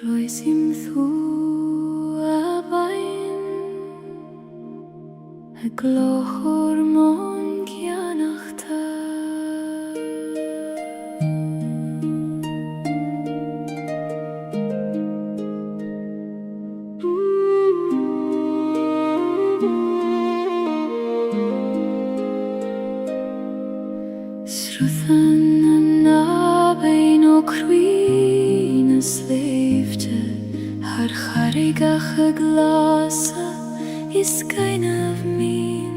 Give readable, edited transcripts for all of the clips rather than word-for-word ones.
Cloisim thu a bain a glochor mon gianachta Sruthan na bain o cruin sleefte har charigach a glasa is kind of mean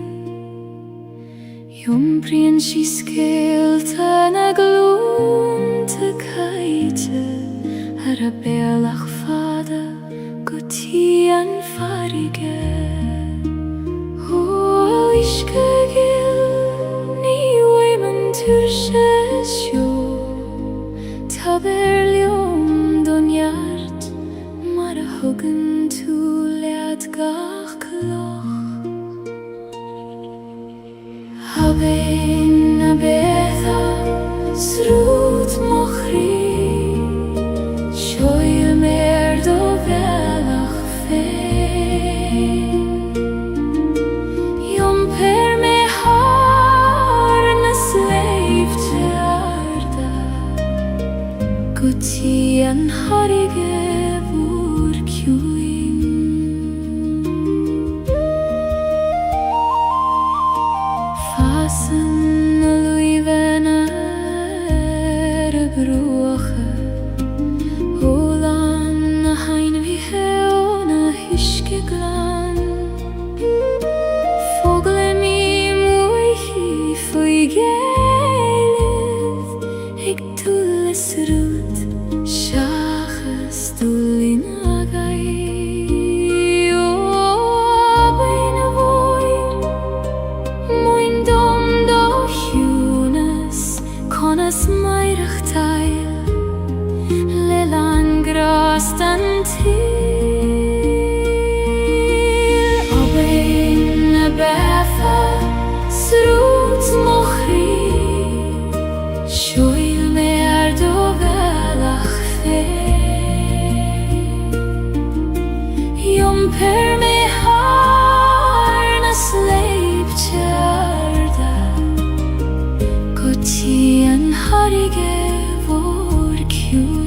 Jumbrien she scaled a gloom to kaite har a belach fada guti an farige O iske gil ni women tursesjo taberlium donjart mar a huggen to lead gach kloch Habein a betha srut mochri Shoil mer do velach fein Jom per me har na slave te arda Guti an harige vur kjuin Fasen a luiven a bruache Olan a hain vi heon a hiske glan Fogle mi moichi foi Gaeilge Ik tulles rut Shachas tullin agai O abein a voir Moin dom do hunas Conas mairach tail Lelan grast an til Abein a betha Srut mochri Shoil mer do velach fein Jom per me har na sleip tjarda Guti an harige vor kjuin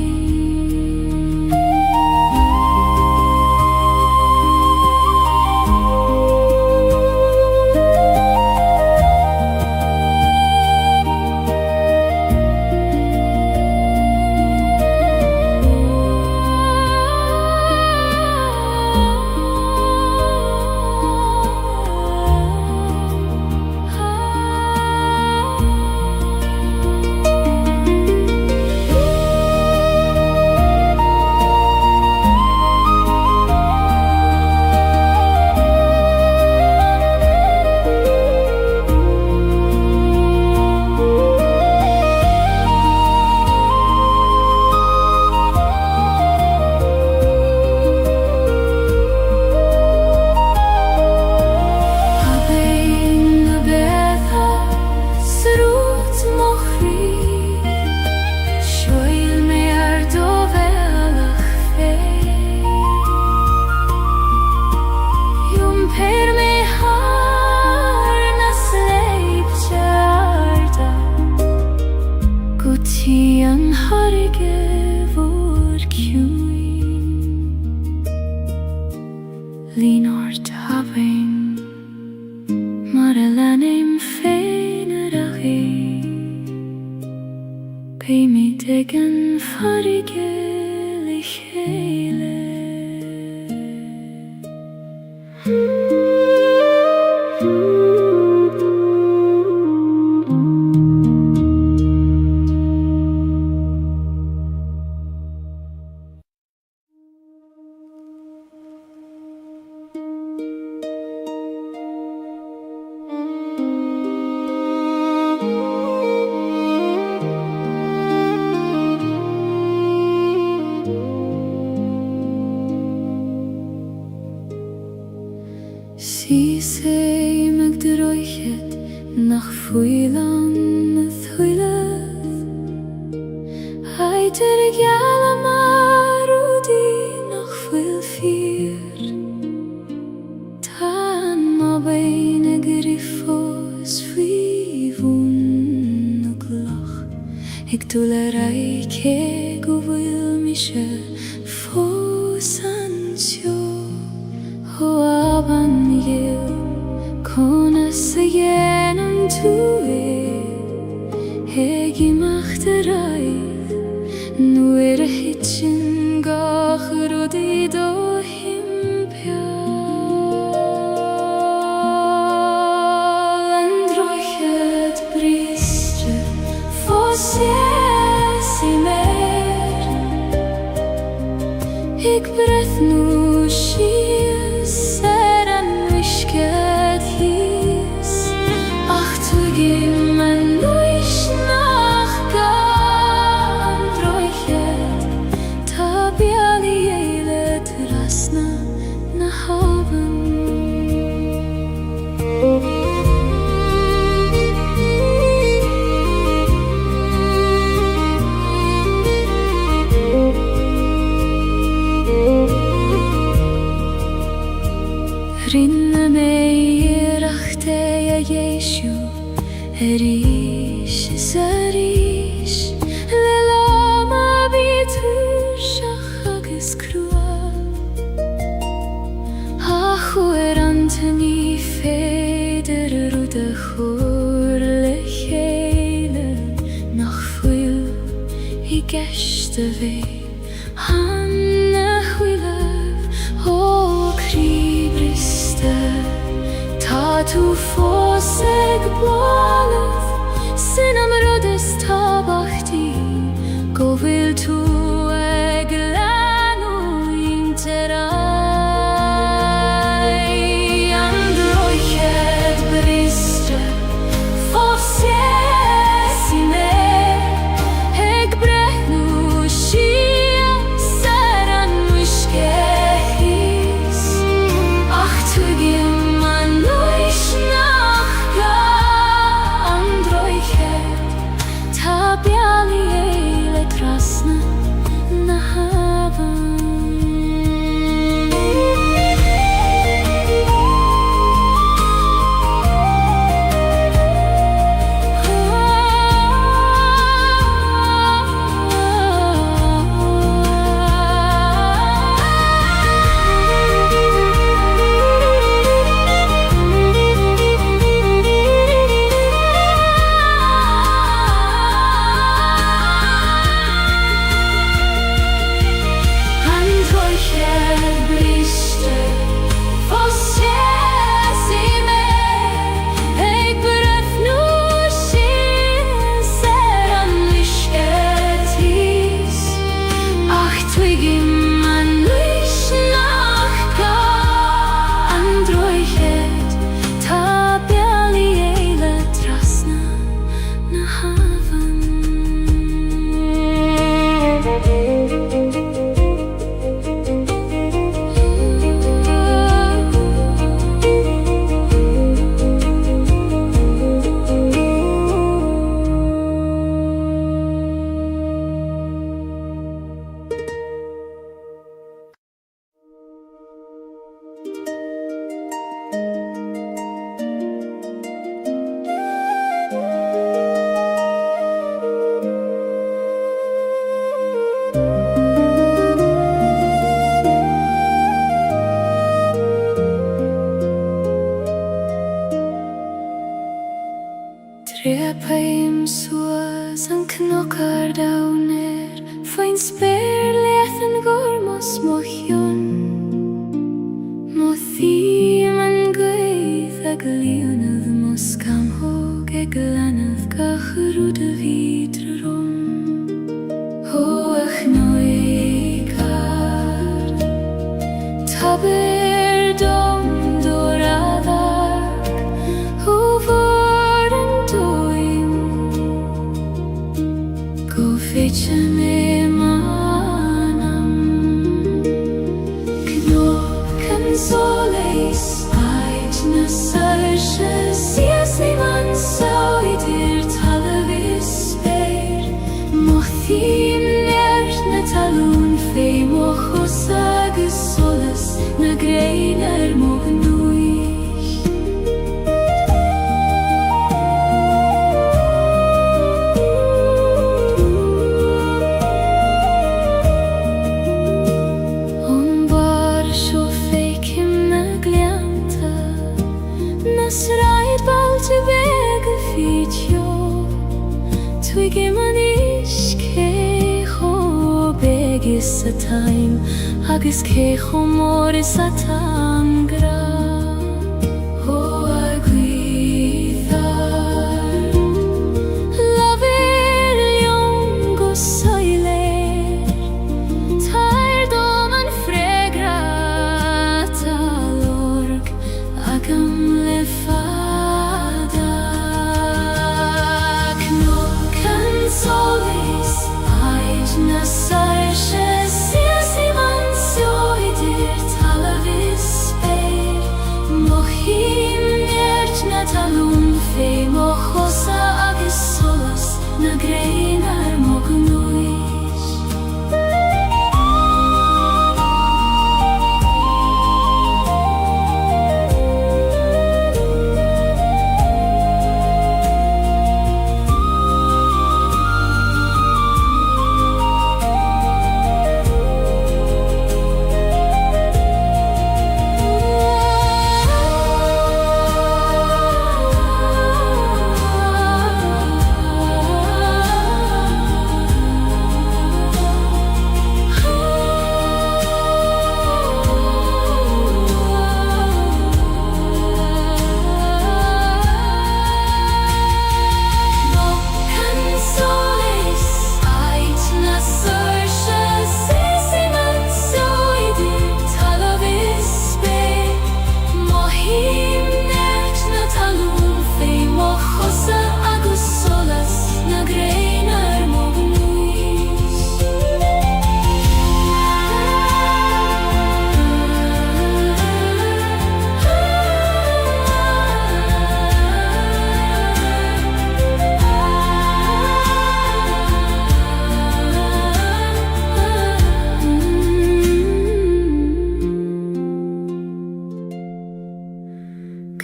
An harige vor kjuin Linort havein Mar a lanim fein a rachi Pei mi degen farige lichele Si sei meg droichet nach fuilan a thuileth Haiter gyala marudi ag dúlarai ke go bhfuil mi se fós an teo ó aban gil cóna sa dhéanam tú ag imeacht a raibh nuair a hitsin gach rudaí dó Ik breth nu shies er an wishket hies ach tu gim an nuish nach gan droichet ta biali eile trasna na haven Rinne mei rachte a Jeshu Erish is arish Le lama bitur shach agus crua Achu antani feder rude chur le chéile Nach fuil I geshte ve Hanne huilev o kribriste Ta tu foseg blalef Sin am rudes tabachti Go vil tu eg lanu interai Androichet briste Fosies I me Eg brechnu shia Seran wishkehis Ach tu gim an nuish nach ga Androichet Ta biali eile trasna na havan Trepaim suas an knockar downer Fain spéir lethan gormos mochion Mo thím an gwaith ag leonad mos cam hog ag lanad gacharú de vidre rom Hoach noigar Taber dom doradag Húvar an doim Go fetcha me manam Knock can soleis Ait na sarsha Sias ni man sauidir talavis speir Mothim nert na talún fei mochos agus solas Na grein moch nuich sa time agus cé chomór is a tangra ó a ghuiddar Lavir liom go soilir Tair dom an fregrata lorg agam le fada Knock and solis aid na sarshe Siasi man sioidir talavis speir Mohim nert na talun fe mochosa agis solas na greinar mognuis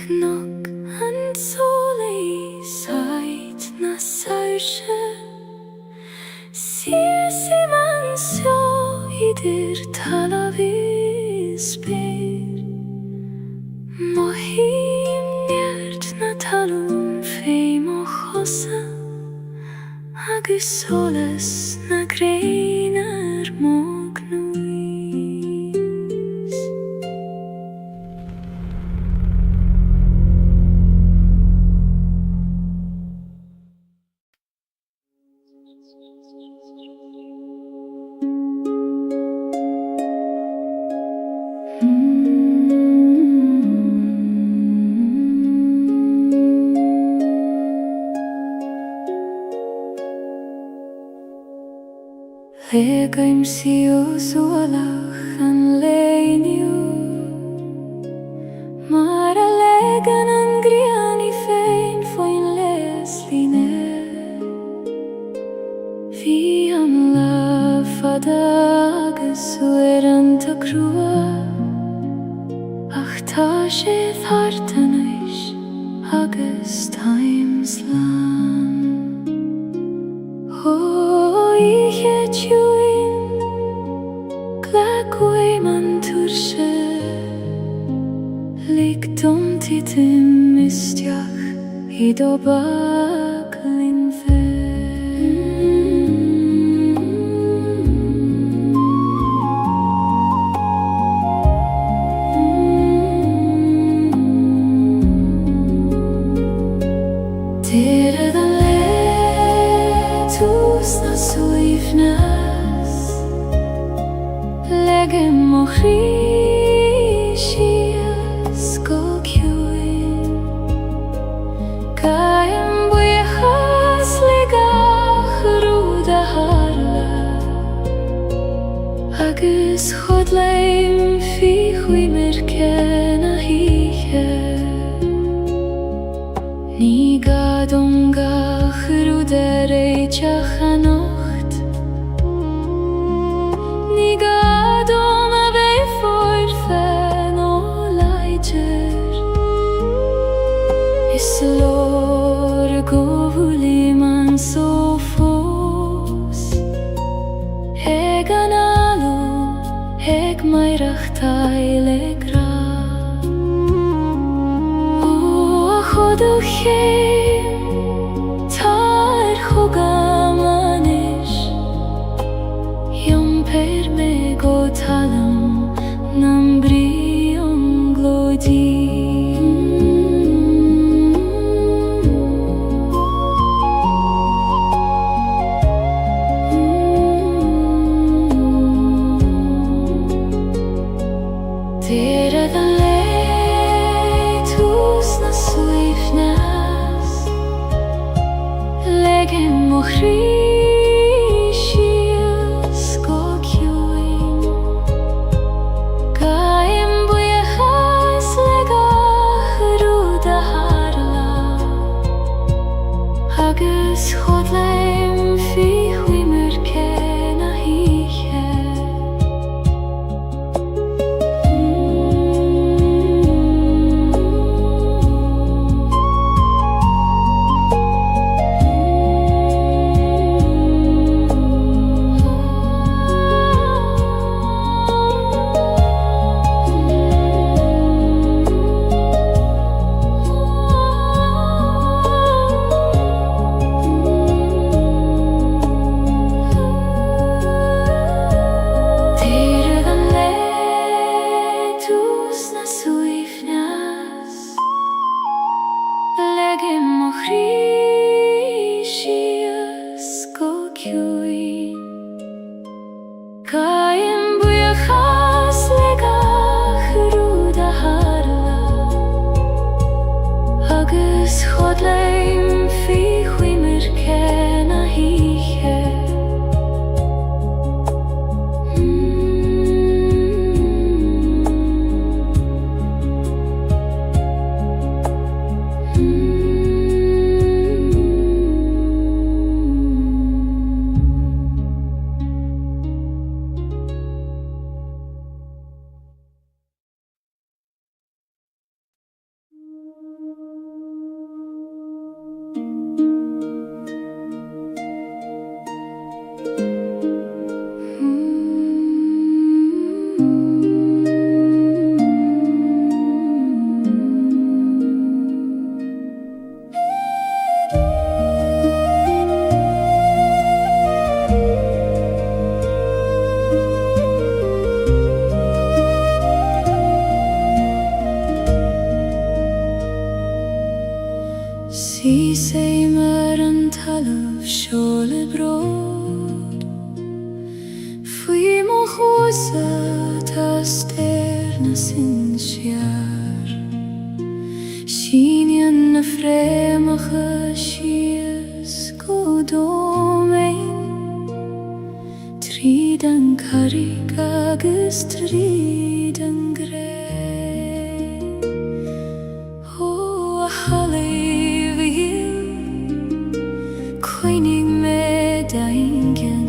Knock and solis aid na sarshe Siasi man sioidir talavis speir Mohim nert na talun fe mochosa agus solas na greinar mognuis Legaim sios walach an leiniu Mar a legan an griani fein foin les line Fi am la fada agus ueran ta crua Ach ta sé thartanais agus times lan I hechuin glagwy man turshe Lig dom titim mistiach I do baglin fe Tira da letus na suifnas Legem mochrishias go kjuin Kaim buichas ligach ruda harla Agus chodleim fi chui merken a hiche Ni gadom gach ruda reichach a nocht Ni gadom a vei forfen o leiger Is lor govuli man so fos Eg an alu, eg mairach taile gra O a chodu chem Tair chogam anish Yom per me tas sin siar Shinyan na fremach shies go domain Tridan karig agus tridan grey O hallev hill Koinig me daingen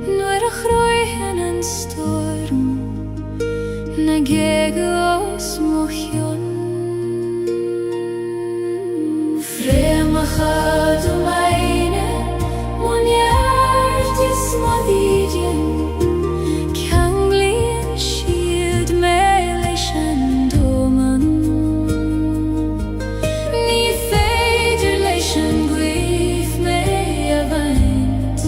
Nuer a chroihen an storm Na gegos mochion Fremachad o meine Monjartis modidien Kanglin shield me leishan doman Ni feider leishan gwif me avant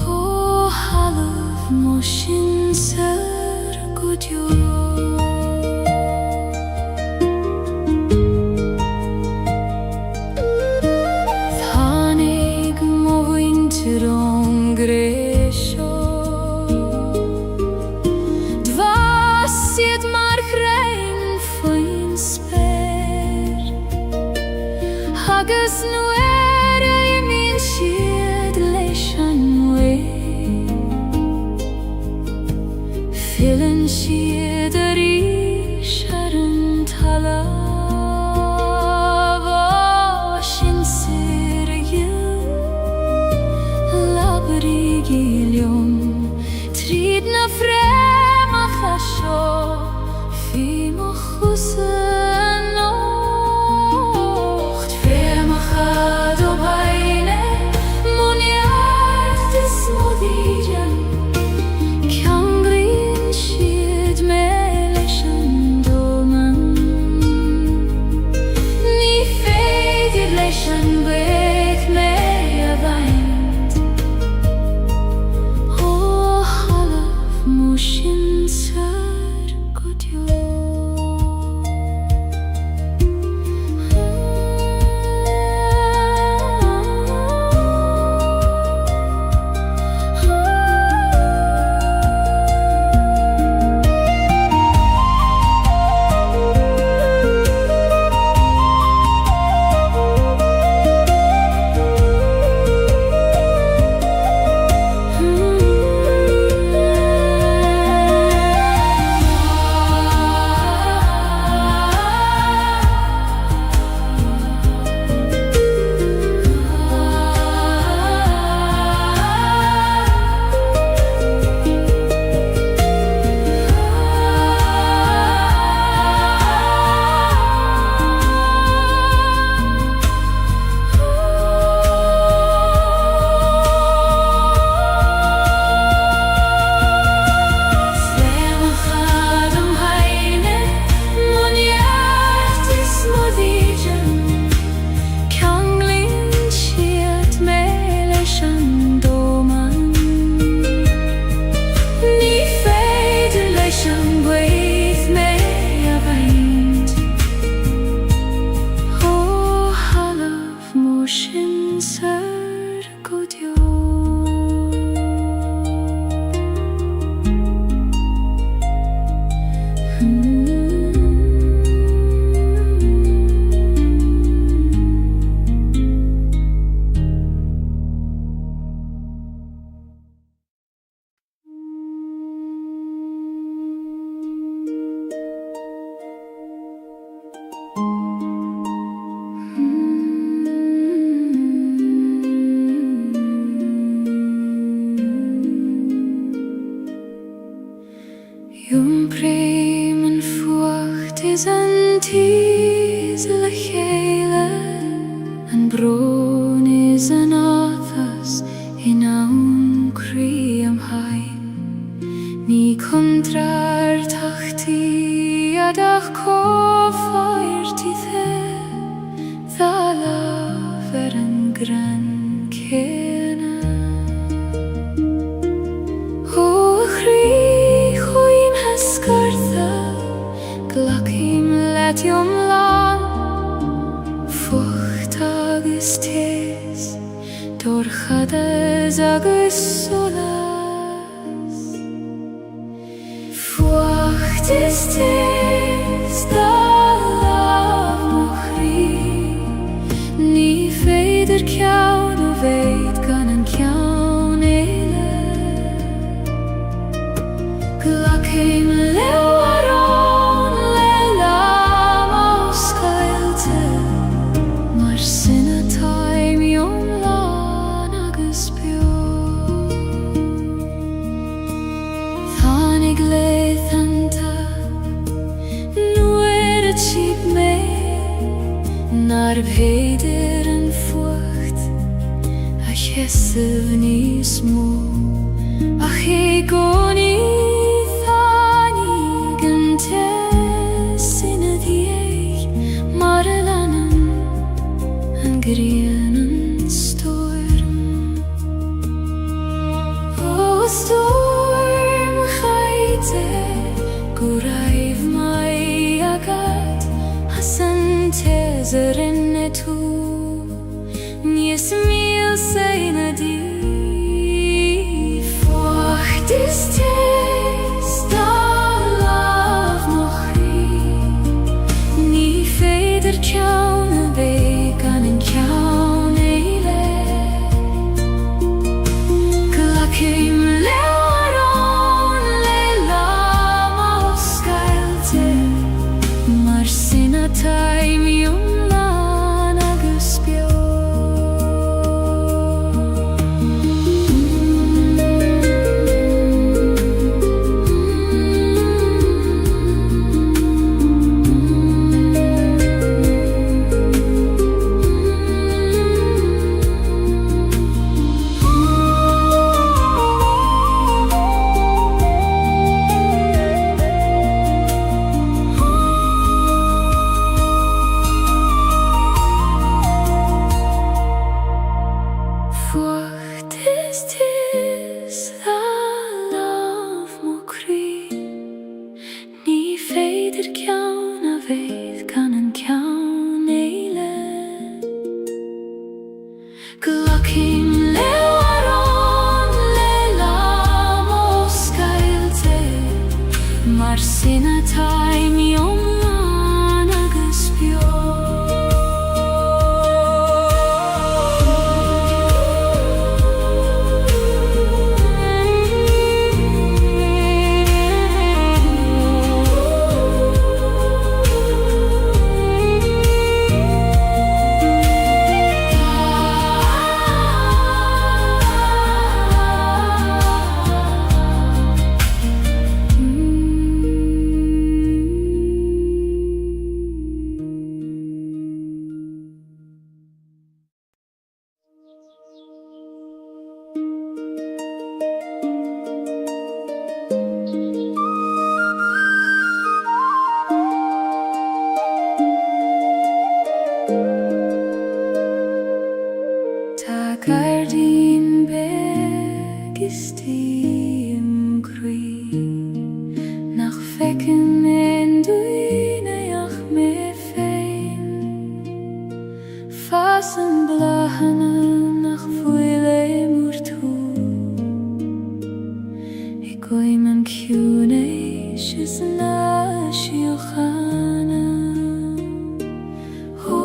O halav moshin sar godyo Agus nuera I min shield leishan we Filin shield ari sharan talav Shin sirgil labri gilium Trid na fremach asho Fi mochusen Yum premen fuacht is an tis le Gaeilge An bron is an athas in aun cri am hain Ni kontrar tachti adach kofair tithe Dhala ver an gran kena O chri Glachim letium lan Fucht agus tes Dorchades agus solas is the love mochri Ni feder kjaun og veit gan en kjaun eile Glakheim lewaron lelam ausgailte Mar sinna taim jom lan agus bio Thanig leith cheap me Nar bheder en fucht Ach hessev ni små Ach egon I thanig en tessine dieg Marelanen en grenen storm O storm chaite Guraiv mai agat Hasan tezerin etu Nies mil seina di Fucht ist da lav mochri Ni feder kjaun vegan en kjaun eile Glakheim lewaron lelam ausgailte Mar sinna taim jom lan agus bio Fucht ist the love mochri Ni feder kjaun a veith gan en kjaun eile Glakheim lewaron lelam ausgailte Mar sinna taim jom lan agus bio Gardin beg ist im grü Nach fecken en duine ach me fein Fasen blahane nach fuile murtu Ik oi man kjune shis na shiochana Ho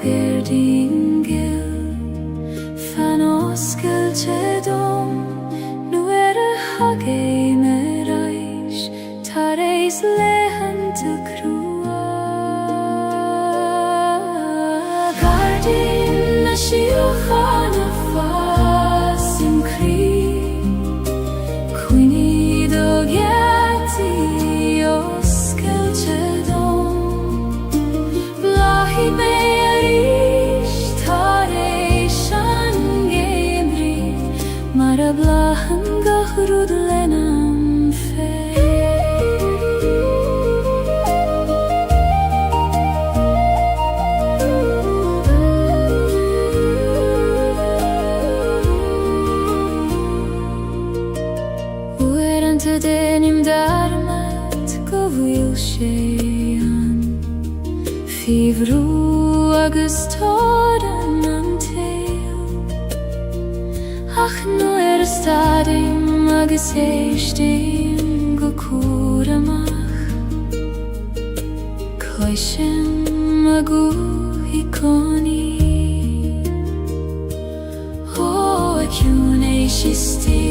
gardin Oskelche dom Nu hage me reich Tareis lehen te krua Gardin na shiochana fasim kri Quini dogiati oskelche dom Blahi me Mara blahan gachrud lenam fe Uerante denim darmat govil shean Fivru agus toran Ach nu stadim agus eistim go curamach Shem agu ikoni O ekune shisti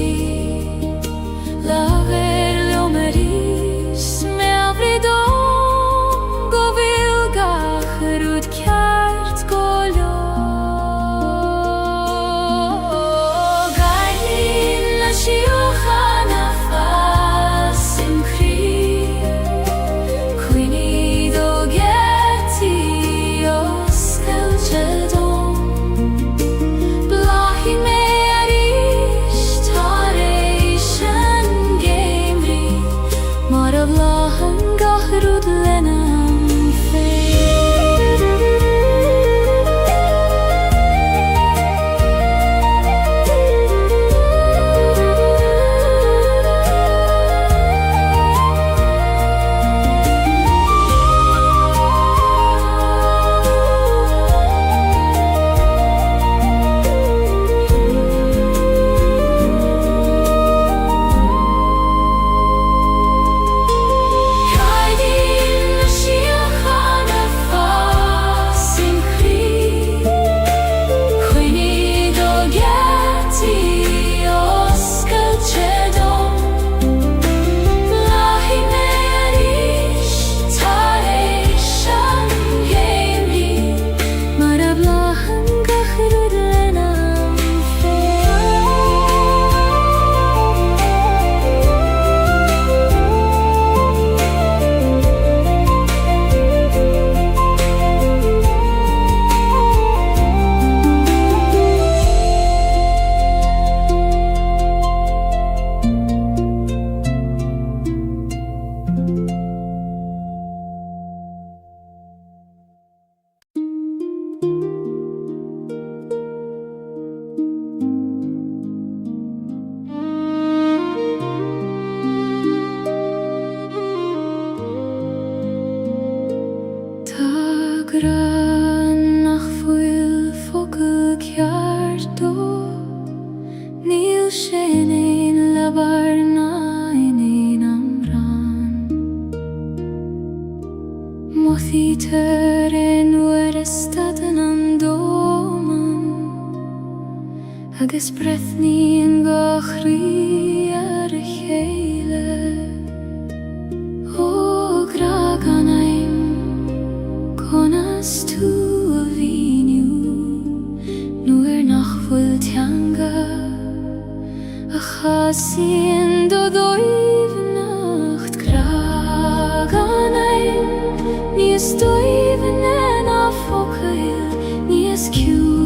La ver lo meris me avridon Go vilga gerud kert goljo Gaeilge la shiuchana fasim kri Agus brethni yn gochri ar y cheile O graganaim Conas tu a viniu Nu'r nachfwyl tianga A chasien do doifnacht Graganaim Nies doifnen a focail Nies ciwn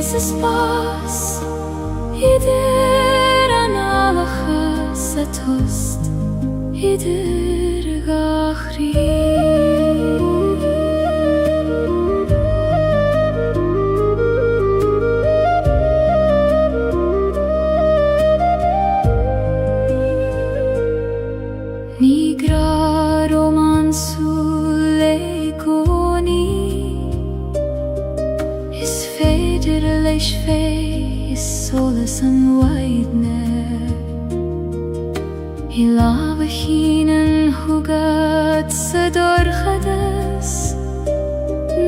Jezus pas Ieder an alachas a tost Ieder gachri Ni gra romansu leikoni Leis fé is solas an waidne I lava hínan hugad sa dorchadas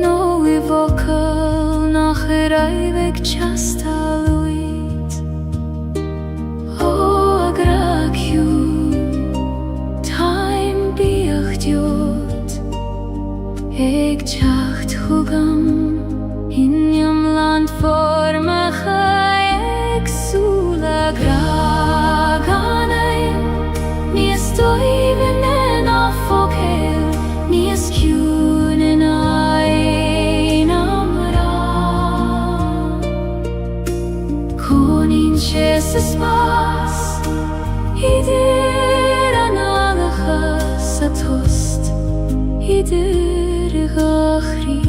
No I vocal nach raibeg chastaluit O agraciu Taim biach diod Eg chacht hugam Inyam land formacha exula graganaim Nies doivenen a focail Nies ciunen ein amra Conin Jesus pas Idir an alachas a tost Idir gachri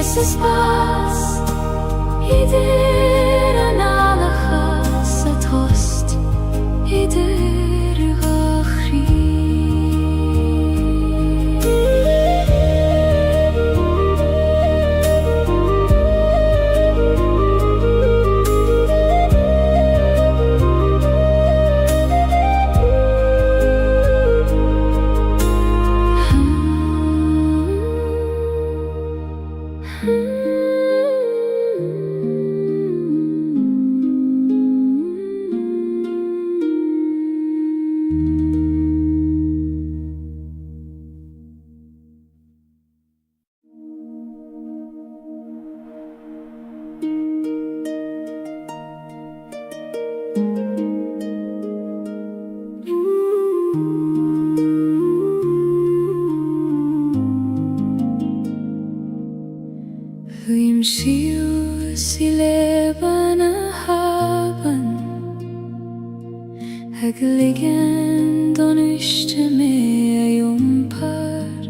Jesus pas idir an alachas a tost idir gachri Huim shiu si leban a haban Hageligen don ishte me a jumpar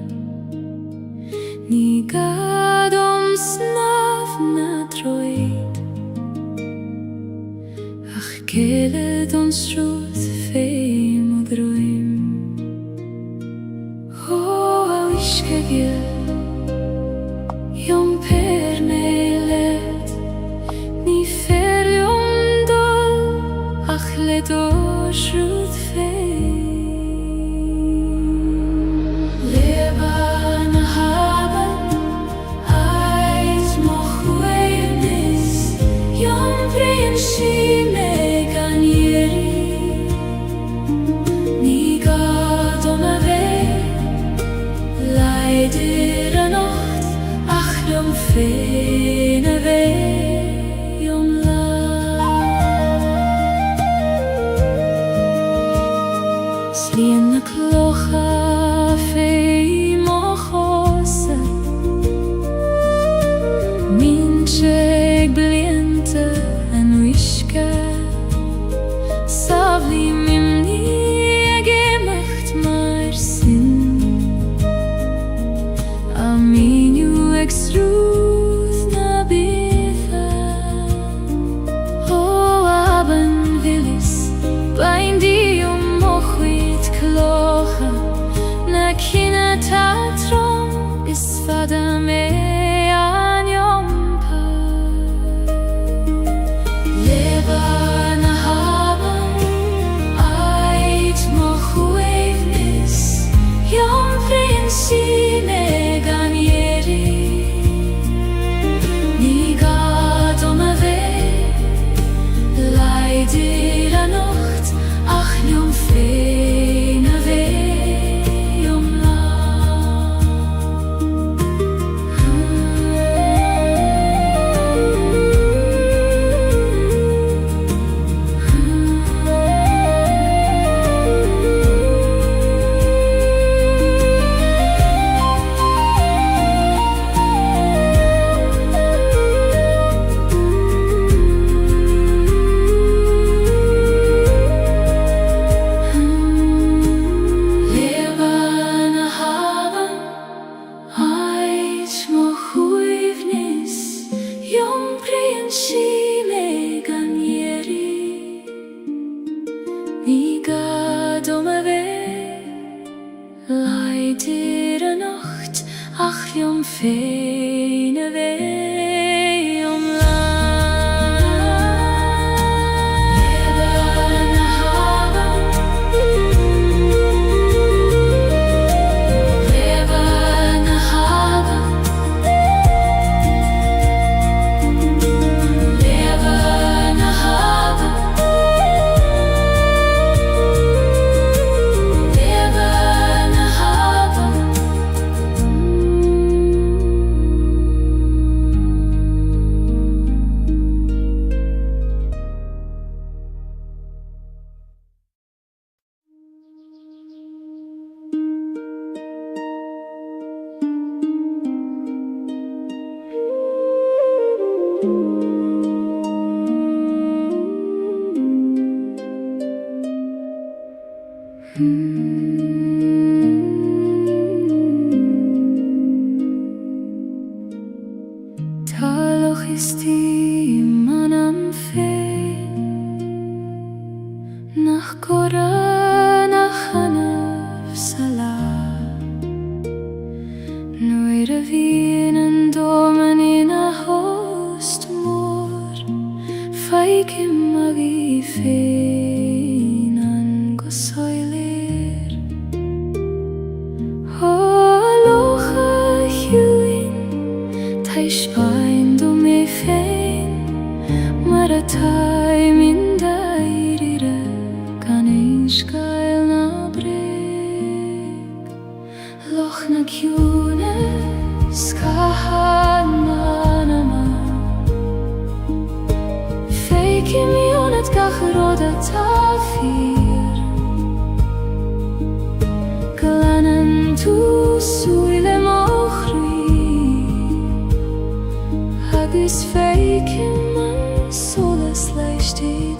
Ni gadom snav na droid Ach kele don struth feim og droim O a ishke gil Jom per nelet Ni fer jom dol Ach let osh rut fein Leban haben Ait moch weirnis Jom prein shime ganieri Ni gadom ave Leider anocht Jom fene ve jom la Slien na klocha fei mochose Mincheg bliente en wishke Savli mimni gemacht mar sin Aminu extruth na bitha O aben willis Bain di mochwit klocha Na kina tatron Is fada me an jompar Leban haben Ait mochwevnis Jom prinsime ganieri Ni gadom ave Leider anocht Ach jom fene ve jom la Leban haben Ait mochwivnis Jom prein shime ganieri Ni gadom ave Leider anocht Ach jom fene ve jom la Leban haben Leban haben Leban haben Leban haben ist die Mann am Feen nach Gora, nach Hanaf Salah Nuire Wienen domen in a host mor Feike magi feen an gosoiler Holocha huin Taish vain do me feen Maratai min dairire Gaeilge Gael na breg Loch na kjune Skahan manama Feike mionet gachroda tafir Glanen tu suile mochri Hagis feike man solas leicht dir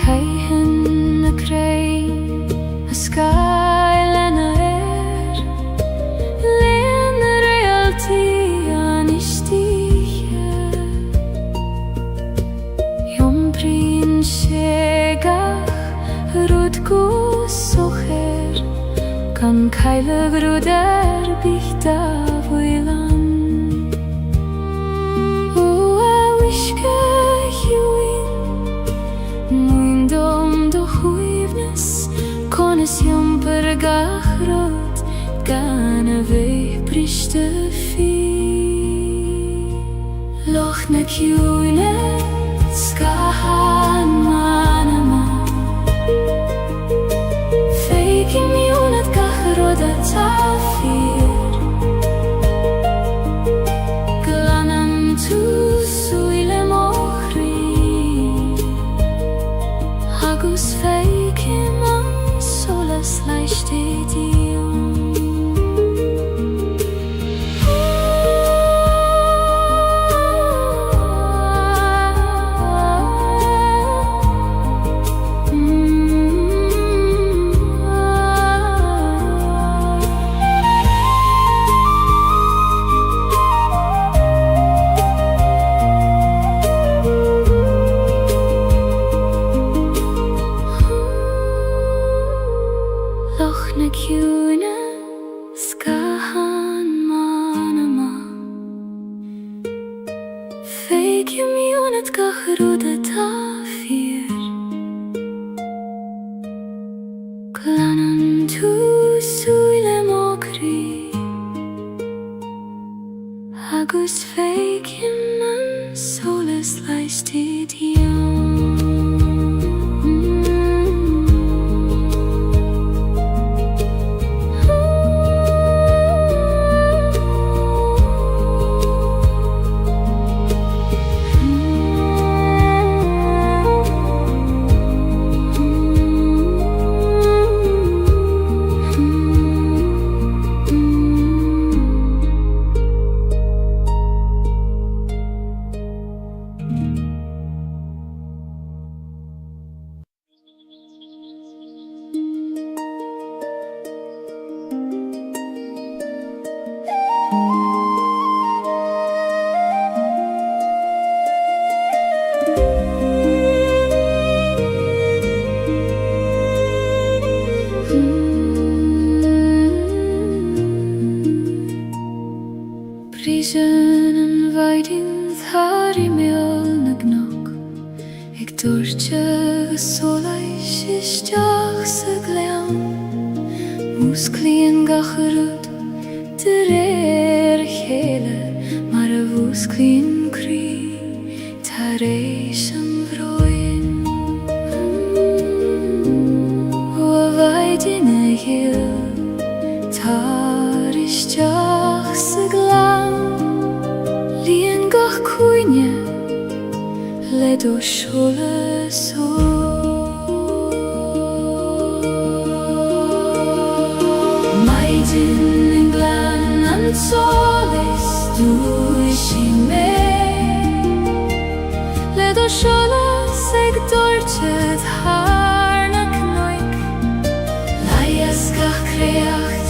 Keihen na krei a skylen Len realty anistiche Jom prin shegach rutku socher Kan Gaeilge bruder bichta voilan O a wishke huin Muindom do huivnes Kones jom per gachrot Gana ve prishte fi Loch na kjune Skahan manama Feike mionet gachroda tafir Glanan tu suile mochri Agus feike man solas leicht dir Loch na kjune Skahan manama Feike mionet gachroda tafir Glanan tu suile mokri Agus feike man solas leicht dir Prisen en weiding thar I meol na gnok Ik dúirte solas isteach sa glean Músclíon gachrod de chéile Mar a bhúsclíon crí tar éis an bhróin O a weiding a hill tar isteach sa glean Líon gach cúine le do solas Maidin in glan an solis dúis I me Le do solas ag dúirte thar na cnoic Laias gach creacht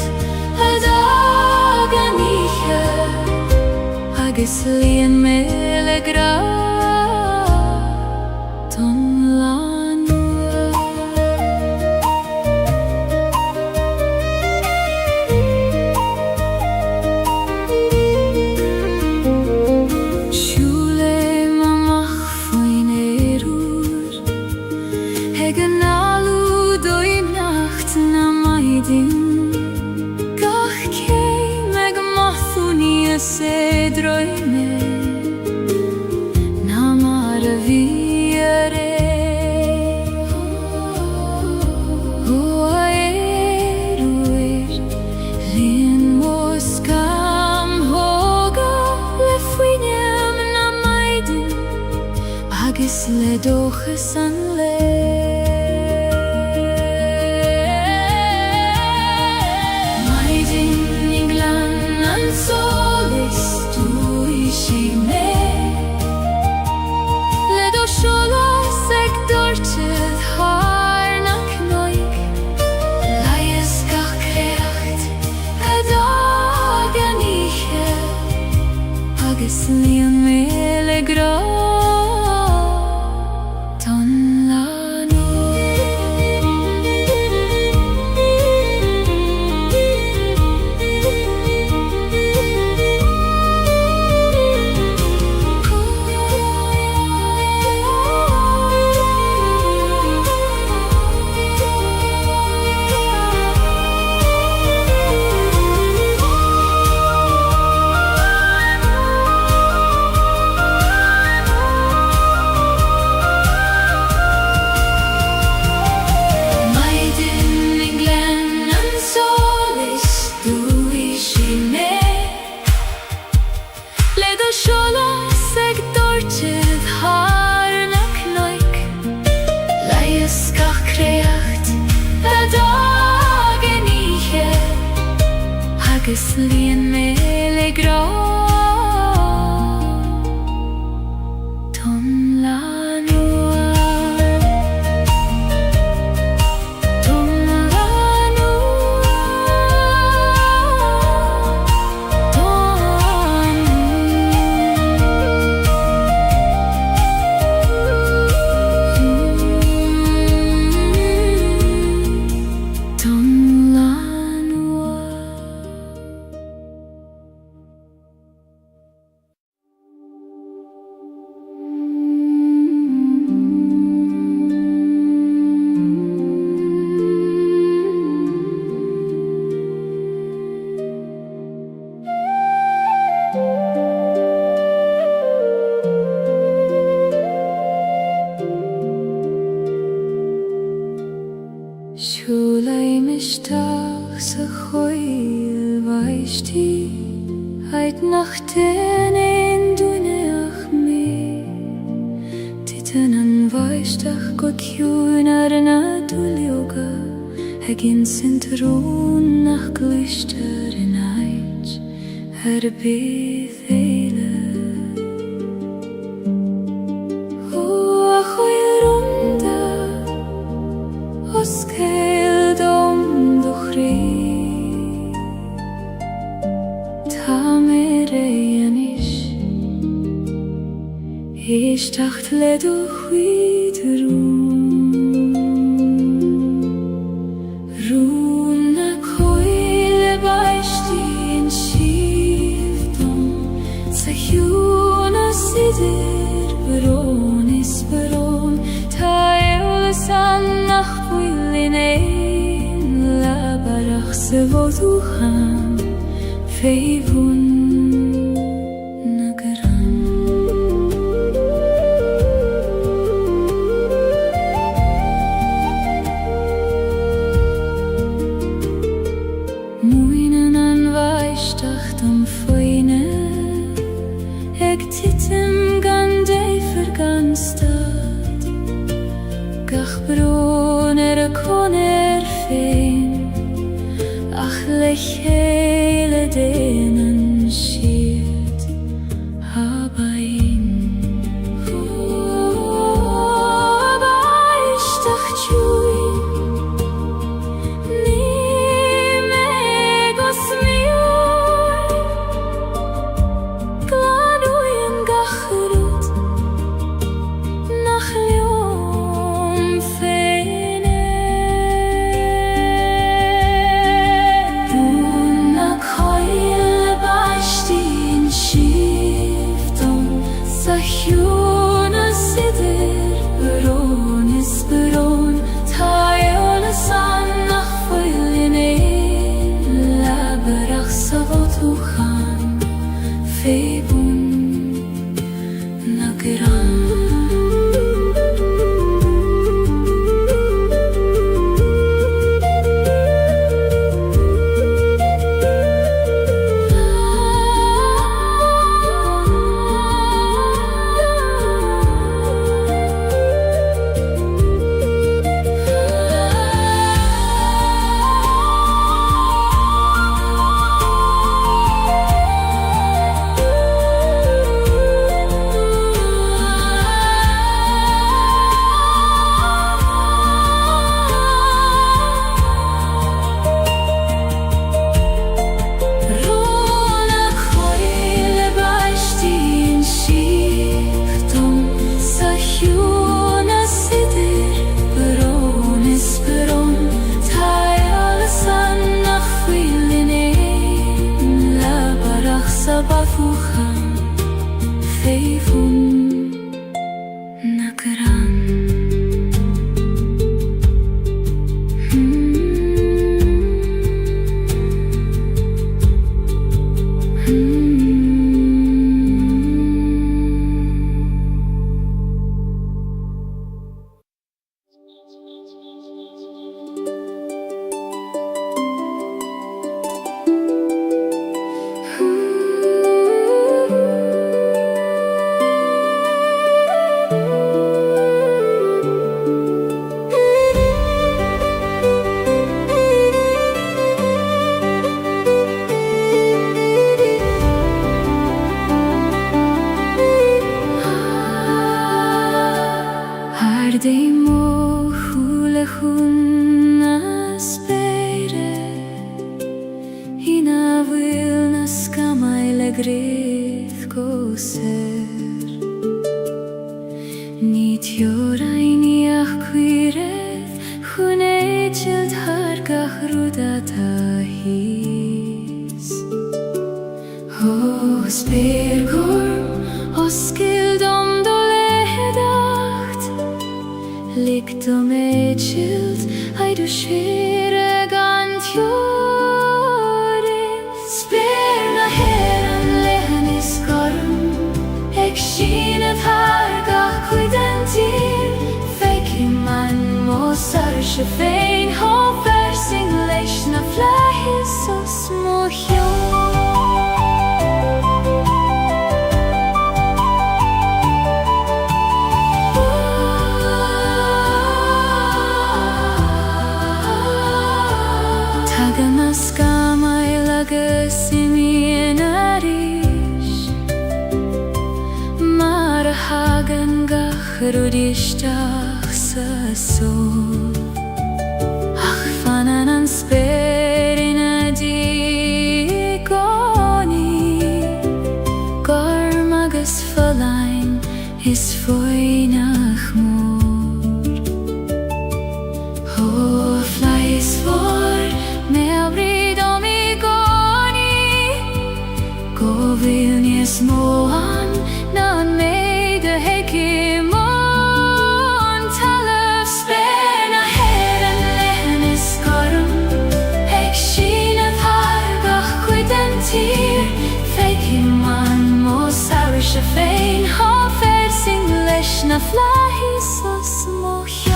líon mé gra don lánú. Agus líon mé gra don lánú. Don lánú, don lánú. Siúlaim isteach sa chóil bhaistí, heid nach déanain dúineach mé. Titan an bhaisteach go ciúin ar na dúilioga, gin sintrún nach gluistear in heid ar bith éile. A chóil rúnda os céil dom do chrí, tá mé réanis isteach le do chuid rún. Rún na chóil baistí in siomh dom, sa chiún a sidir barón is barón, tá eolas an nach bhfuil in éin lebarach sa bhódúchan féhún na gran. Muoinean an bhaisteach dom faoine, ag titim gan déifir gan stad, gach brón ar a cónair féin, ach le chéile déanaan siad habain. Baisteach tiúin, ní mé gos miúil, glanúin gach rud nach leom féin é. Dún na chóil grith go ser Nid jorajni ach quireth Chune child hargach rudata his Os bergorm os skildom do lehedacht Likt om child ai du skere gant joris Sper na heran lehen is gorm Ek schinet hargach kuidentir Feik man mosar shefein ho versing leis na flahis os mochjon Hagen gachrudistach sa sol Ach fanan an sperin a digoni Gormagus falain is foinach mor Ho flais for me abrid omigoni Go vilnies moan nan me Shefein ha versing leis na flahis os mochjon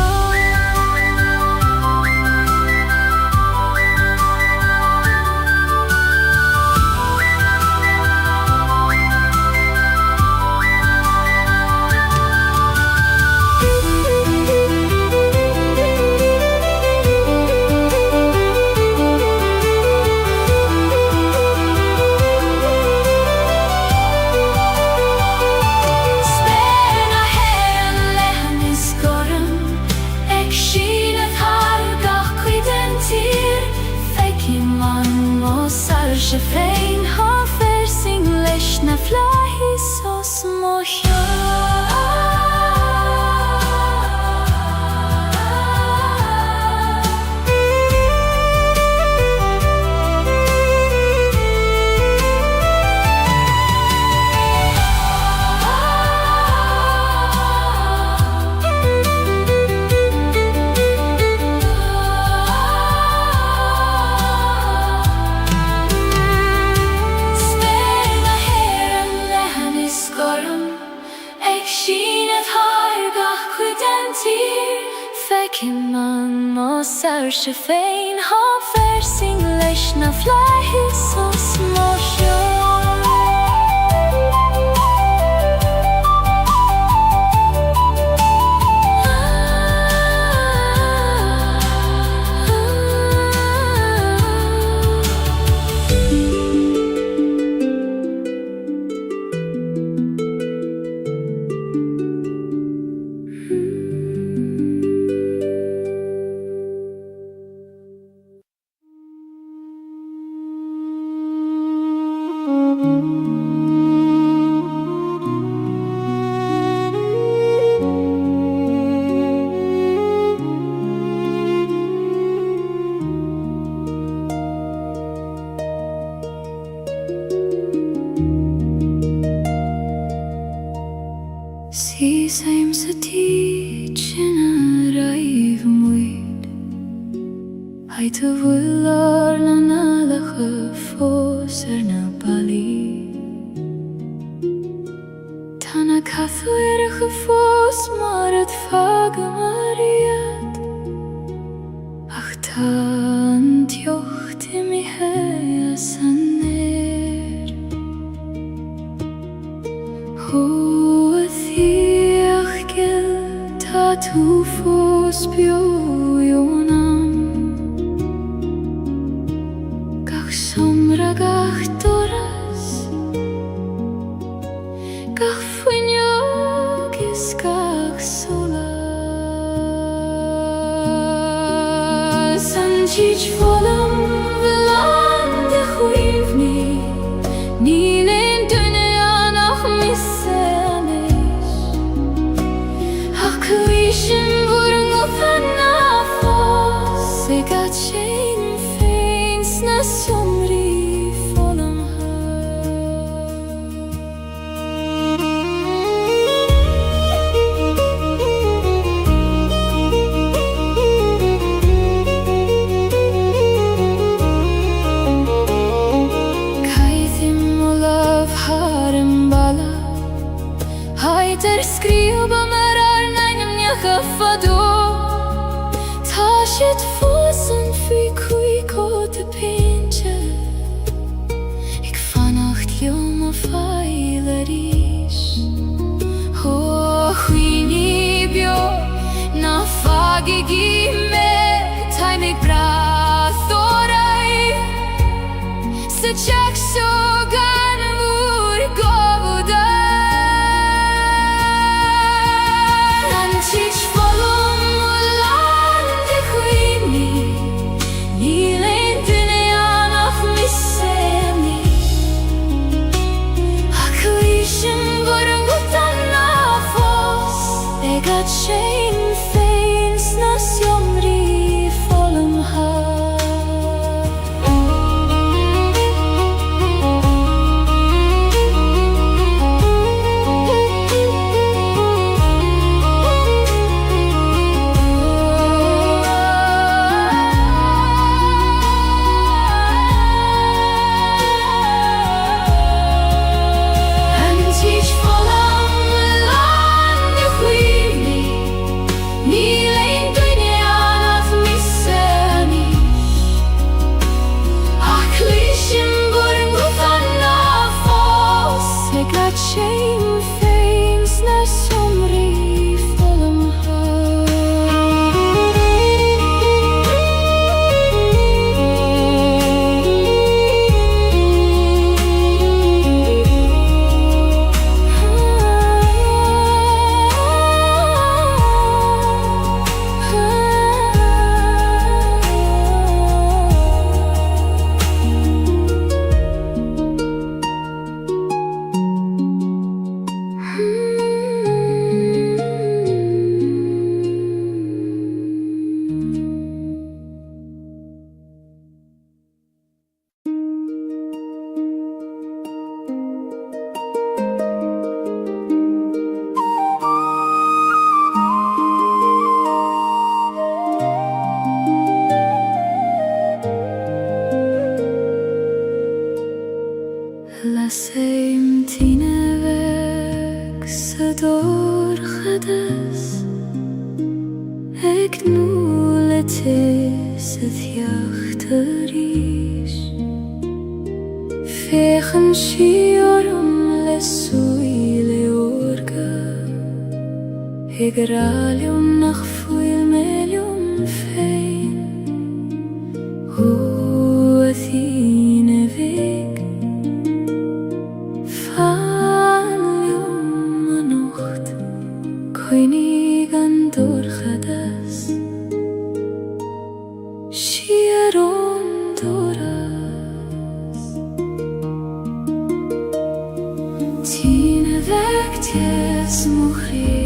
Shefein ha versing leis na flahis os Shefein ha versing leis na flahis os mochjon See same sa teach in a raiv muid Hai tu vular na nalach fos na bali Tana kathu fos marat fag mariat Ach tan tjocht mi hea saner Tu fos bjójónam Gach somra gach doras Gach fuinjogis gach solas San tich volam velande chuivni Ninen somri vollem Kajthim olav harem bala Hajter skriva merar nejnem një hëfado Ta shit fosen fy kuj kote pinche Ik vannacht jom of eilerish Huini bjo na fagigi me taj mig brathoraj Se čak sogan vur govuda Antič volum ulande huini Nilen dünya nach missemi Akılışım vurgutan nafos Egat şeyin feins nas jomri volum Shame feins na somri volum Laseim tine weg sador khadas Ek nulete sedjachterish Fechen shiorum lesuile orga Egralium nach fuil melium fein Athine weg Koinigan dorchadas Shieron doras Tine vektes mukhri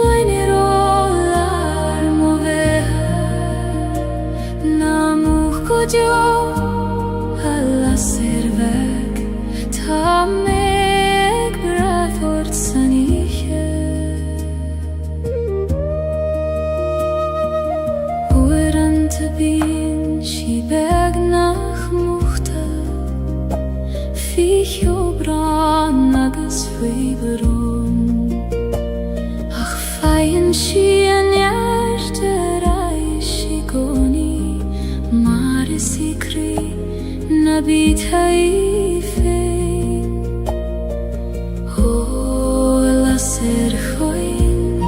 Lainer olar moveha Namuch kodjo Alla servek Tamek brathort saniche Oerante bin Shibeg nach muhta Fich obran nagas feiberon Ach feien shien jarterai shigoni Mare sikri nabit haifein la ser khoin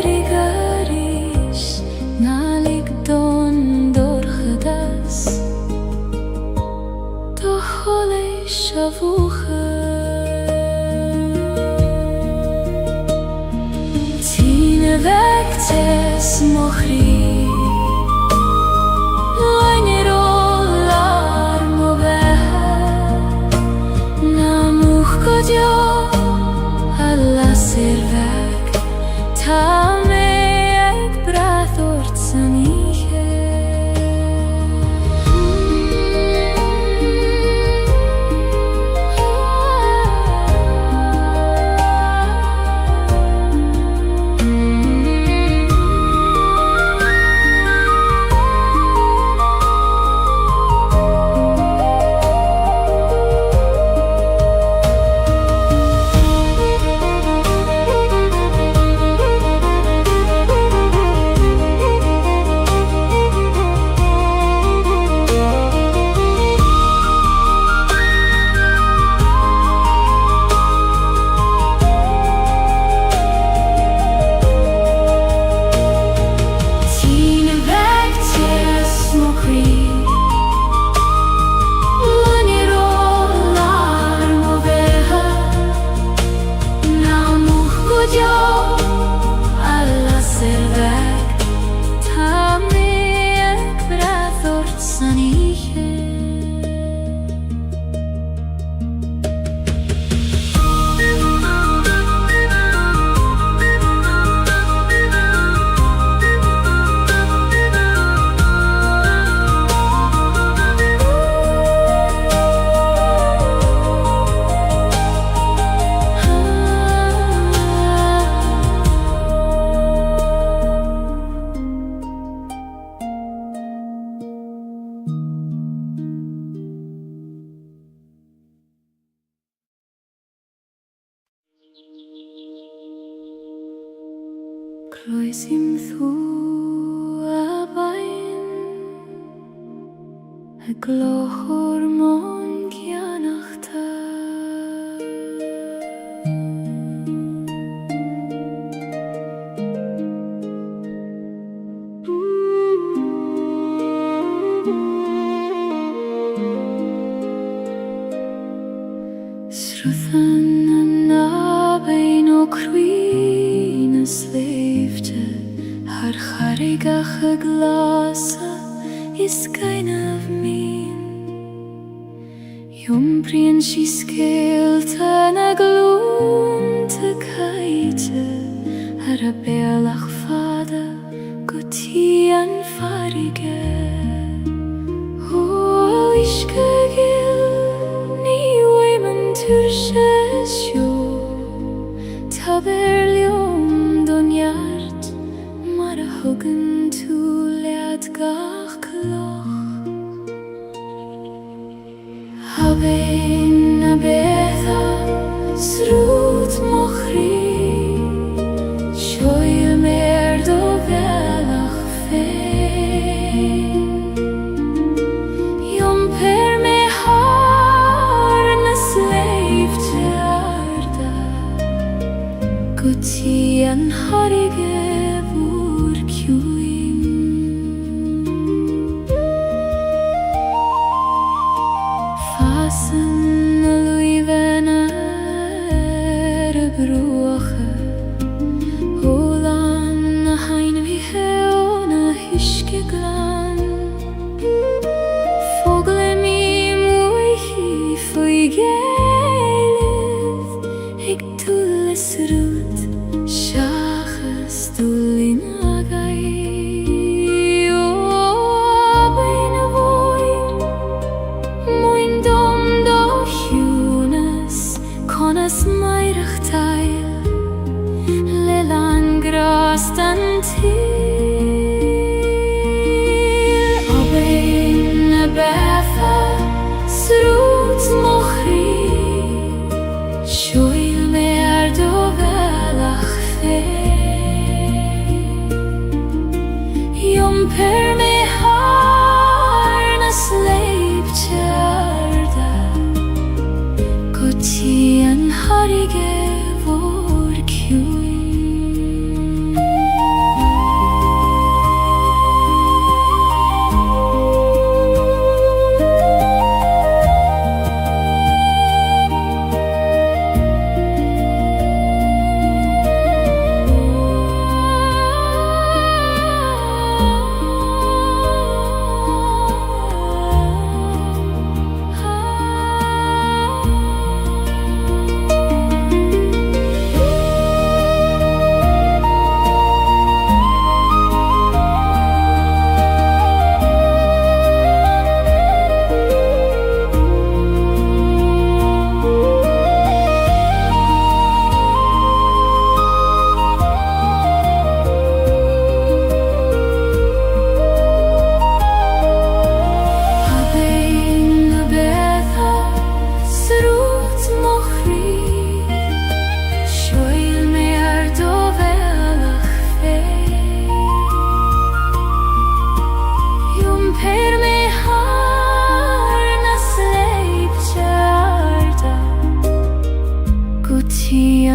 Erigarish nalik don dor khadas To hole shavucha Tine vektes mochri Lainer olar Roes im thu a bain a glochor mon gianachta Sruthan na bain o cruin a sleifte Har charigach a glasa is kain of min Jumprien si skeelte na gloon te kaite Har a bealach fada guti an farige O iske gil ni weiman turshes jo Taberlium don hjart Mar a huggen to lead gach kloch Habein a betha srut mochri Shoil mer do velach fein Jom per me har na slave te Guti an harige vor kjuin Fasen a luiven a broche Olan a hain vi heon a hyske glan Fogle mi moichi foi Gaeilge Ik tulles rut Shachas tullin agai O abein a voin Moin dom do hjunes Konas meirach teil Lelan grastan til Abein a betha Srut mochri Shoil mer do velach fein Jom per me har na sleip tjarda Guti an harige vor kjuin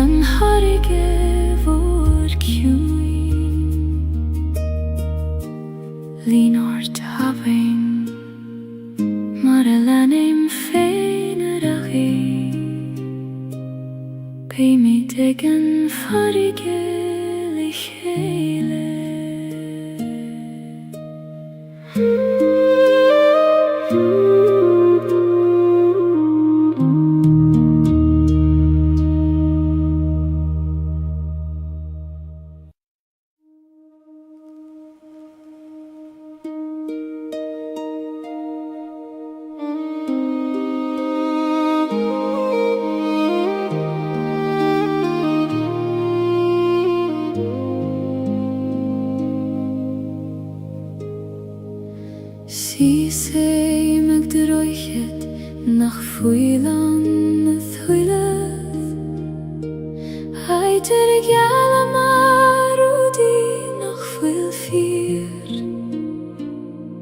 An harige vor kjuin Linort habein Mar a lanim fein a ragi Pei mi degen farige lichele Si sei meg droichet nach fuilan a thuileth Hai ter gyala marudi fear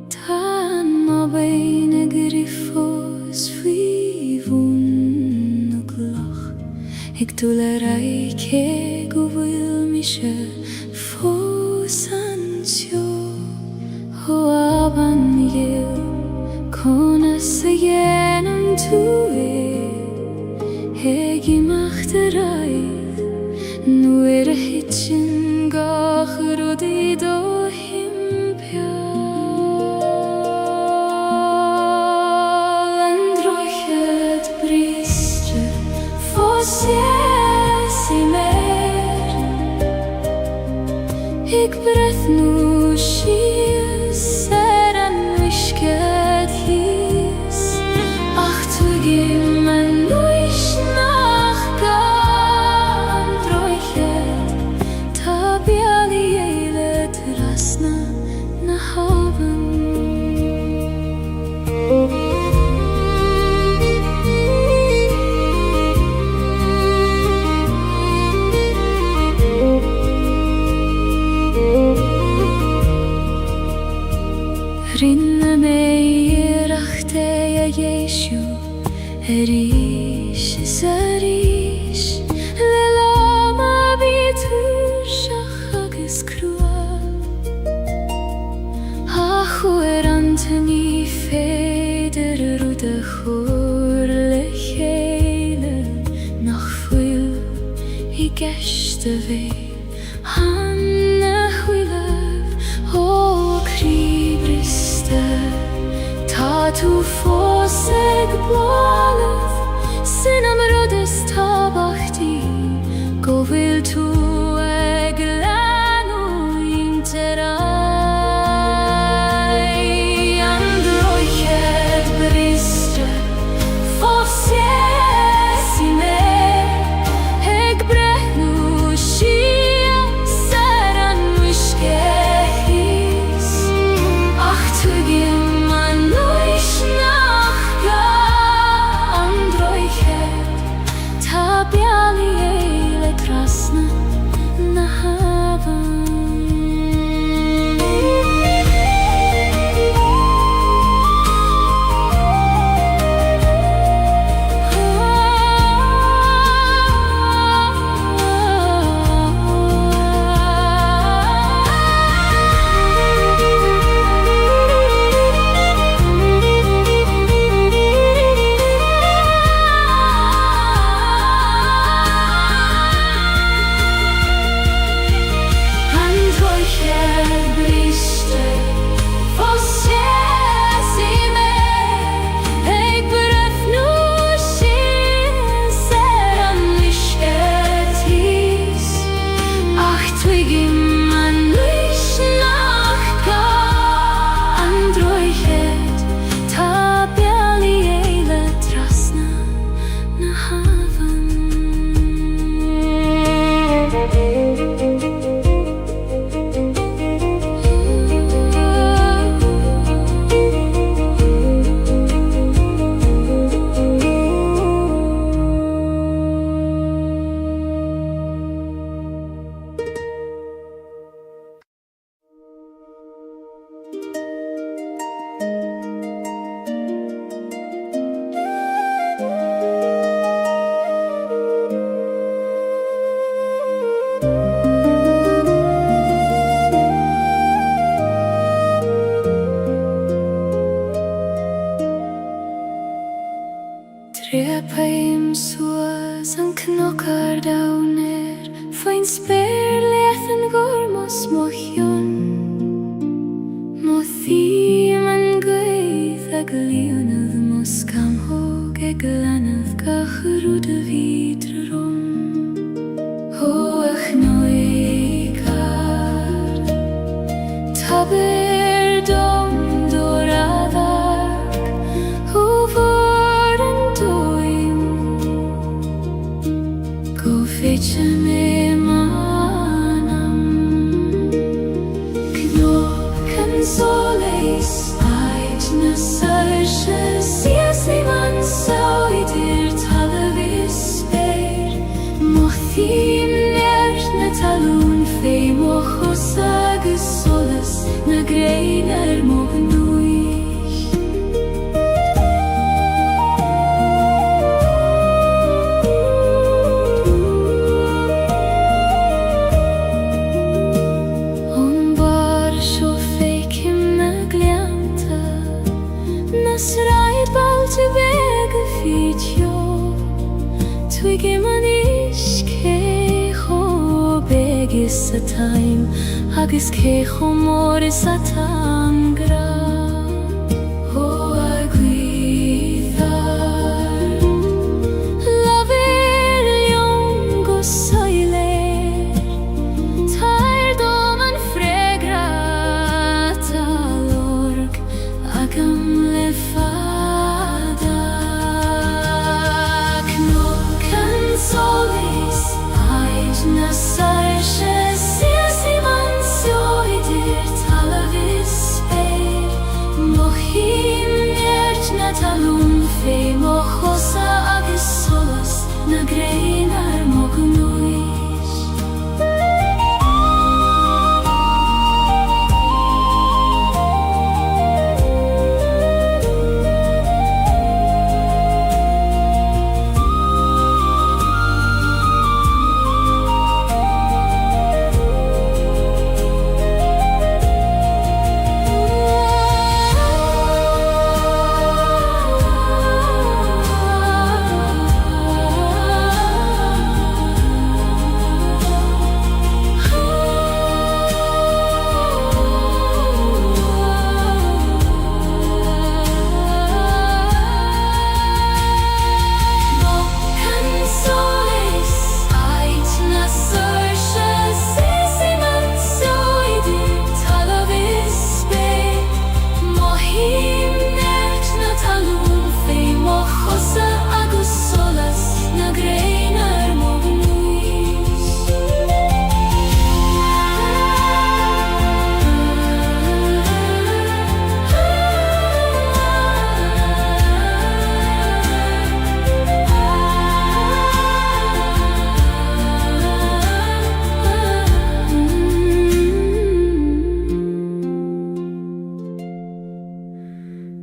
Tan ma beine griffos fivun og lach Ik tulle reike go vil mische fosansjo Ho aban jil kona se genom tue Hegi machterai Nu hitchen gach rodi do himpja Androchet bristre fosies I mer Ik breth nu schies an wishket his Ach tu gimmen nuish nach Androchet Tabiali eile trasna na haven Rinne mei rachte ja Jeshu Erish zarish Lelama bitur shachagis krua Achu antoni feder rude chur lechele Nach fuil I geshte vei Hanne huilev O kribriste Ta tu foseg blalev Sinam rodes tabachti Go vil tu eglanu interai Androchet bristre fosies I mer Eg brehnu shia seran wishkehis Ach tu gimman nuish nachga Androchet Tabiali eile krasna na haven Trepaim suas an knockar downer Fain spyr lethen gormos mochion Mothim an gweith ag leonydd mos cam hog ag lanydd gachrwd y fydr rom Ho ach noigar Taber dom doradag Ho vor an doim Go fetche me manam Knop kan soleis Ait na sarche Sias ei man sauidir talavis speir Mothim nert na talun Fei mochos agus sol a time agus cé chomór is a tangra ó a gluíochar Lavir liom go soiléir Tair dom an fregrata lorg agam le fada Cnóg an solis aid na sairse Siasi man sioidir talavis speir Mochim ert na talún fé mochosa agus solas na greinar mognuis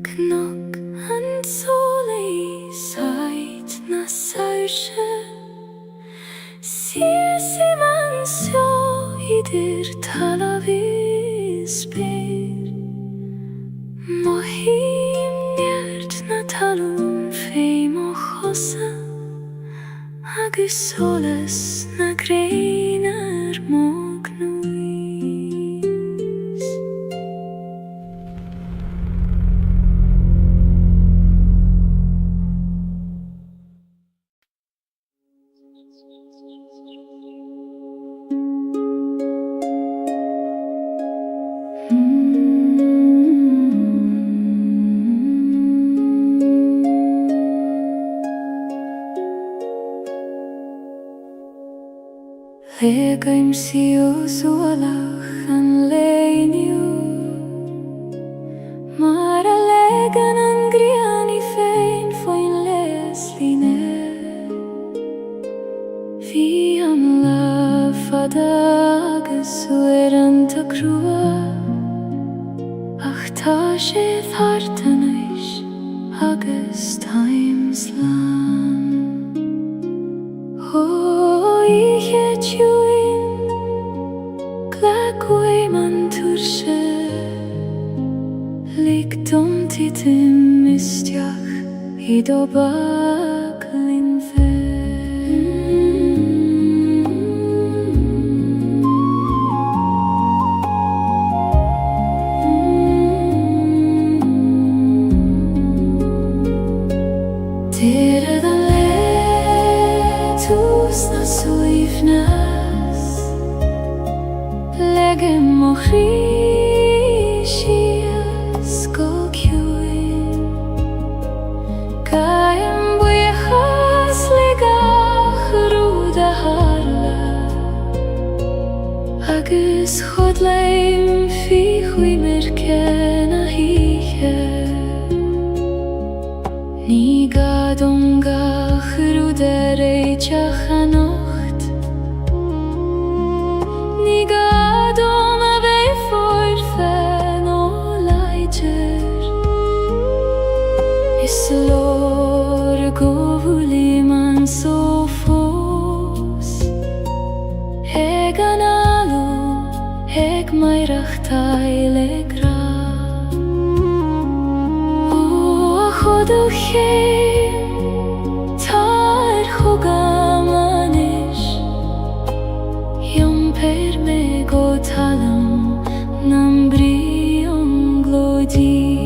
Cnóg an solis aid na sairse Siasi man sioidir talavis speir Mochim ert na talún fé mochosa agus solas na greinar mognuis Legaim siú sualach an leiniu Mar a legan an griani féin foin leas líne Bhí an lafada agus uair an ta crua Ach tá sé thartanais agus times lan Ihe tiúin Glacui man turse Lig dom titim isteach Hyd o baglin fe Tira da letus na suifnas Legem mochisias go ciúin Caim buiachas ligach rúda harla Agus chod leim fi chui mircen a hiche Ní gadom gach rúda reiteach a nocht Ní gadom a bheith forfen ó leidir Is lór go bhúli man so fós Eg an alú, eg mairach taile gra Ó a chodú chéim, tar chugam anis Iom per me Nacht,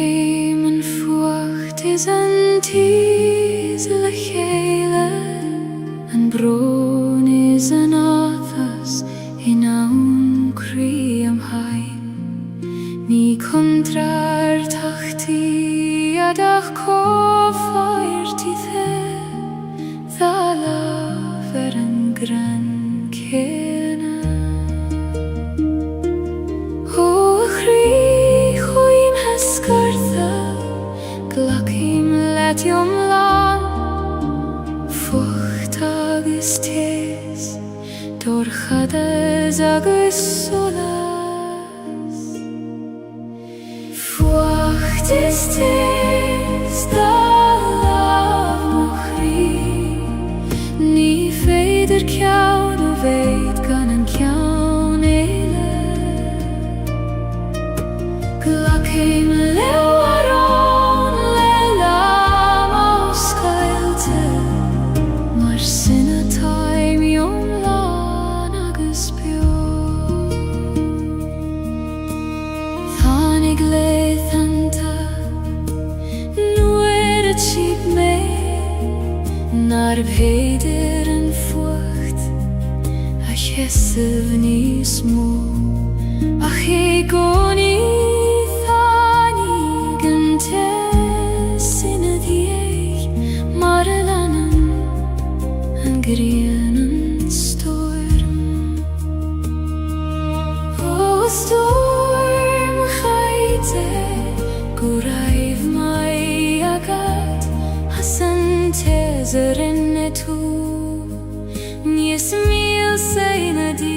céim an fuacht is an tíos le chéile, an brón is an áthas in ann crí am hain. Ní contrar tachtaí adach cófáirtí dá lámh an gran céanna. Glacim letiom lan, fucht agus tes, dorchades agus solas. Fucht is tes, da lámh mo chrí, ní féidir ceann ó bhéid gan an ceann éile. Glacim Nar bhéidir an fuacht a chesamh níos mó, ach é gcónaí tháinig an tes ina dhiaidh mar a leanann an ghrian an storm. Ó storm chaite go raibh mai agad as an tes rinne tú, níos míl saoine dí.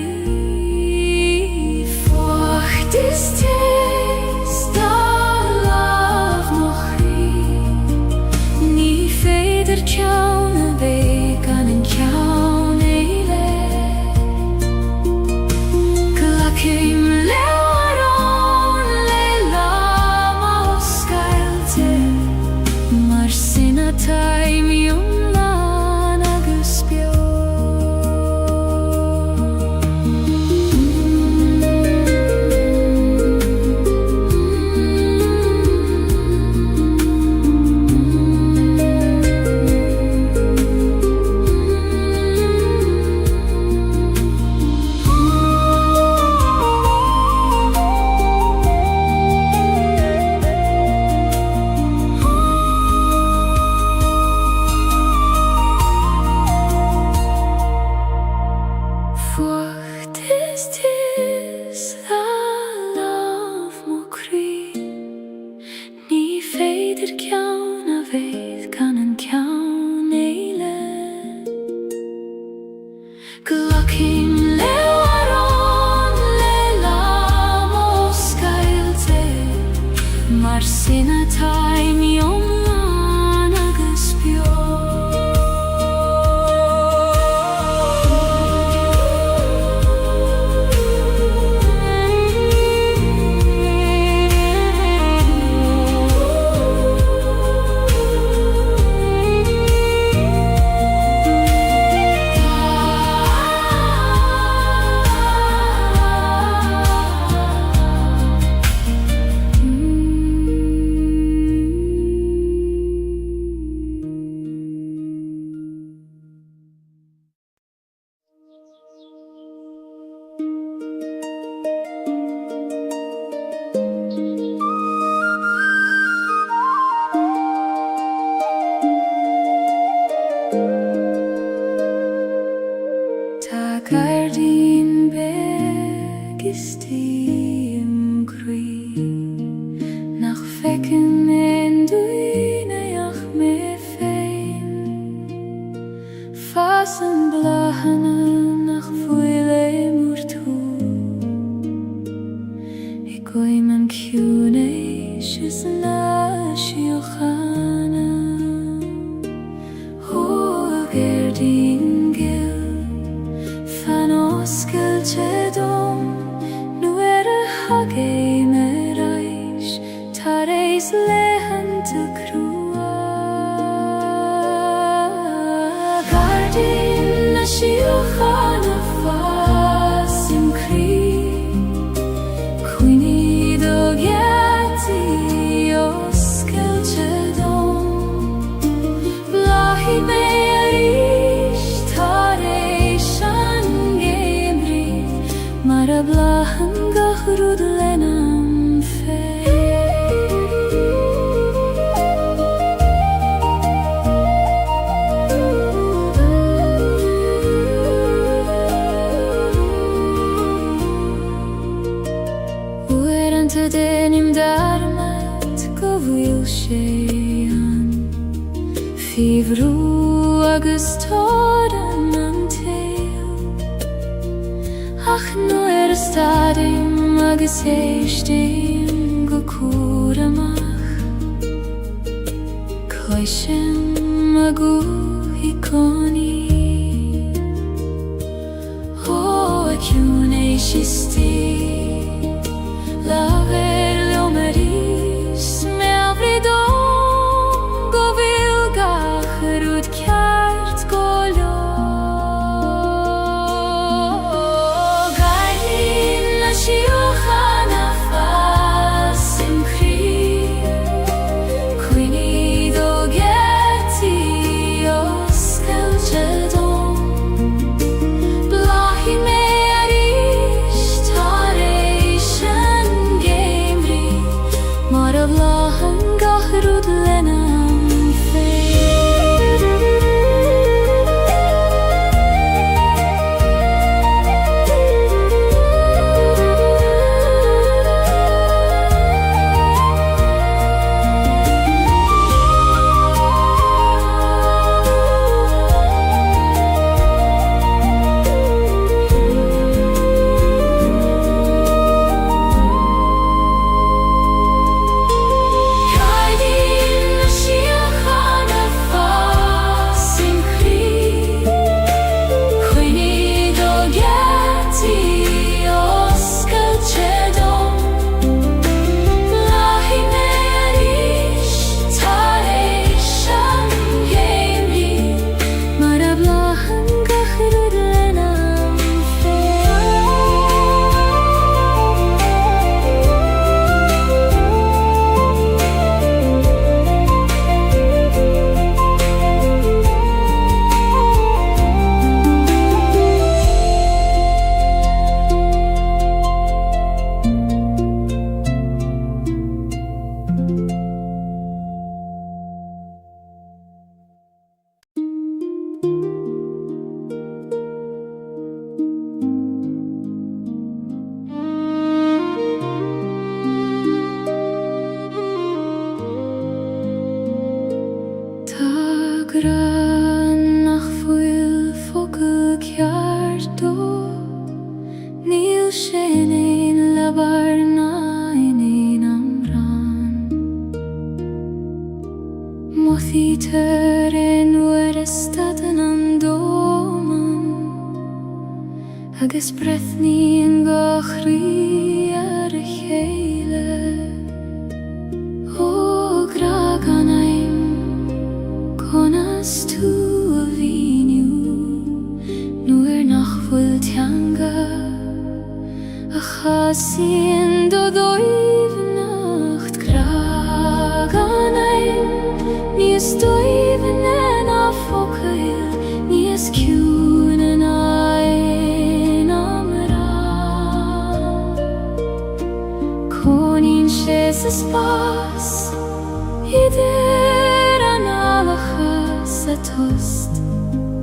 Fuacht is tes, dá lámh mo chrí, ní féidir ceann a bhéidh gan an ceann éile. Glacim leabharán le lámh ó scailte, mar sin atá miom lán agus beo. Fuacht is tes, dá lámh mo chrí, ní féidir ceann a bhéidh gan an ceann éile. Glacim leabharán le lámh ó scailte, mar sin atá miom lán agus beo. Gardín begus tíim crí, nach fecinn en dúineach mé féin. Fas an blachana nach fuile múr tú, I goim an ciúnéis is na siochanna. Ó Gardín Gaeilge oscailte dom, nuair a thugéim ar éis, tar éis leitheanta crua. Gardín na siochanna fasim crí, cuoine do gheataí ó sé an Fihhrú agus tádan an tail Ach nuair a stadim agus éistim go cúr amach Coisim a gúthaí coní Ó a ciún é sistí Laver leomarís me avridón Go bhfuil gacharúd ceart go leor Gailín na siúchan a fas im chrír Cuoiní do gheartaí os Gaeilge dom Blahí mé arís tar éis an géimrí Mar a bláhan gacharúd lena an féin Gailín na siúchan a fas im chrír Cuoiní do gheartaí os Gaeilge dom Blahí mé arís tar éis an géimrí Mar a bláhan gacharúd lena an Tá gra nach bhfuil focail ceart dó Níl sé in leabhar ná in amhrán Mothaí tar nuair a stadan an dóman Agus breithníonn go chrí ar a chéile Ó gra gan aim Conas tú a bhíniú Nuair nach bhfuil teanga A chasíonn do dóibhneacht Crag an aim Níos dóibhne ná focail Níos ciúin an ain amrá Coníonn sé sa spás Idir an alachas a tost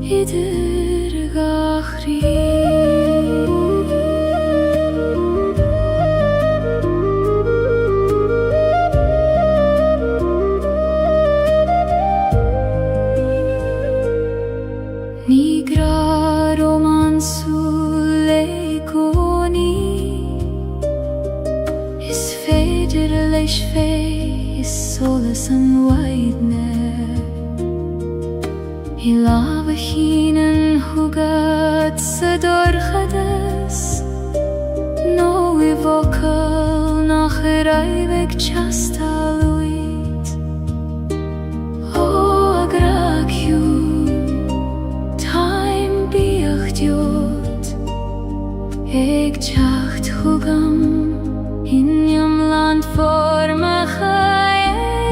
Idir gachrí Ní gra romansú le coní Is féidir leis fé Is solas an waidne I lába hínan thugad sa dorchadas nó I bhocail nach raibh teastal uid Ó a gra ciún Táim bíocht diod Ag teacht thugam Inniam land formacha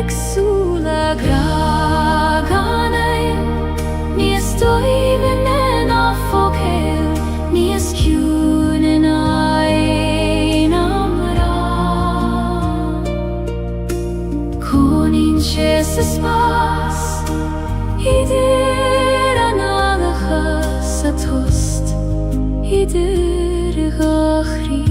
agsúla Grag an aim Níos dóibhne ná focail Níos ciúin an ain amrá Coníonn sé sa spás Idir an alachas a tost Idir gachrí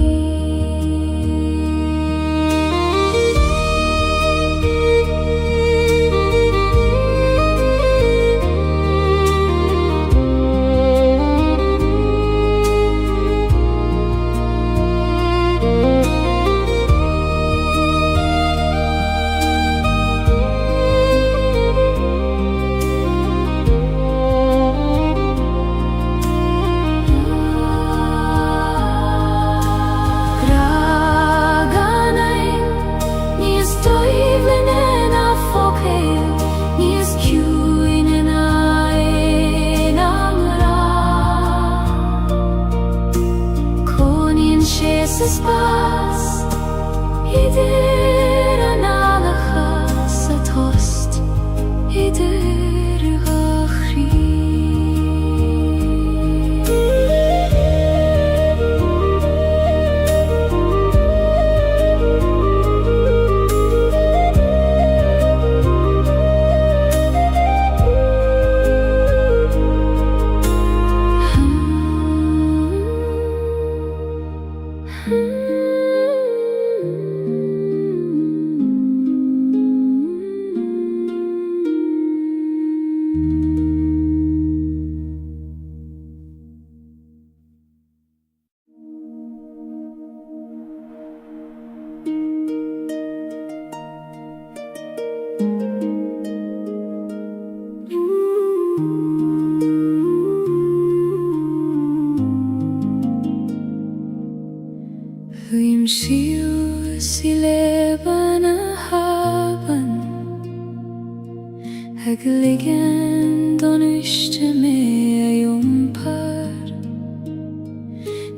Egligen don ishte me jumpar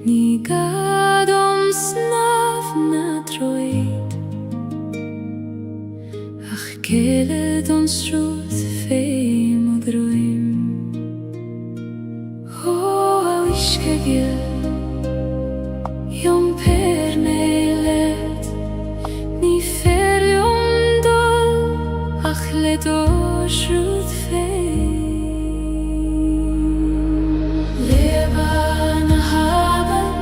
Ni gadom snav na droid Ach kele don struth feim og droim O au ishke gil Jumper me let Ni fer jumdol Ach le do Truth fame Leban haben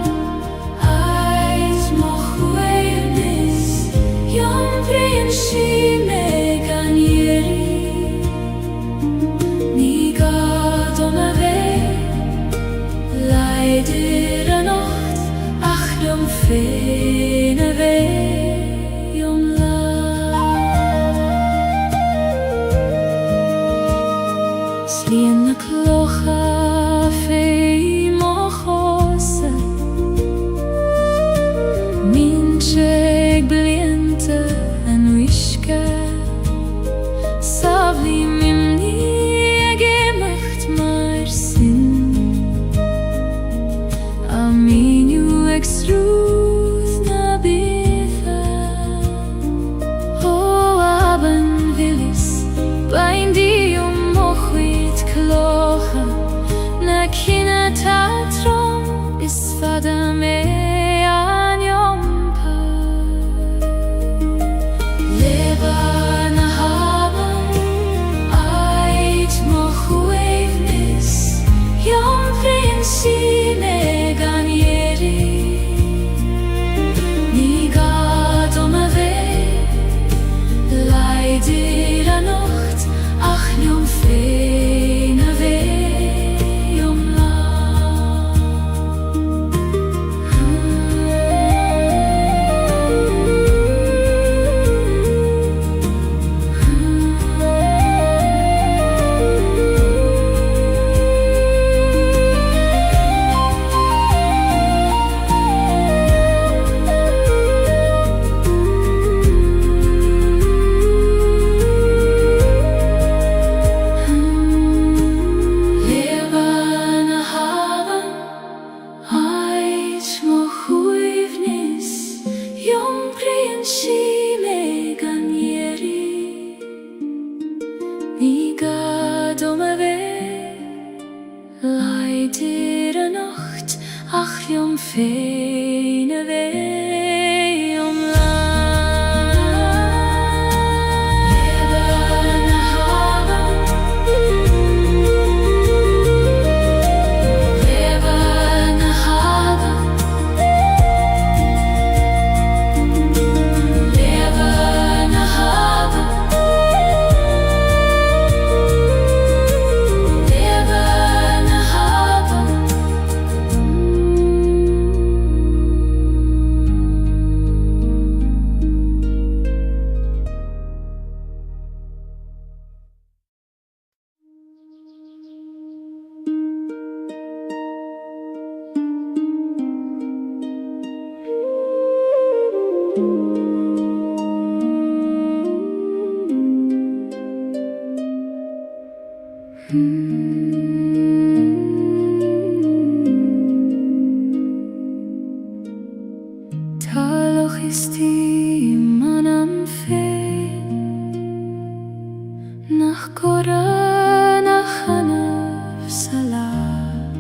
Eis moch weirnis Yom prinshi megan yeri Ni gadom ave Leider a nacht Ach dom fein ave Slien na klocha fei mochose Mincheg bliente en wishke Savli mimni gemacht mar sin Aminu exruth na bitha O aben willis Bain di Klocha na kina tatrom is fada me an jompar Leban haben ait moch weivnis Jom prinsi megan yeri Ni gadom ave Leider a nacht ach jom fein Leider a nacht ach jom fein ave Taloch ist die manam fein Nach Koran nach Hanaf Salah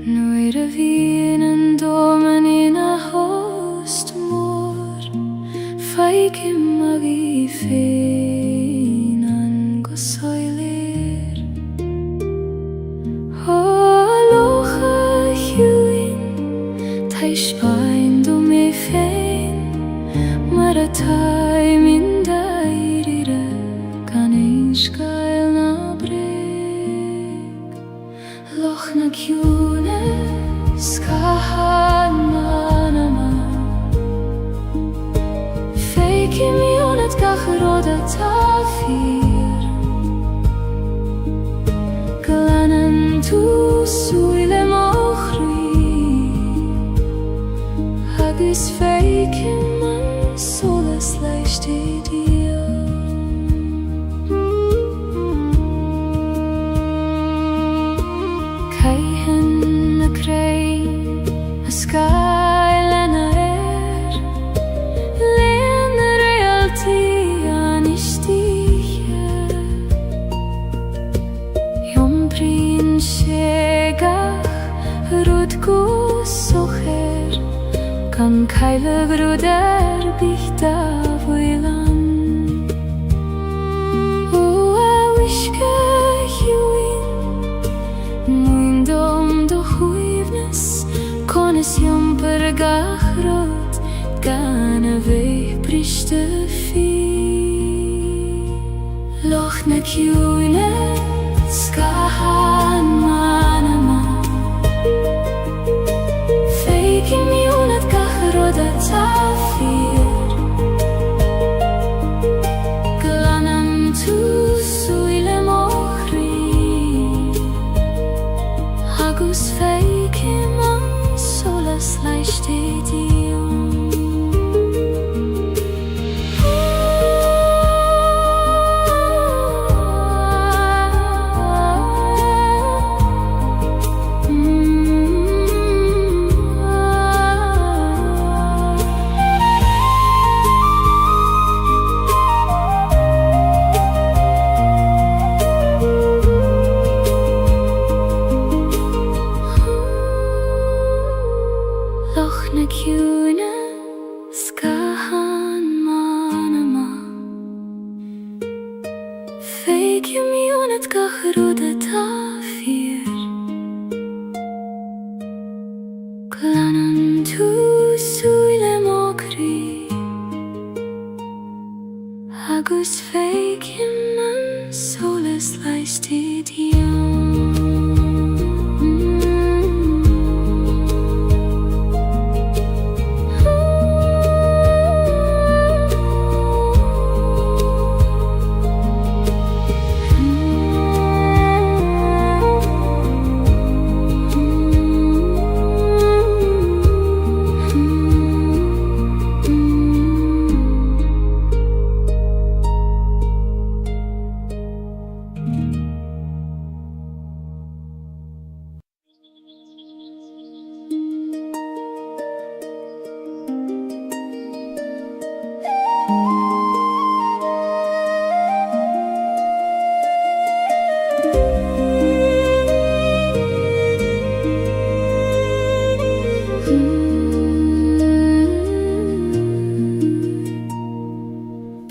Noire vienen domen in a host mor Feike magi fein an gosoiler Holocha huin Taish bain do me fein Maratai min dairire Kanesh gael na breg Loch na kyune skahan manama Feike mionet gachroda tafir Glanen tu suile mochri Hagis feike man solas leicht dir Gaeilge ruder bíta bhuilan ó a uisce hiúin muindom do chuimhnas conas iompar gachrod gan a bheith briste fi loch na ciúine scahan manama feici miúnad gachrod a tafir glanam tú súile mochri agus feici man solas leiste dion na ciúine scahan manama feici miúnad gachrod a tafir glanam tú súile mochri agus feici man solas leiste dion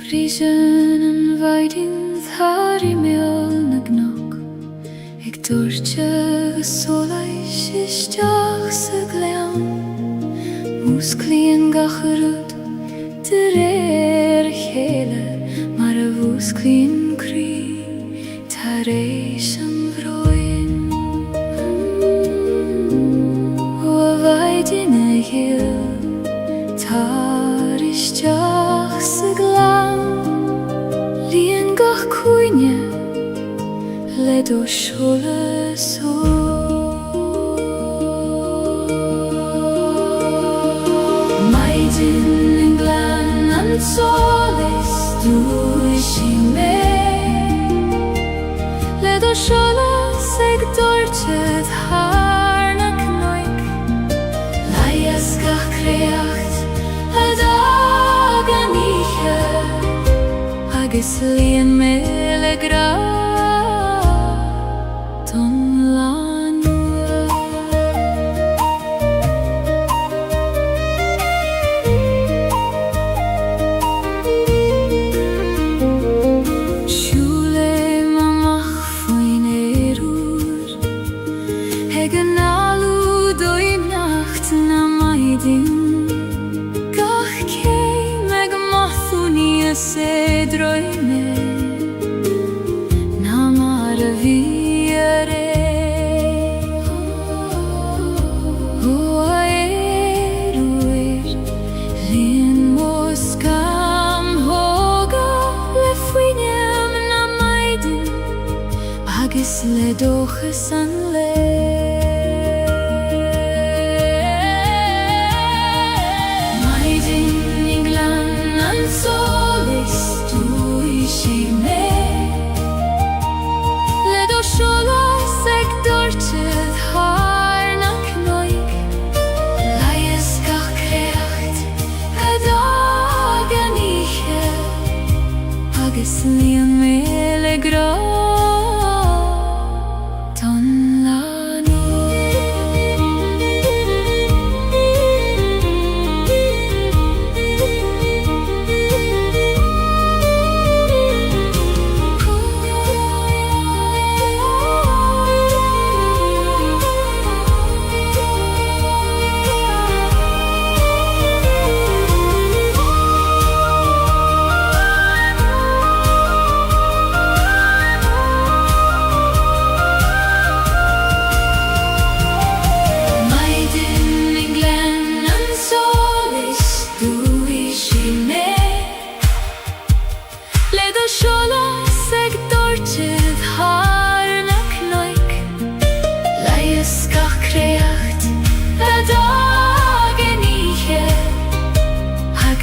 Brísin an bhaidin thar I méal na gnach ag dúirte sólais isteach sa gleann músclaíonn gachrod de réir a chéile mar a bhúsclaíonn crí tar éis an bhróin ó a bhaidin a ghéal tar isteach sa gleann líon gach cúine le do seolas ó maidin an gleann an solas dúis I mé le do seolas ag dúirte thar na cnoic laias gach creacht a dag an ihe agus líon mé le gra don lan siúle mamach faoin éirúr ag an alú dói nacht na maidin gach céim ag mathúní a sé droime na mar a bhí a ré ó a éirúir líon móscam thóga le faoinem na maidin agus le dóchas an le maidin I gleann an solas dúis I mé le do seolas ag dúirte thar na cnoic laias gach creacht a dag an ihe agus líon mé le gra don lan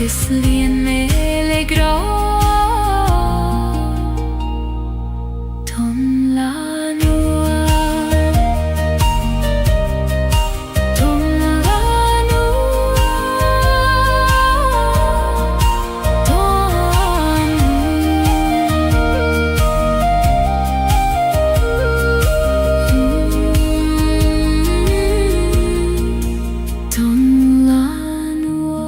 Slien mele gra Ton la noa Ton la noa Ton la noa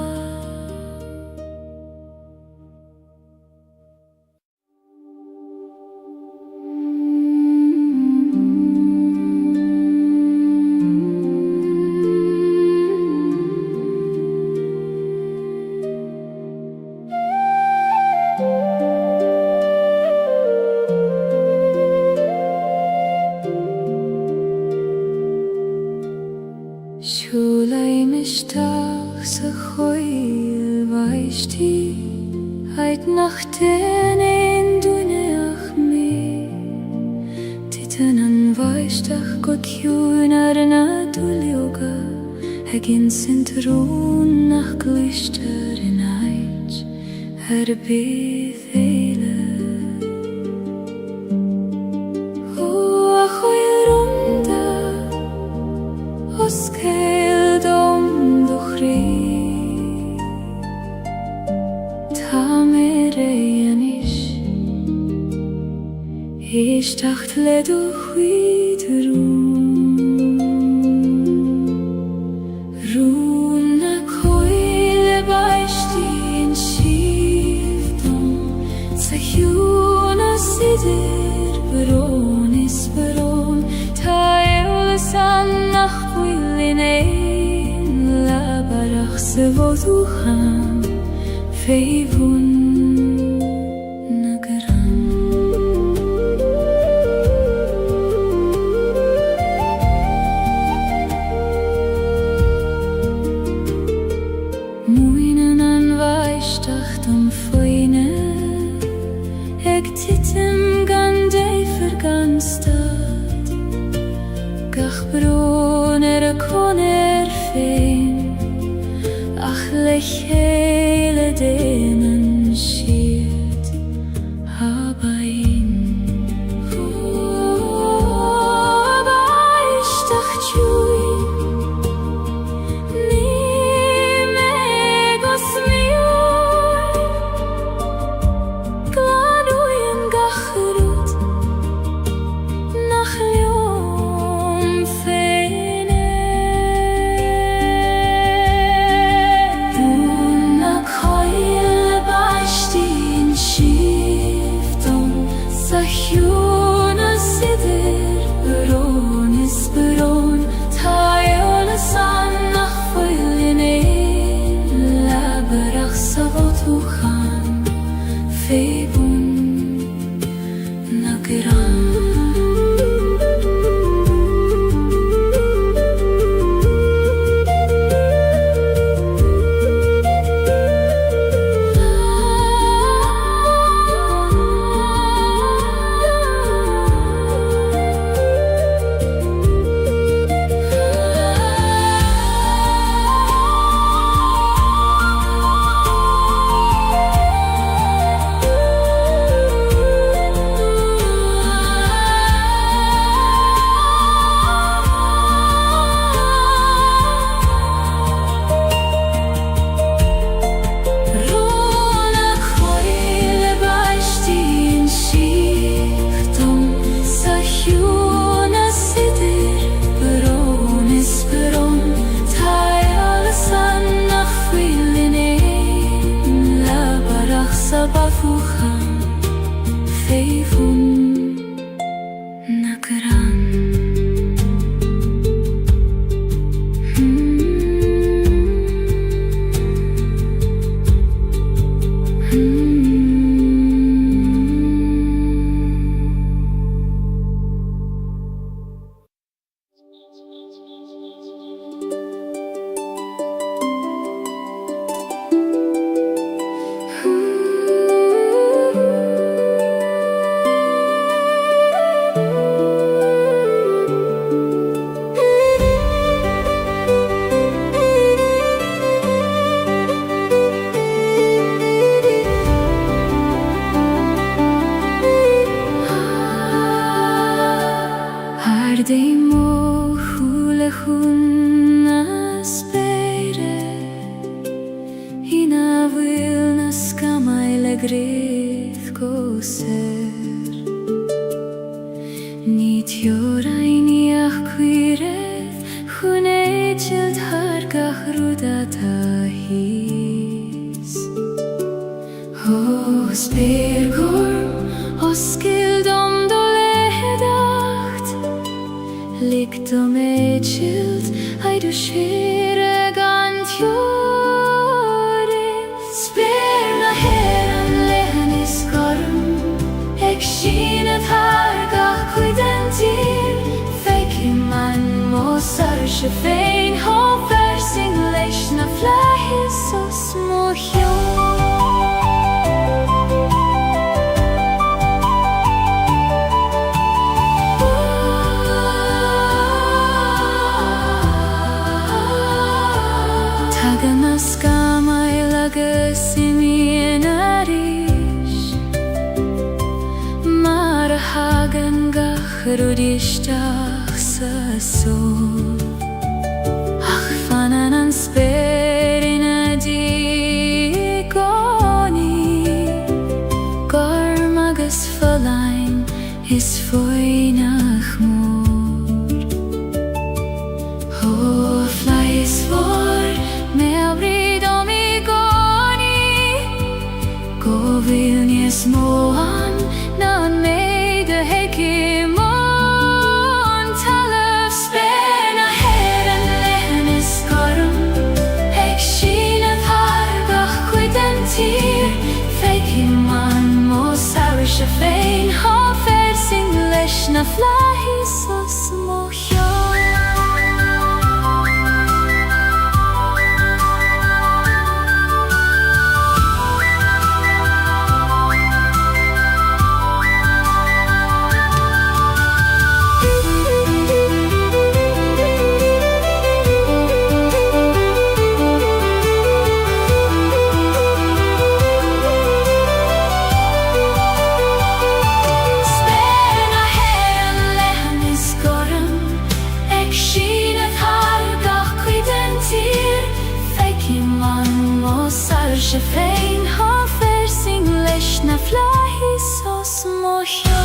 Shulay mishtach sa choil vaishti Heit nach den ein duneach me Titan an vaishtach got hjun ar na dulioga Hegin sintron nach glister in eit Her bydd eile Os cael dom do chri Ta mer eanish Ish tacht le do chwyd Rún na coile baishti in shifdom Sa hjún a sidir Baron is baron Ta eolas annach in ein labarach se voducham feivun nagaram Muinen an vaishtach dom foine Eg titim gan dei verganstad Gach bron a koner fein Ach lech hele denen shirt Habain Baishtach chui Ni megos mioi Glanuyen gachrut Nach liom feine Una coil baishti in shifdom Sa hjún a sidir Baron is baron Ta eolas annach foil in ein labarach sa voducham feivun nagaram dei mo hule hunna spere Hina vilna skamai le grith koser Nit joraini achquireth Hune child hargach rudata his Hos bergorm, hos gildom doledacht Likt om child, ai du skire gant jore Sperna heran lehen is gorm Ek schinet hargach kuidentir Fake man mosar shefein Ho versing leishna flahis so smohjo Skamai lagas imi narish Mara hagen gachrudishtach sa sol Ach fananan sperina di goni Garmagas verlein is foinach mor Ho fly is for Vilnius moan nan meide hekimon Talaf spena heren lehen is gorm Ek schinet hargach kuidentir Fekiman mosar shefein Ha versing leshna flahis os mohjo Shefein ha versing leshna flahis os mohjo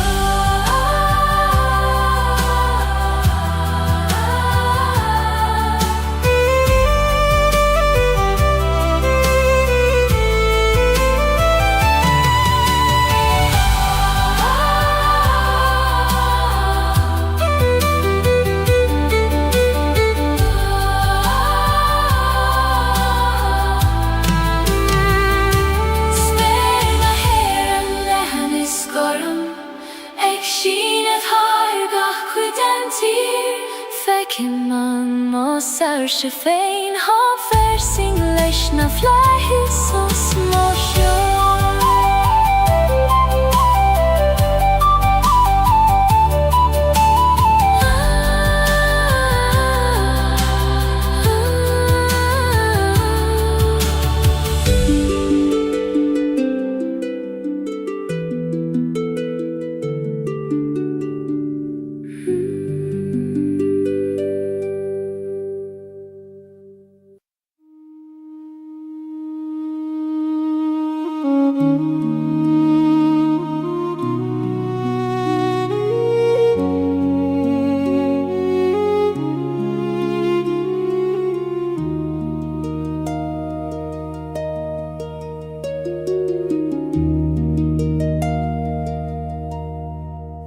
Fekiman mosar shefein ha versing leshna flahis os mohjo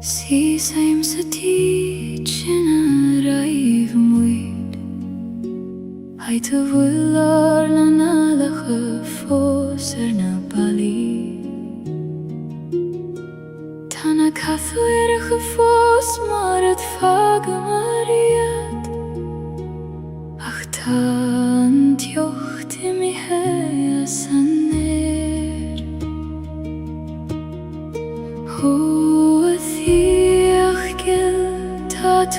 Si same sa teaching arrive muid Hai te vullar na nalache fos na bali Tana kathu erige fos maar het vage mariet Ach tan tjocht i mi hea saner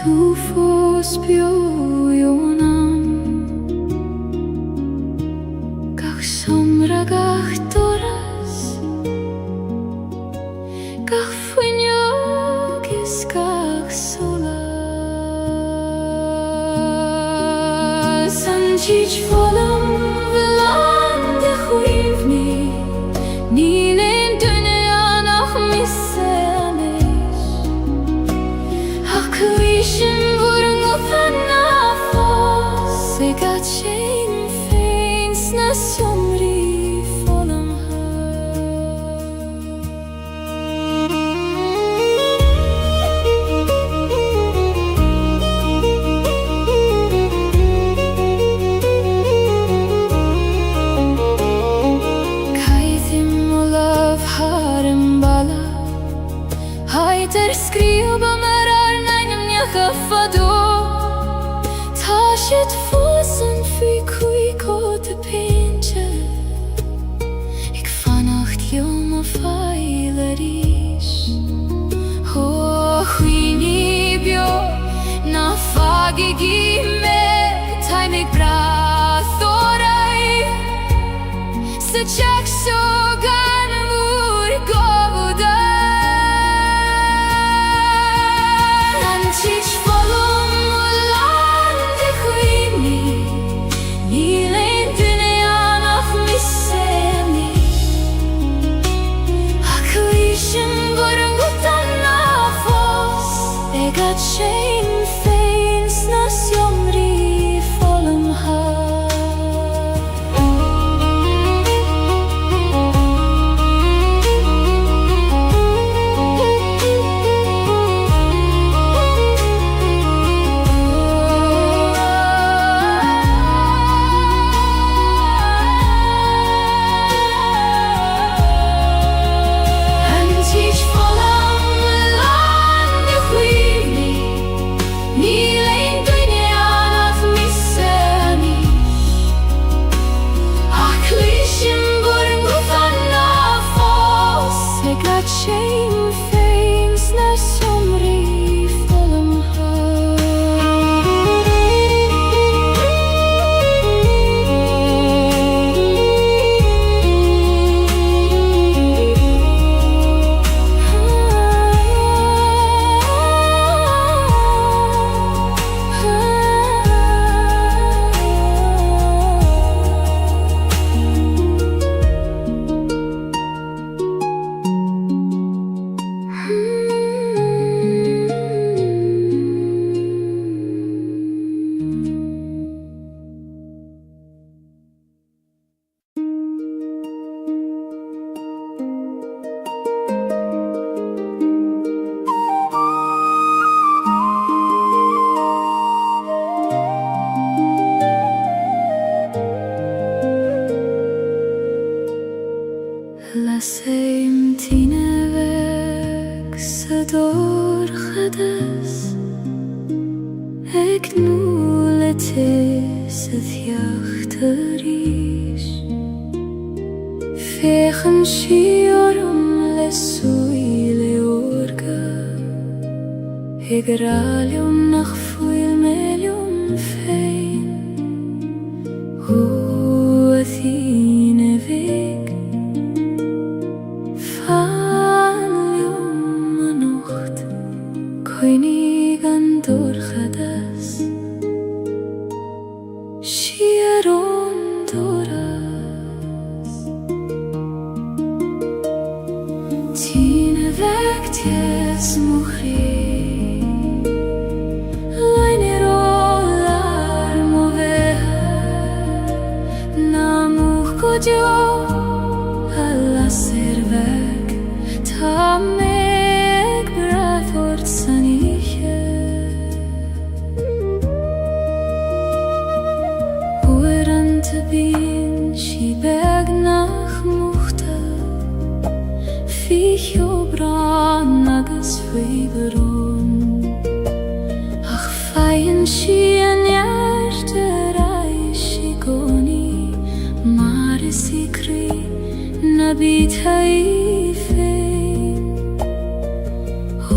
Tu fos biojonam Gach somra gach doras Gach fuinjogis gach sola teach volum velande huivni Nilin dünyan ah missemiş Hakkıyşın vurun ufanna fos Segaçin feins nasjomri volum Hajter skriva merar nejnëm një hëfado Ta shit fosën fy kuj kote pinche Ik vannacht jonge feilerish Ho huini bjo Na fagigi me Taj me bra thorai Se qak shogan mur govuda Teach volum ulande huini Nilin dünyan ah missemiş Hakkıyşın vurun utanna fos Egaçin feins nasjomri volum ha Chain things na somri volum Lasem tine weg sador khadas Ek nulete sethyachtarish Fechen shiorum lesuile orga Egralium nach fuil melium fein Athine weg Koinigan doorgadas Shieron doras Tine vekt jes mujer Leine rolar moveha Namuch kodjo Alla servek Tamek brathort saniche Oerante bin Shibeg nach muchta Ficho bran nagas feiberon Ach feien shien jerte reishi goni Mare sikri nabit haifein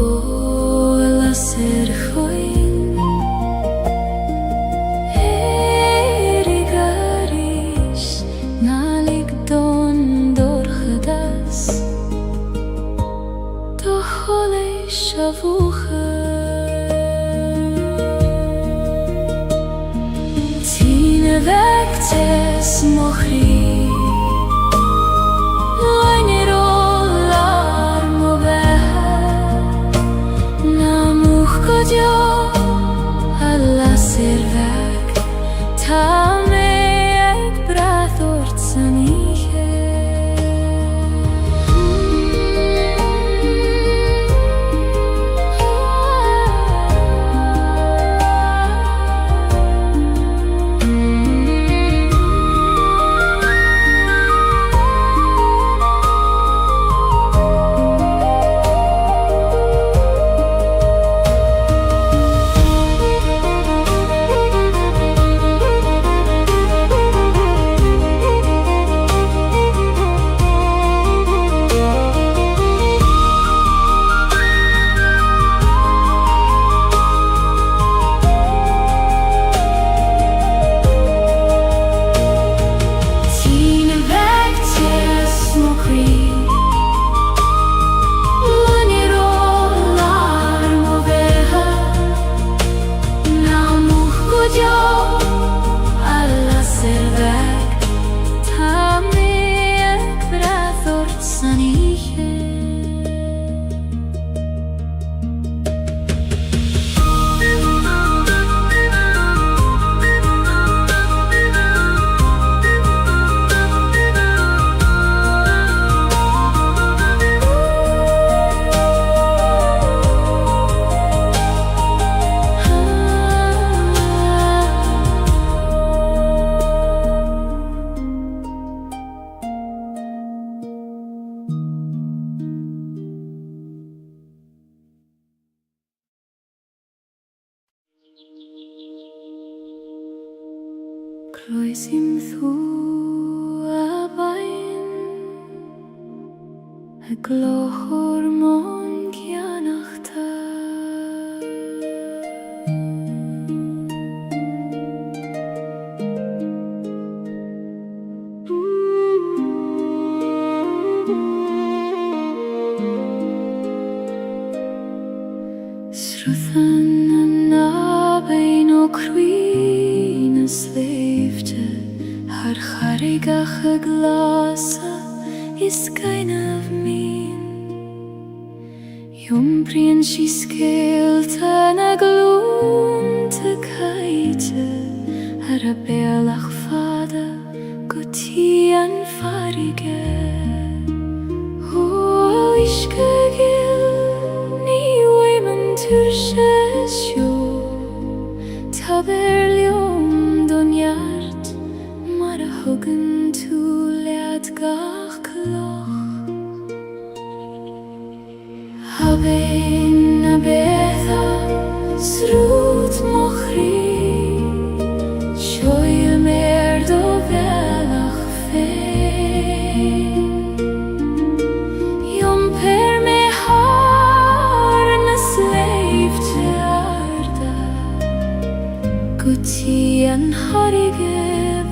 Oh, la ser join Erigarish nalik don dorgadas Dohole shavucha Tine vektes mohri Lainer olar mover Namuch kodyo alla servek Ta me ek brathort saniche Cloisim thu a bain A glochor mon kianachta Sruthan na bain o cruin sleefte Har charigach a glasa is kind of mean Jumprien she skeelte na gloon te kaite Har a bealach fada gotian farige O iske gil ni weiman turshes jo Taberlium don hjart Mar a huggen to leat gach kloch Habein a betha srut mochri Shoy mer do velach fein Jom per me har na slave te arda Guti an harige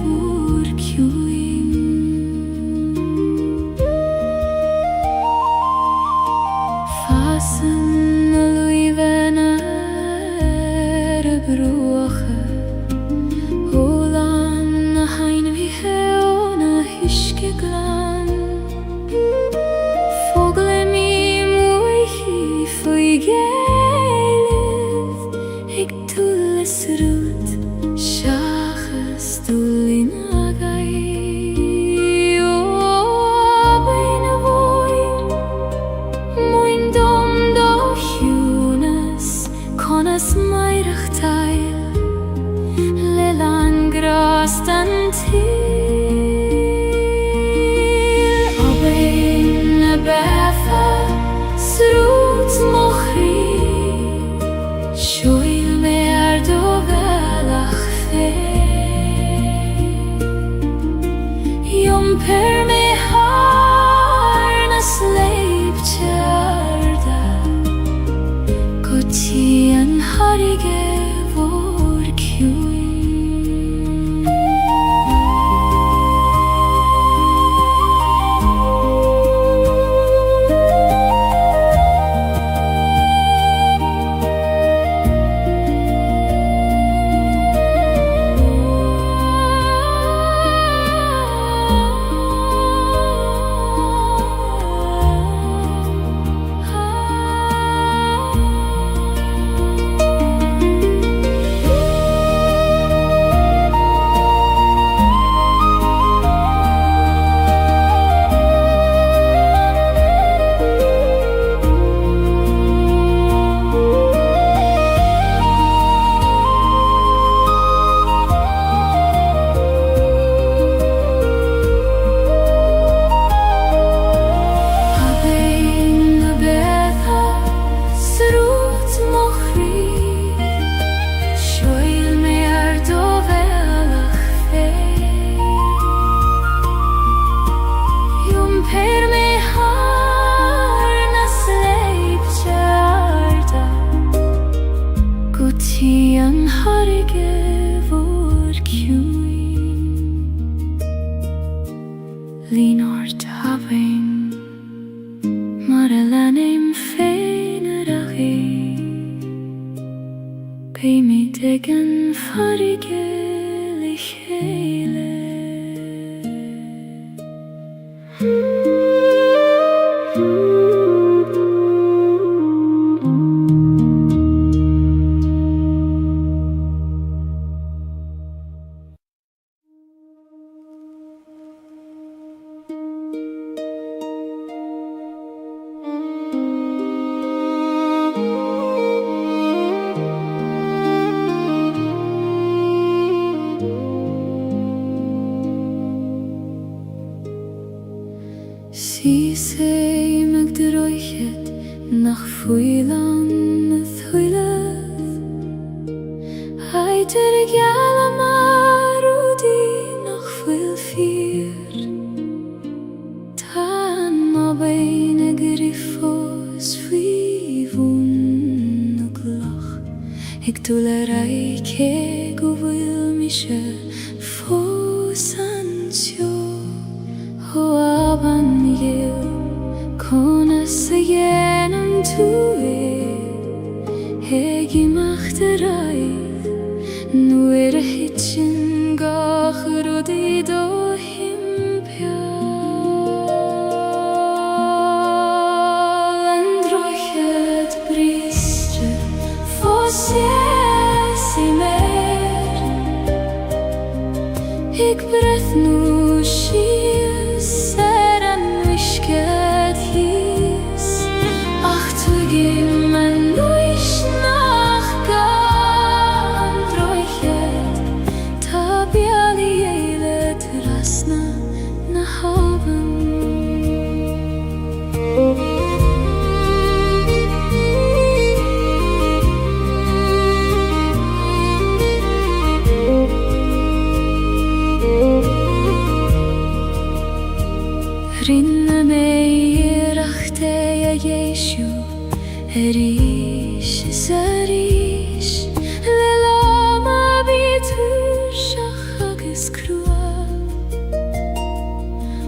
vur kjuin Fasen a luiven er broche Olan a hein vi heon a hyske glan Fogle mi moichi foi Gaeilge Ik tulles rut Shachas tulin agai O bein a voir Moin dom do heim feiner a Pei mi degen farige li chéile. Si sé meg de roichet nach fuilan y thwyledd Haid yr gyal am arwdi nach fwyl ffyr Tan ma bein y griffos fwyfwn y glach Ig dwl yr aiceg o fwyl mi se ffos ansio O aban yw Konas y yen am twy Heg I macht y raidd Nwyr y hitchin gach rwyd I do himpia Androiched bristre Fos yes I mer Ik breth nu shies Ser an wishket hies Ach tugim an nuish nach gan Droichet Ta biali eile trasna na haven Rinne mei rachte ja Jeshu Erish zarish Le lama bitur shachagis krua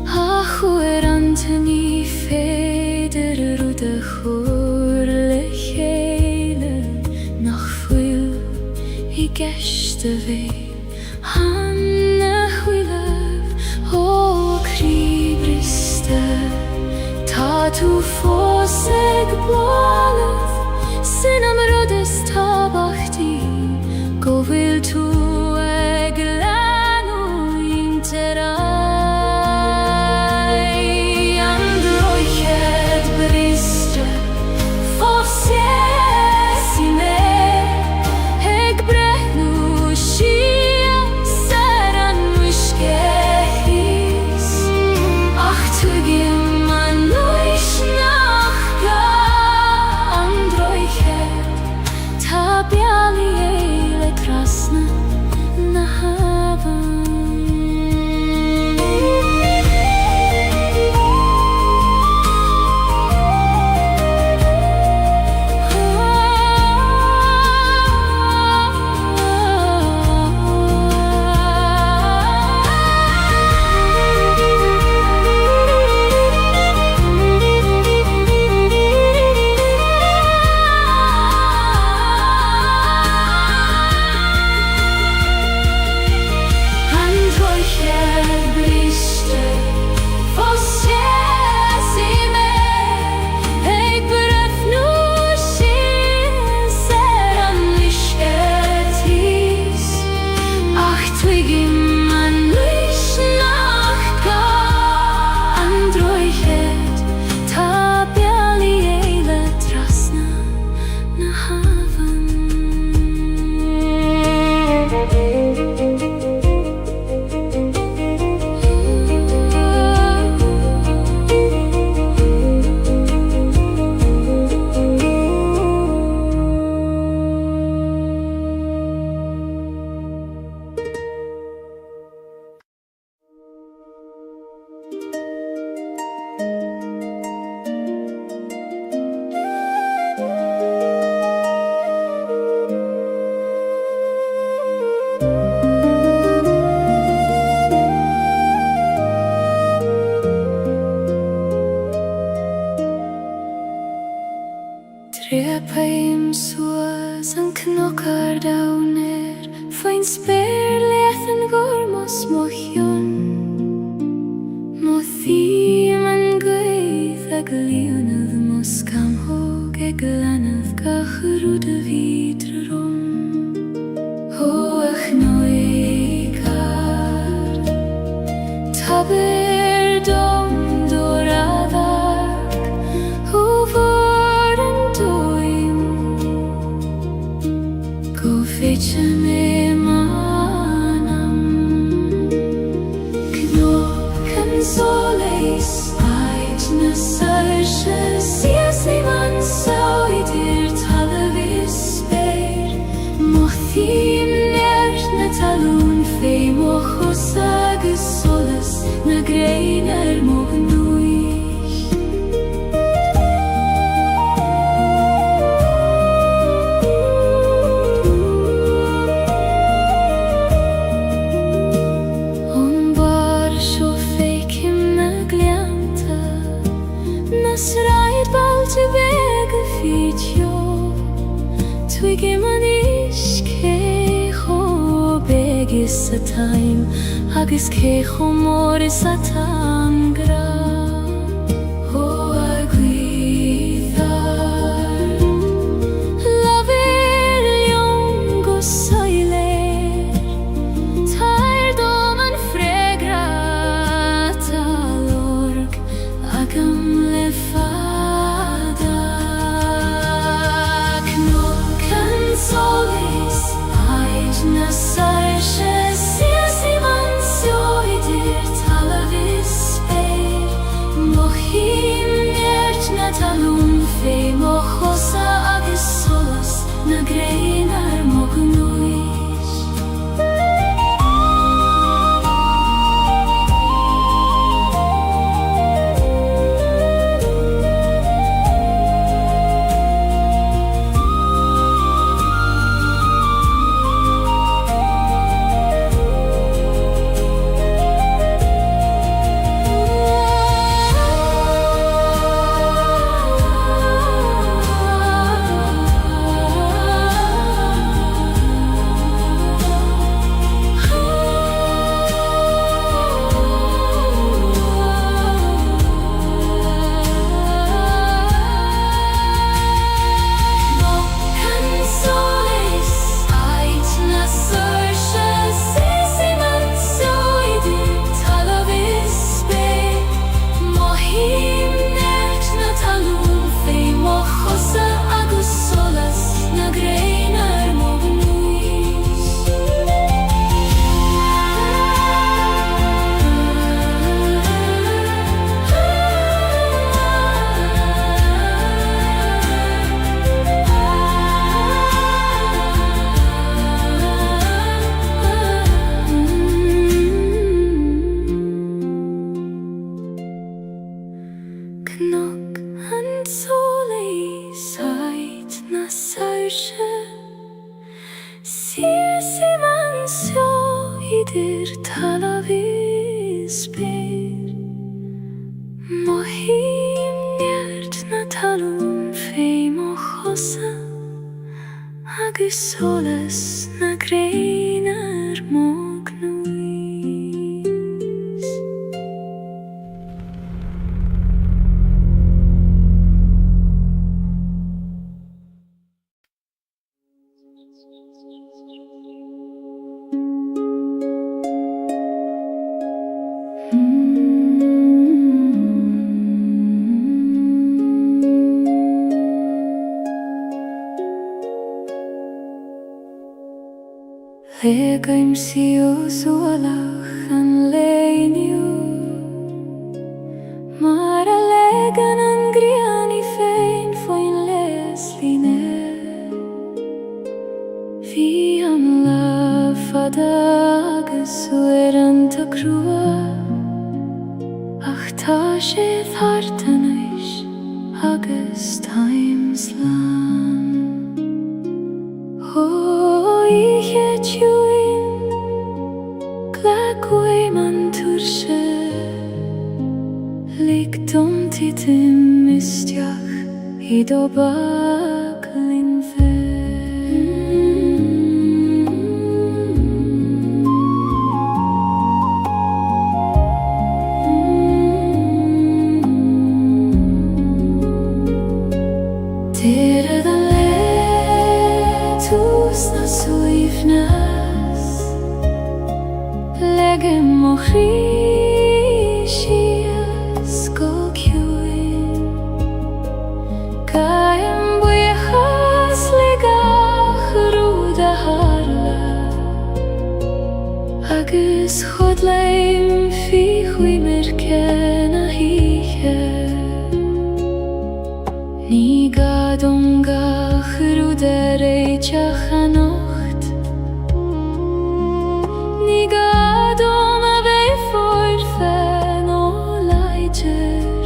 Achu antani feder rude chur le chele Nach fwyl I geshte veil Hanne hwylef o kribriste Ta tu foseg bwalef Sin am rodes tabachti Gofil tu eglan o interai Androiched bristre Fos yes I mer Eg brehnu shia Seran wishkechis Ach tugim an nuish nach Repaim suas an knockar downer Fain spare lethan gormos mochion Mothim an gwaith ag leonad mos cam hog ag lanad gachrwd y fydr rom Ho ach noegar Taber dom doradag Ho vor an doim Go fetcha me manam Knokan soleis Ait na sarsha Sias ei man sauidir talavis speir Mothim nert na talun fei mochos agus solas Na greiner mognuich On bar sjo feikim na glianta Nas raid balte bega fitjo Twigim an iske Begis a time Agus cecho moris a tangra Ho a gwyddar Laver liong go soiler Tair dom an fregra talorg Agam le fada Knokan solis Ait na sarsha Sias ei man sioidir talavis speir Mochim nert na talun fei mochosa agus solas Na greinar mognuich Knock and soleis Ait na sarsha Sias ei man sioidir talavis speir Mothim nert na talun fei mochosa Agus solas na greinar mognuis Legaim sios olach an leiniu Mar a legan an griani fein foin les line Fi am lafad agus ueran ta crua Ach ta sé thartanais agus times lan Ho ich et juin Glagway man turshe Lik dom titim mistiach I do bar Tere dan letus na suivnas Legem mo Christias go kjuin Kajem bujas legach ruda harla Agus chodleim fi chwimer kena hiche Ni gadonga chruderei chachanocht Ni gadom a vei forfen o leider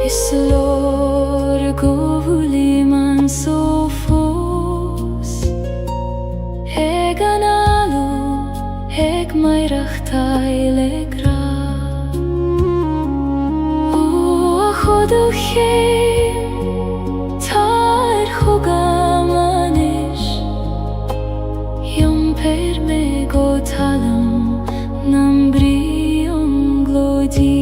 Is lor govuli man so fos Eg analo, eg mairach taile gra Choduchim tar chogamanis Yom per me go talam nam brion glodi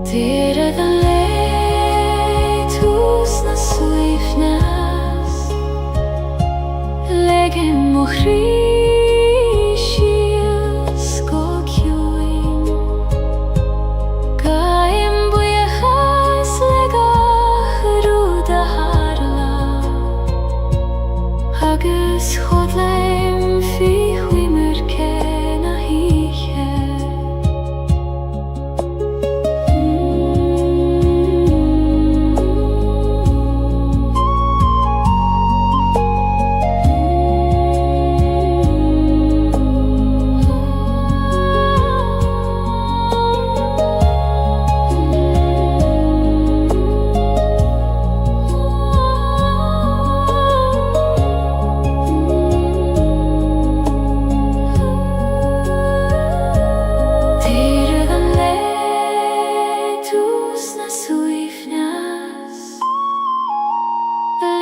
Tere dan letus na suivnas Legem mo Christias go kjuin Kajem bujas legach ruda harla Agus chodleim fi chwimer kena hiche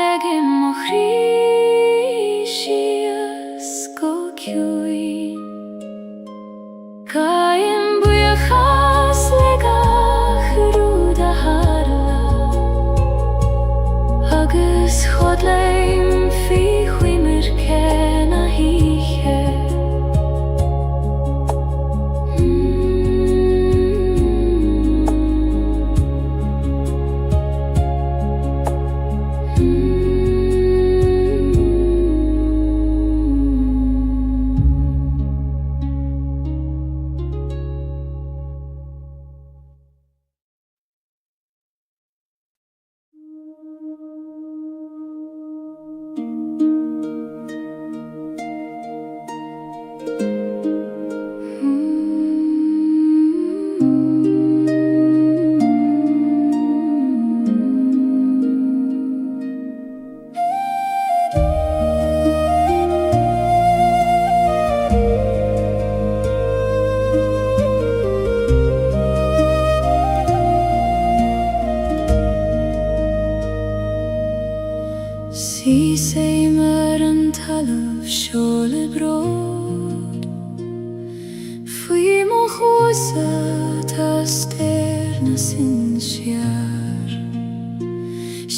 Legem mo Christias go kjuin Kajem bujas legach ruda harla Agus chodleim fi chwimer kena hiche Si seimer an talv shole brod Fui mo chosa ta sterna sin sjar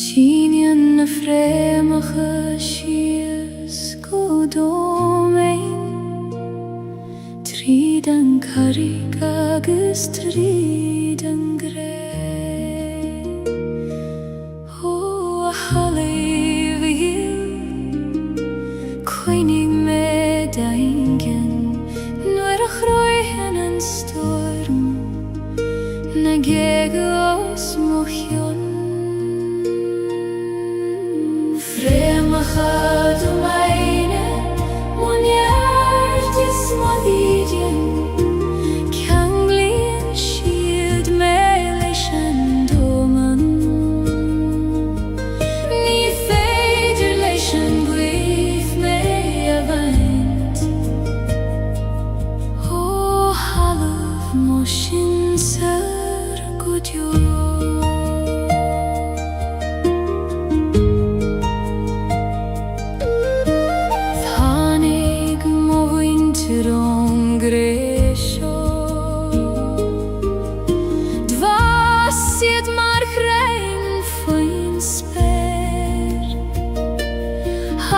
Shinjan na fremacha shias go domein Tridan karig agus tridan grey Oh, Koinig me daingen Nuer a chroihen an storm Na gegos mochion Fremachad o meine Mon hjertis modidjen Kanglien shield me leis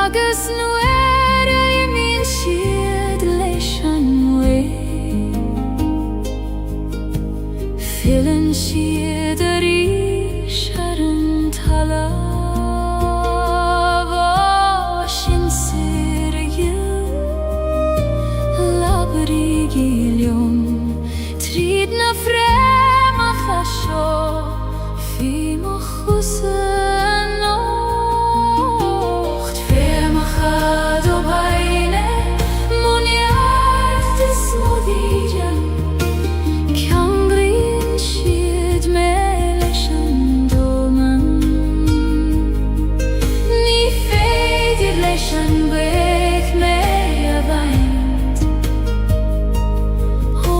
agus nuair a imíonn siad leis an mhaoth. Filann siad arís ar an talamh sin siar a dhéann labhraí Gaeilge tríd na fréamacha seo fi mo chusa anocht. Fréamachad ó baile muinneart is modídean ceanglíonn siad mé leis an dóman. Ní féidir leis an buíoch mé a bhaint ó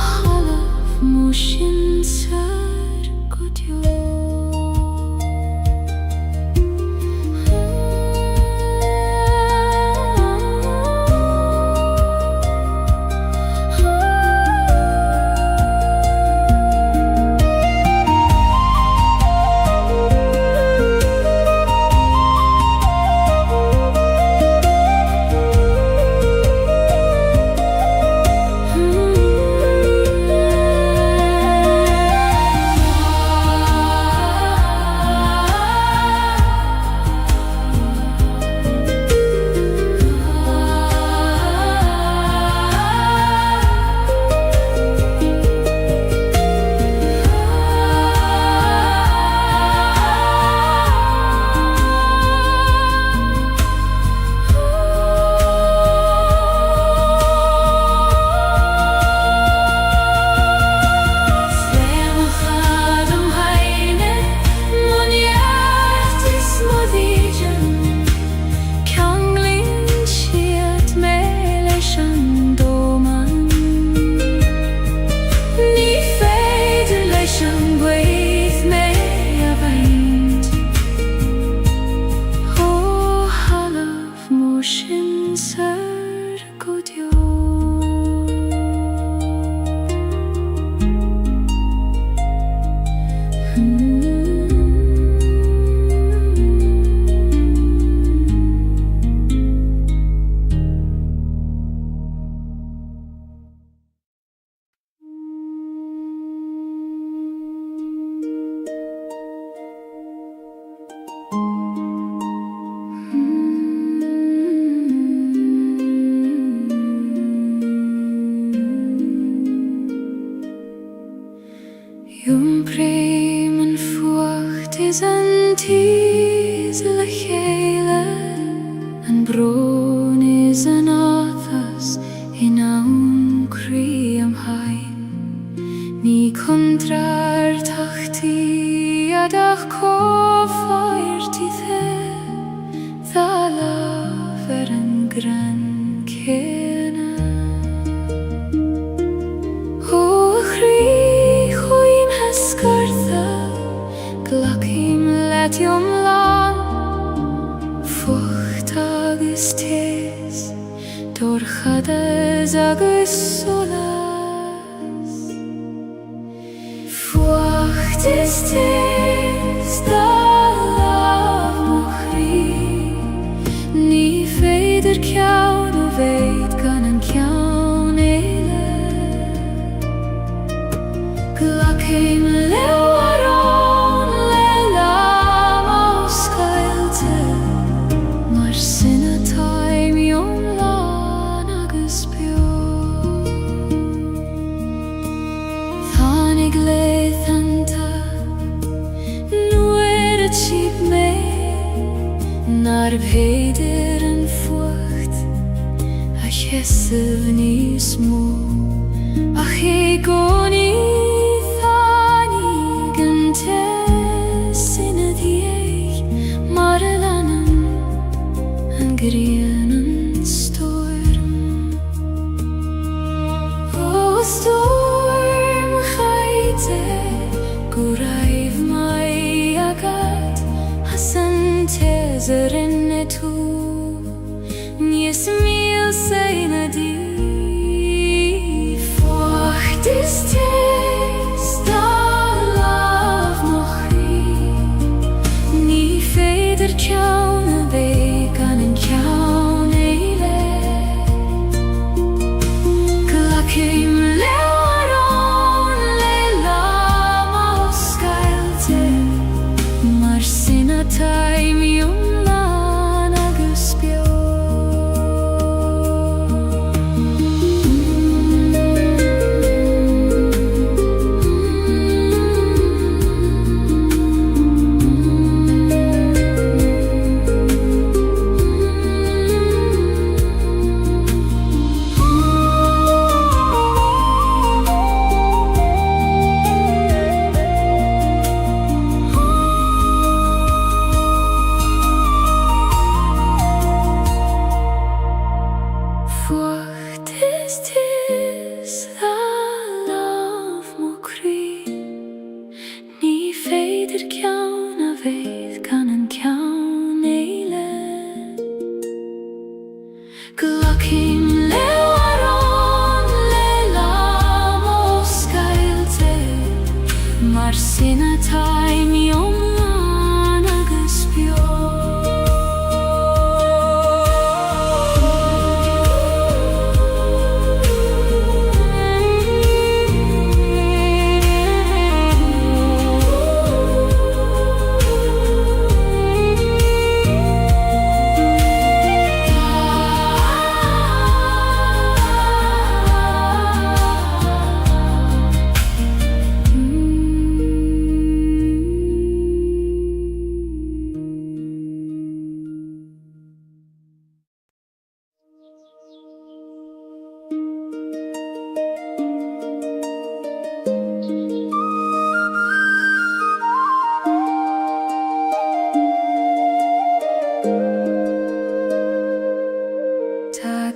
chalamh mó sin sar go deo. Bremen fuacht is an tíos le chéile, an brón is an áthas in ann crí am hain. Ní contrar tachtaí adach cófáirtí dá lámh ar an gran céanna. Ó chrí chuoin hascartha glacim leitiom lán, fucht agus téas dorchadas agus solas. Fuacht is téas dá lámh mo chrí, ní féidir ceann ó bhéid gan an ceann éile. Glacim leabharán le lam ó scailte, mar sinna taimíom lán agus beo. Tháinig léithanta nuair a tíb mé, nar bhéidir an fuacht a cheasamh níos mó, ach é gcónaí tháinig an teas ina dhiaidh mar a leanann an ghrian an storm. Ó storm chaite go raibh mai agad as an teas a rinne tú, níos míl sa ina dí. Fuacht is téas dá lámh mo chrí, ní féidir ceann a bheidh gan an Glocking lewaron lelamos Gaeilge Mar sina time yomlan agus bio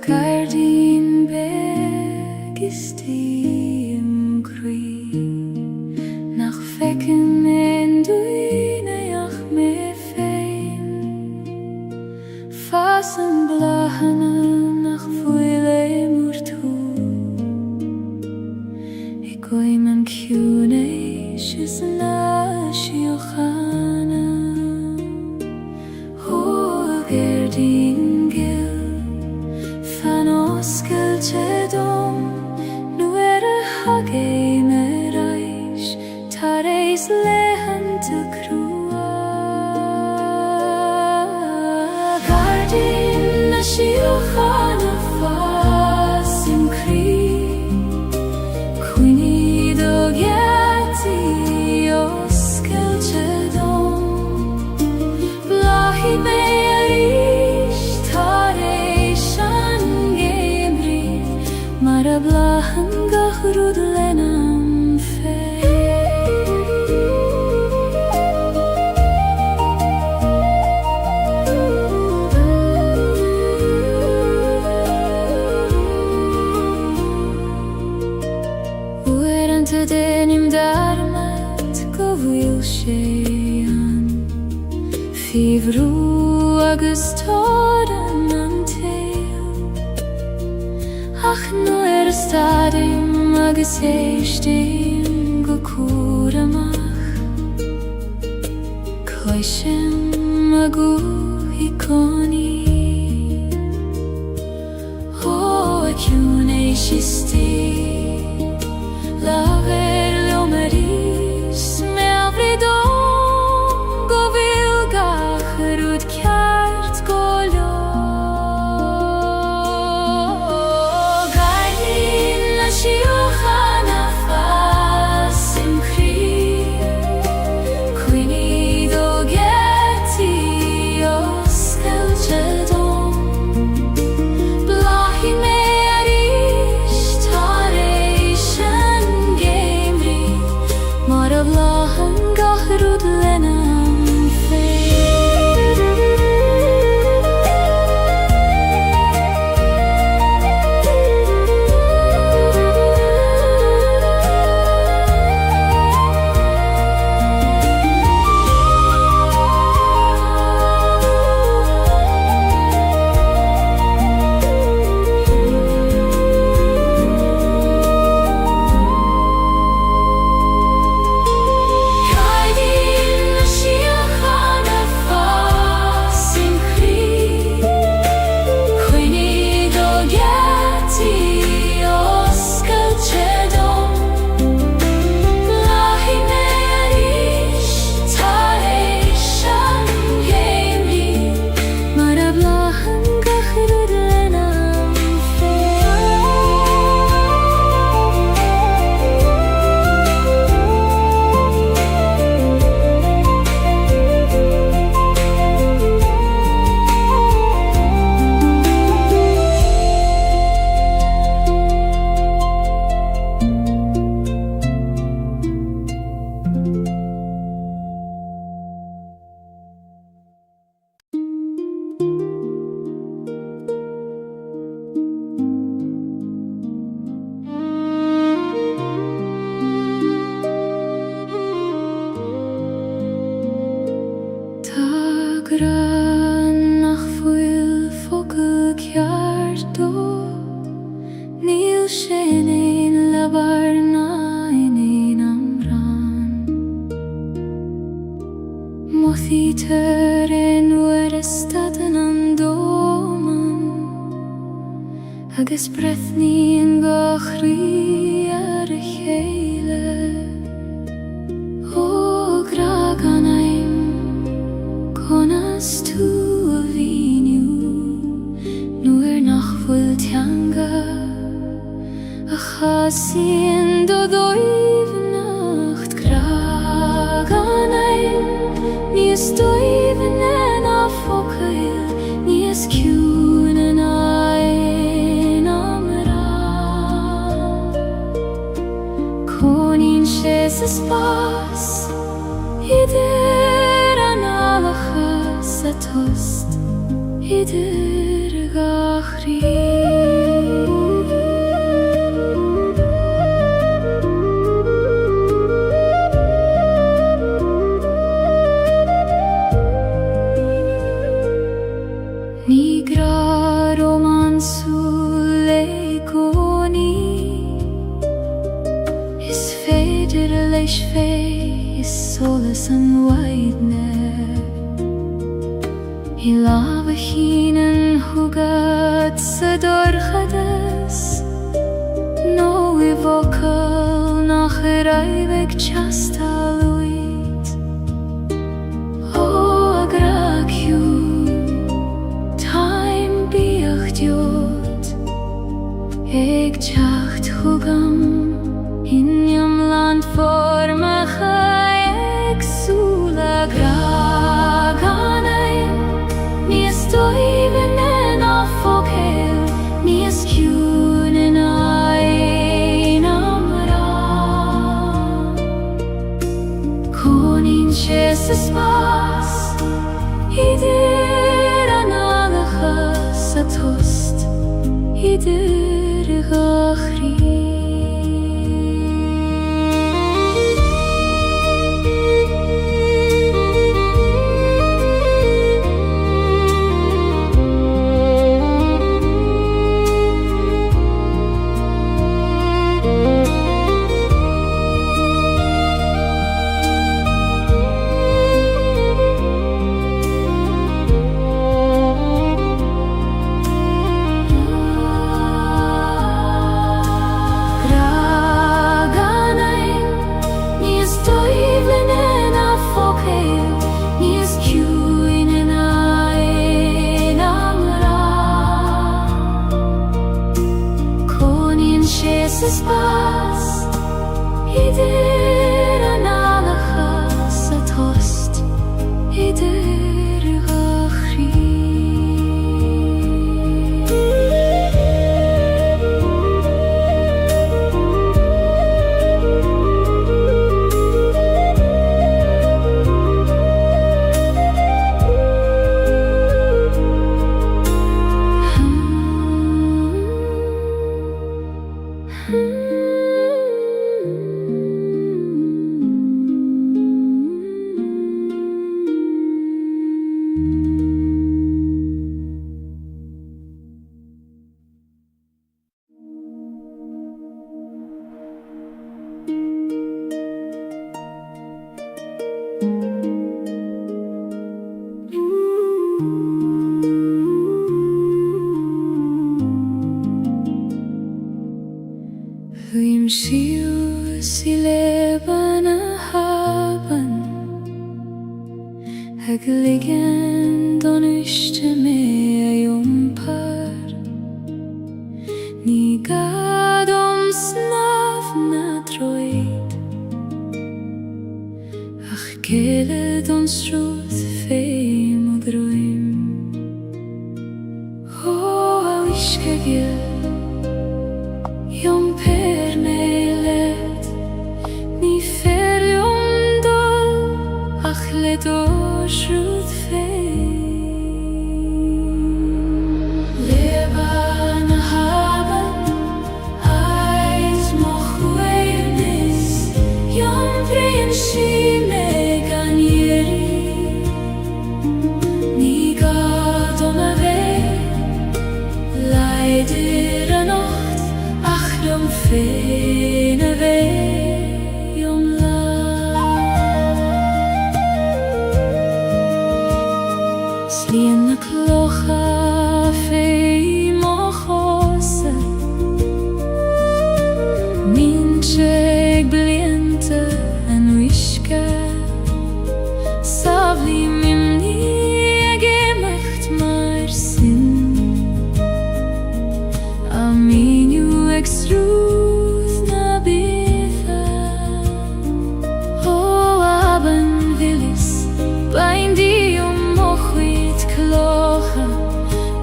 Gardin begist im grün nach Fecken en duineach me fein fasen blahane nach fuile murtu Ikoi man cune shisna shiochana Ho gardin Celtic nu hage merais tareis lehen te crua Gardin na shiochana fas im cri Quini do geti os Celtic blahi meris tareis Mara blahan gahrud lenam fe Uerante denim darmat govil shean Fivru agus toran Ach nu stadim agus eistim go curamach Coishem agu hiconi Ho acune shisti Laver leomeris me avridon go vilga hrud kjart golo Shiochana fas im cri Quini do geti os Celtic blahi me arish agus brethníon go chrí ar a chéile ó graag an aim conas tú a bhíniú nuair nach bhfuil teanga a chasíonn do dóibh nacht graag an aim níos dóibh na focail níos ciún an aim amrá coníonn sé sa spás idir an alachas a tost idir gachrí ní gra romansú le gcónaí is féidir leis fé is solas an waidne I lába hínan thugad sa dorchadas nó I bhocail nach raibh teastal uid ó a graciú táim bíocht diod ag teacht thugam Inniam land formacha agsúla graag an aim níos dóibh na focail níos ciún an aim amrá coníonn sé sa spás idir an alachas a tost idir gachrí sa spás idir an alachas a tost idir gachrí Huim siú si leban a haban ag ligean don uiste mé a iompar ní gadom snaf na droid ach céile don strúth féim o droim ó a uisce gil Iom per nelet Ní ferliom dul Ach le dosrúd féin Leban a haban Ais moch weirnis Iom brian si me gan ieri Ní gadom a ve Leidir Ruth na bitha. O aben willis, bain di mochwit klocha,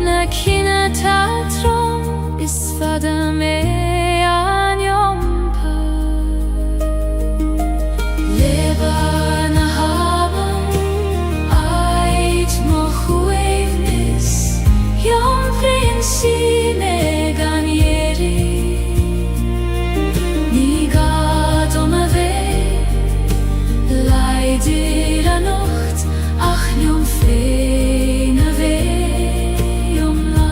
na kina tatrom is fada me an yompa. Leba na haben, ait mochwevnis, yom prinsine ganieri. Dira nacht, ach jom feine weh jom la.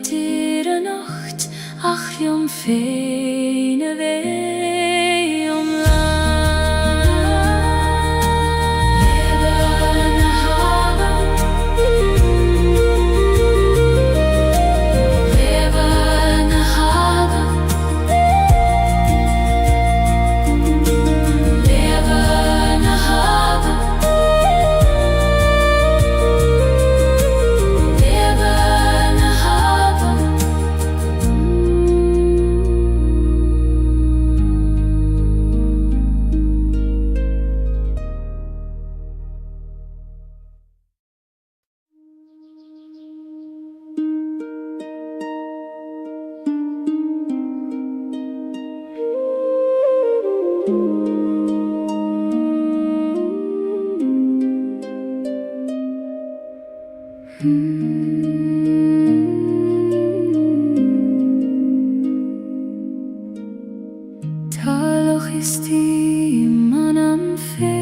Dira nacht, ach jom feine weh jom la. Leba na haben, leba na haben, leba na haben. Taloch ist die manam fe,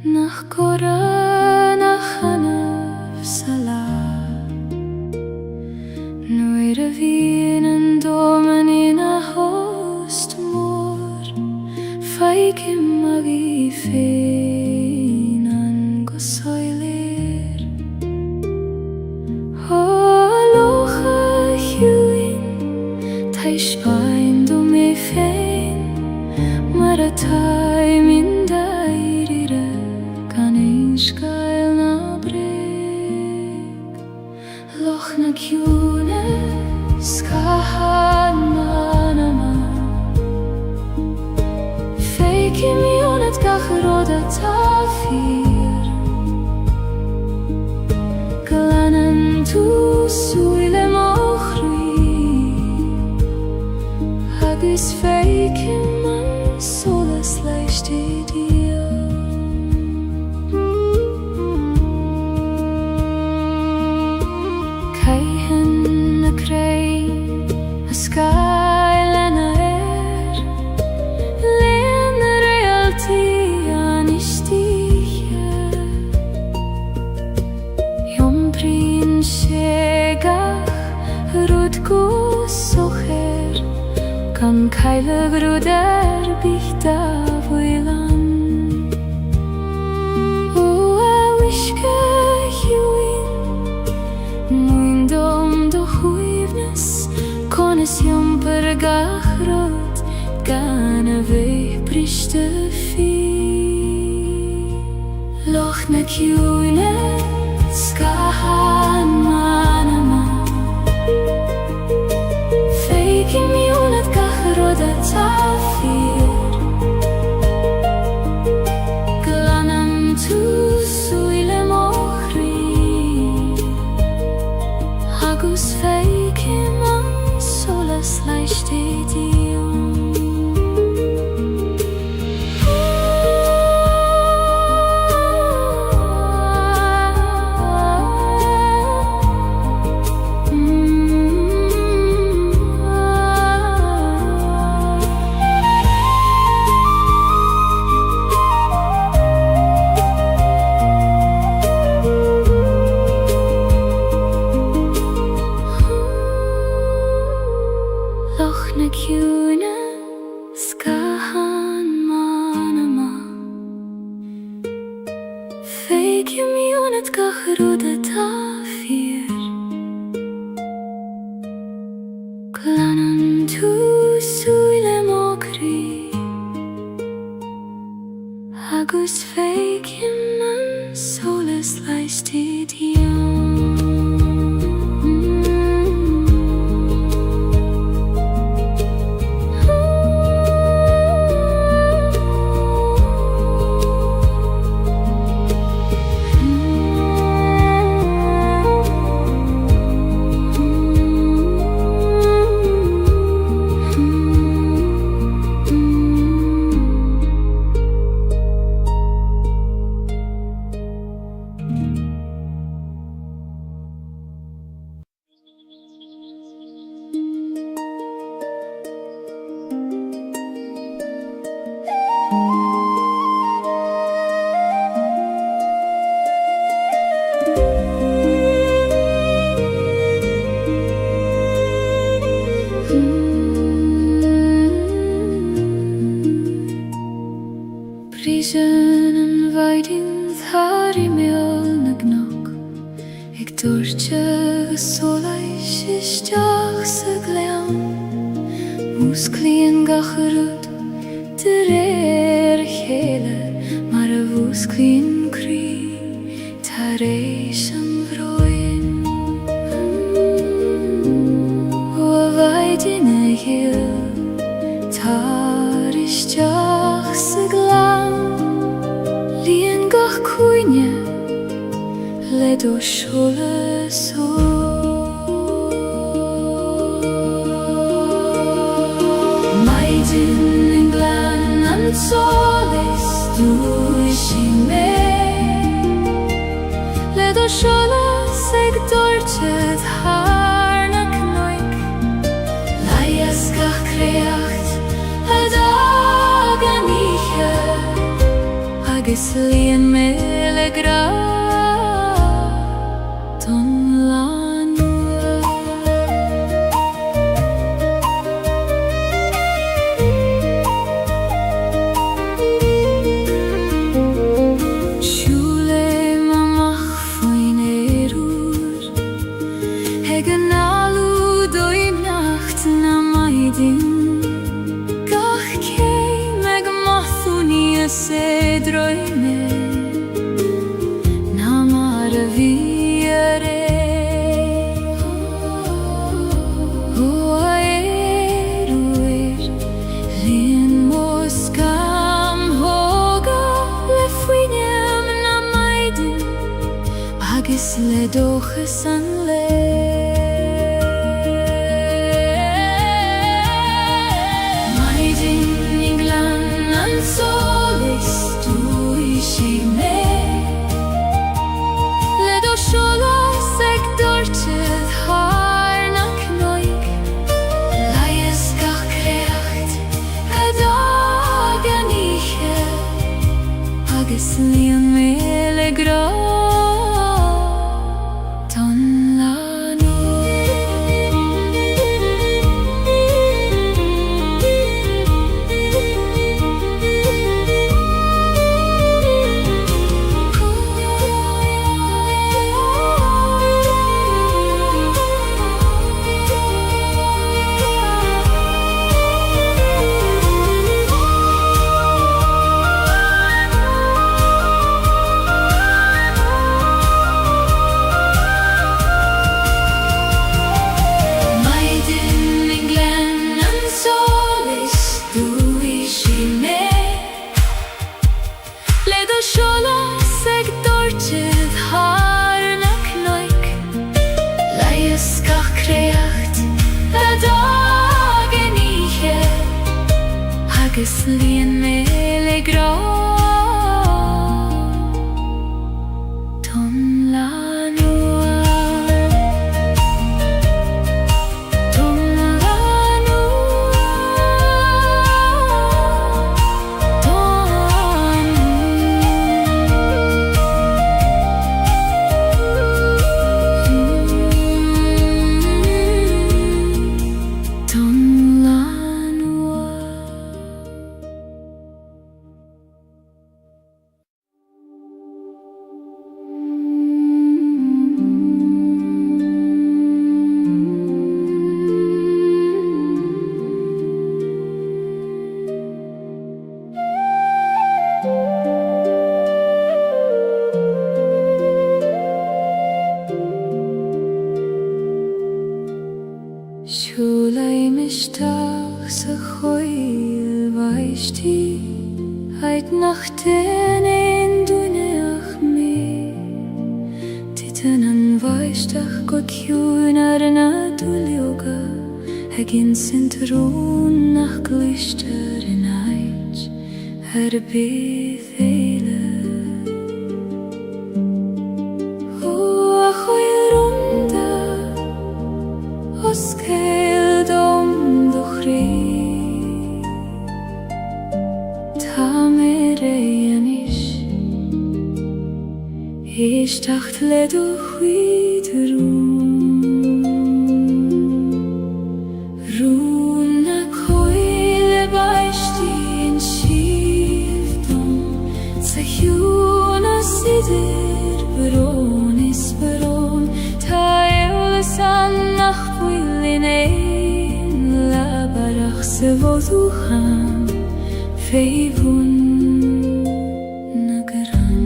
nach Gora, nach Hanaf Salah. Noire wienen domen in a host mor, feike magi feinan gosoiler. Holocha huin, taish bain do me fein, maratai min dairire, Gaeilge gael na breg. Loch na kiune, skahan manama, feike mionet gachroda tafir. Glanen tu suile mochri, hagis feike man solas leichte dir. Keihen na krei, a skyla na len realty anistiche. Jom prinsegach, rudku socher, kan Gaeilge gruder bichta voilan. O a wishke huin, muin dom do huivnes, konis jom per gachrot, gana vei prishte fi. Loch na kiune, skahan manama, feike mionet gachroda tafir. Glanan tu suile mochri, hagus feike man solas leichte dir. dortje gesoleis isteach sa gleam Musklien gacharud der chéle mar a musklien kri taréis am vroin O a vaidin a hil tar isteach sa gleam Lien gach cuine le do siole so Maidin yn glan an solis dwi si me Le do siole seg dortjed harna knoik Laias gach creacht a dag an ihe Agus lien me le gra Se drøyme Namar viere O Lien moskam hoga Le fuinem na maidin Agis le doches an le Maidin inglan an so Seg dortjed harna knoik Laies gach creacht a dag an ihe Agus lien me le gra Ton lanu Agus lien me le gra Ton lanua Ton lanua Ton Siúlai mistach sa choil vaishti Heit nach den ein duineach me Titan an vaishtach go kiún ar an adulioga Hegin sintrún nach glister in ait Ar beth eile O a choil runda Os cael dom do chri Ta mere anish Ishtacht le do chwyd Rún na coile baishti in shivdom Sa hiún a sidir Baron is baron se voduhan feivun nagaran.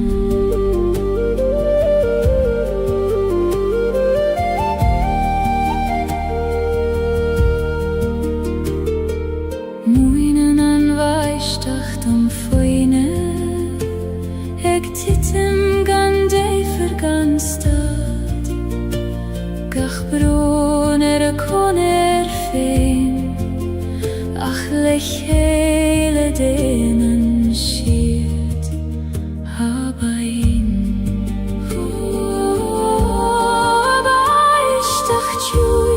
Muinen an vaishtachtum foine eg titim gande verganstad gach bron koner fein ach lech hele denen schiet habain vaishtach chui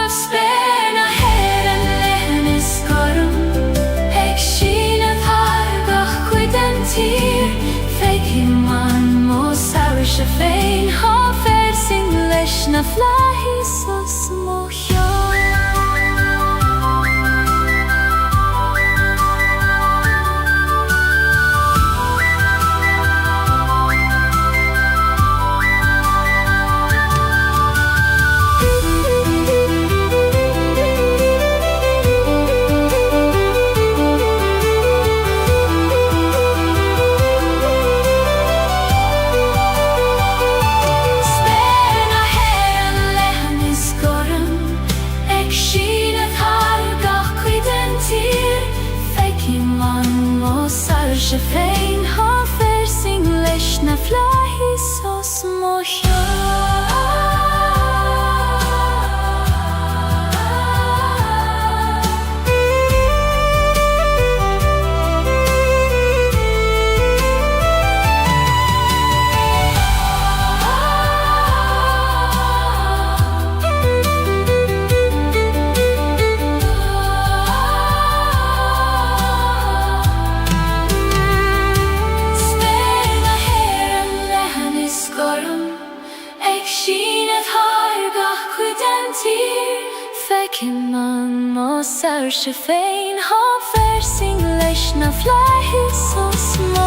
Spare na flahi så små She fein har för sin ledsna flahi så små Kimman mosar she fein har för sin ledsna flahi så små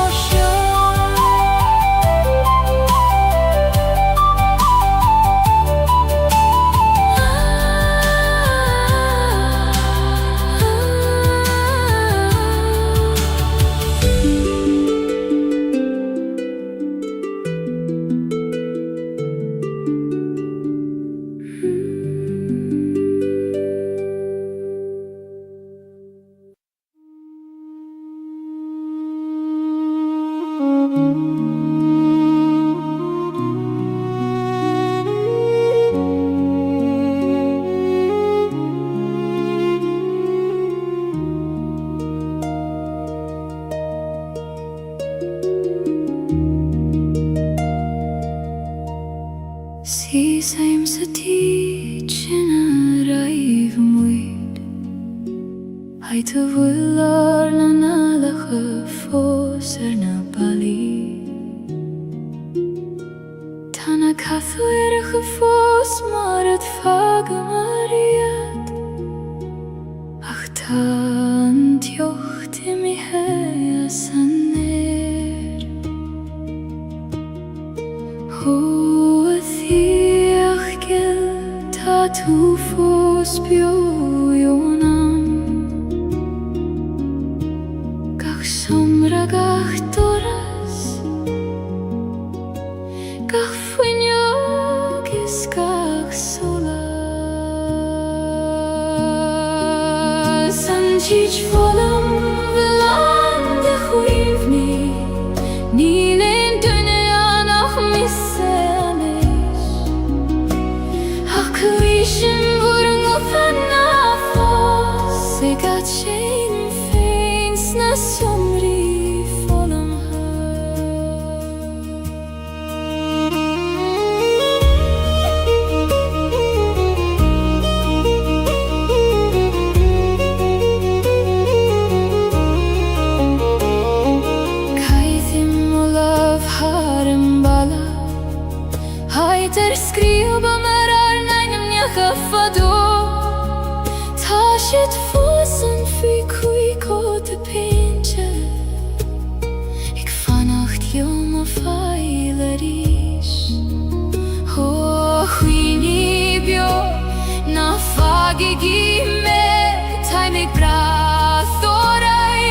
See same city china raiv muid Hai to vullar na nalache foser na bali Tana kathu erige fos mar het fage mariet Ach tan tjocht i mi hea saner Tu fos biojonam Gach somra gach doras Gach fuinjogis gach sola Sanjic volam velande chuivni Nilen dunia nach misse Kuishin vurung ufanna fos Gat chain feins na somri folam Kaithim olav harem bala Haiter skriva Fado Tashet fosen fy kui de pinche Ik vannacht jom of feileris Ho huini bio Na fage gime Time ik brathorai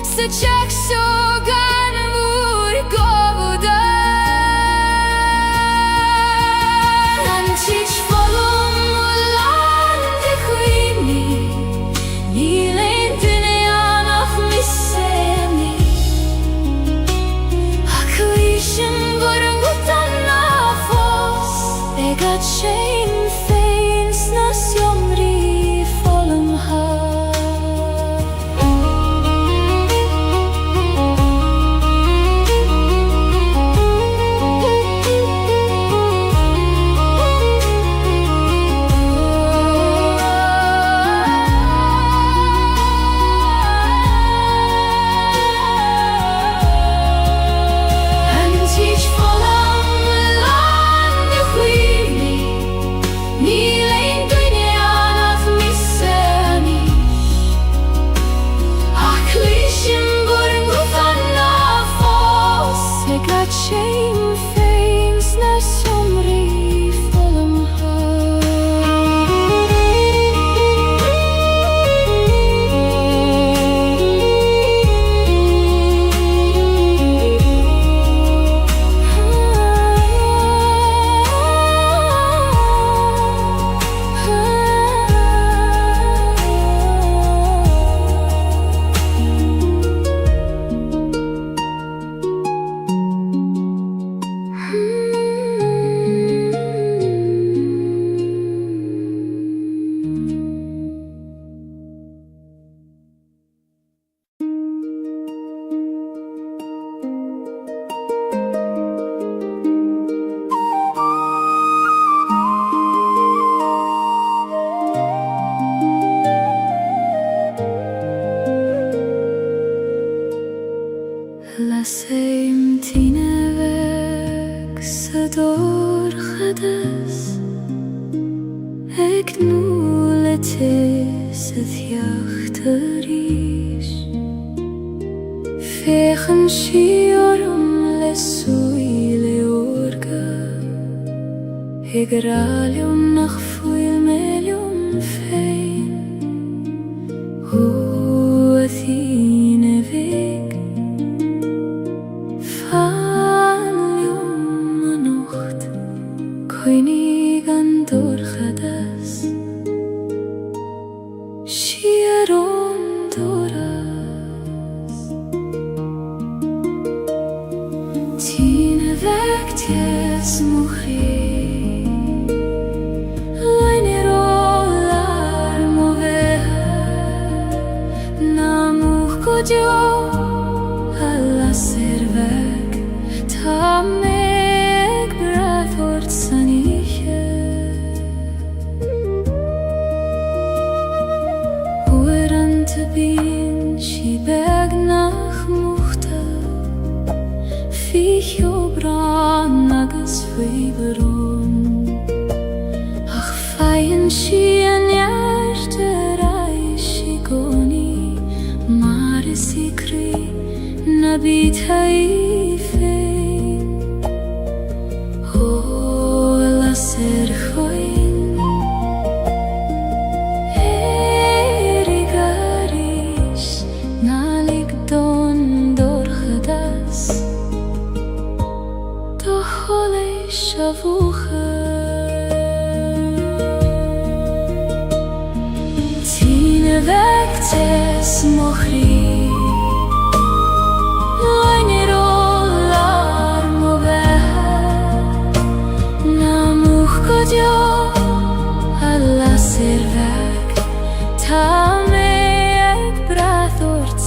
Se chak so gan vur govuda Teach volum ulande chuini Nilen dunia nach misseni Akuishin vurung utanna fos Gat chain feins na somri volum ha nu letes het jachterisch Fegen shiorum le suile orga Hegralium nach fuilmelium fein Athene weg Falium anocht Koinig andorchadas Shieron doras Tine weg ties mujer alla servek ta meg brafort saniche Oran te bin shi beg nach muhta Fich obran nagas fiberon Ach feien shi an yarterai shi goni Sikri nabit haifein O la serchoin Erigarish nalik don dorchadas Dochole shavucha Tine vektes mochri alla servek ta meg brathort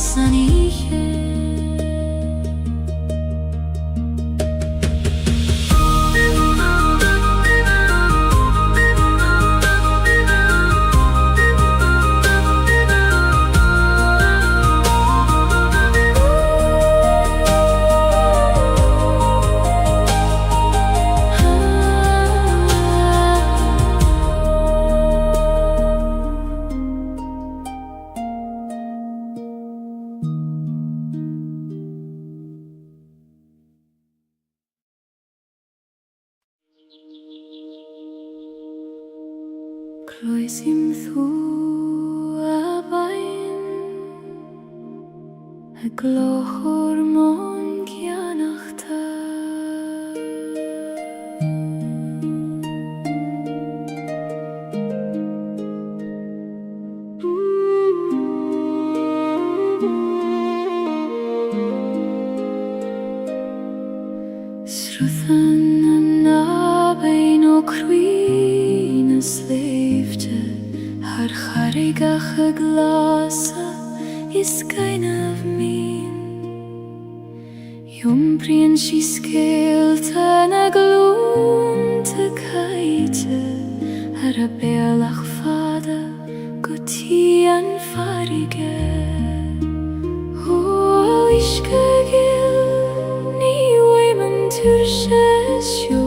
saniche Cloisim thu abain A glochor mon gianachta Sruthan an abain o cruin sleefte Har charigach a glasa is kind of mean Jumbrien she scaled an a gloon te kaite Har a bealach fada guti an farige O ishke gil ni women turshes yo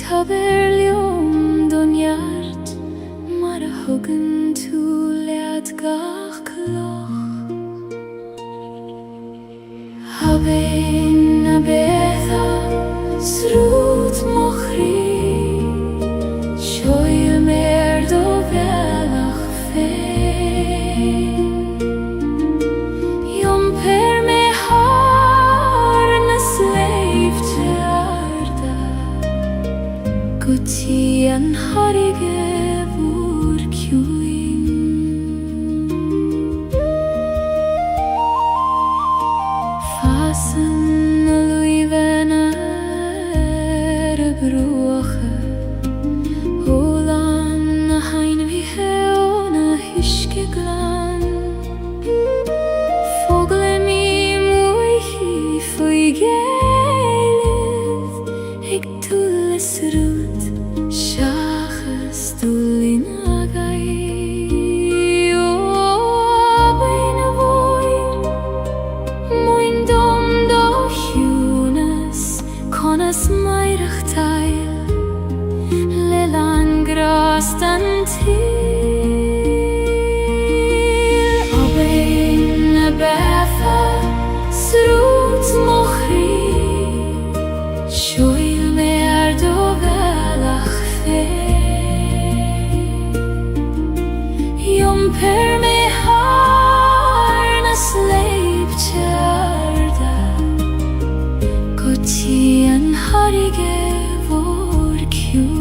Taberlium don yard mar a hugen tu lead gach kloch Habein a betha srut mochri Gutti an harige vor kjuin Fasen luivener broche Olan hein vi heona hyske glan Fogle mi moichi foi Gaeilge Ik tulles rut Shachas tulin agai O beine voin Moin dom do hjunes Konas meirach teil Lelan grastan til O beine befa Srut mochri Shoil mer do velach fe Yom per me harnas leib tjarda Gutti an harige vor kjuin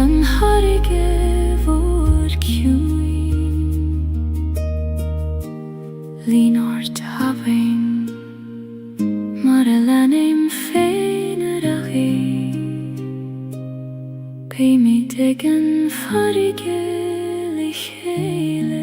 An harige vor kjuin Linort having Maralanim feineragi Pei mi degen farige lichele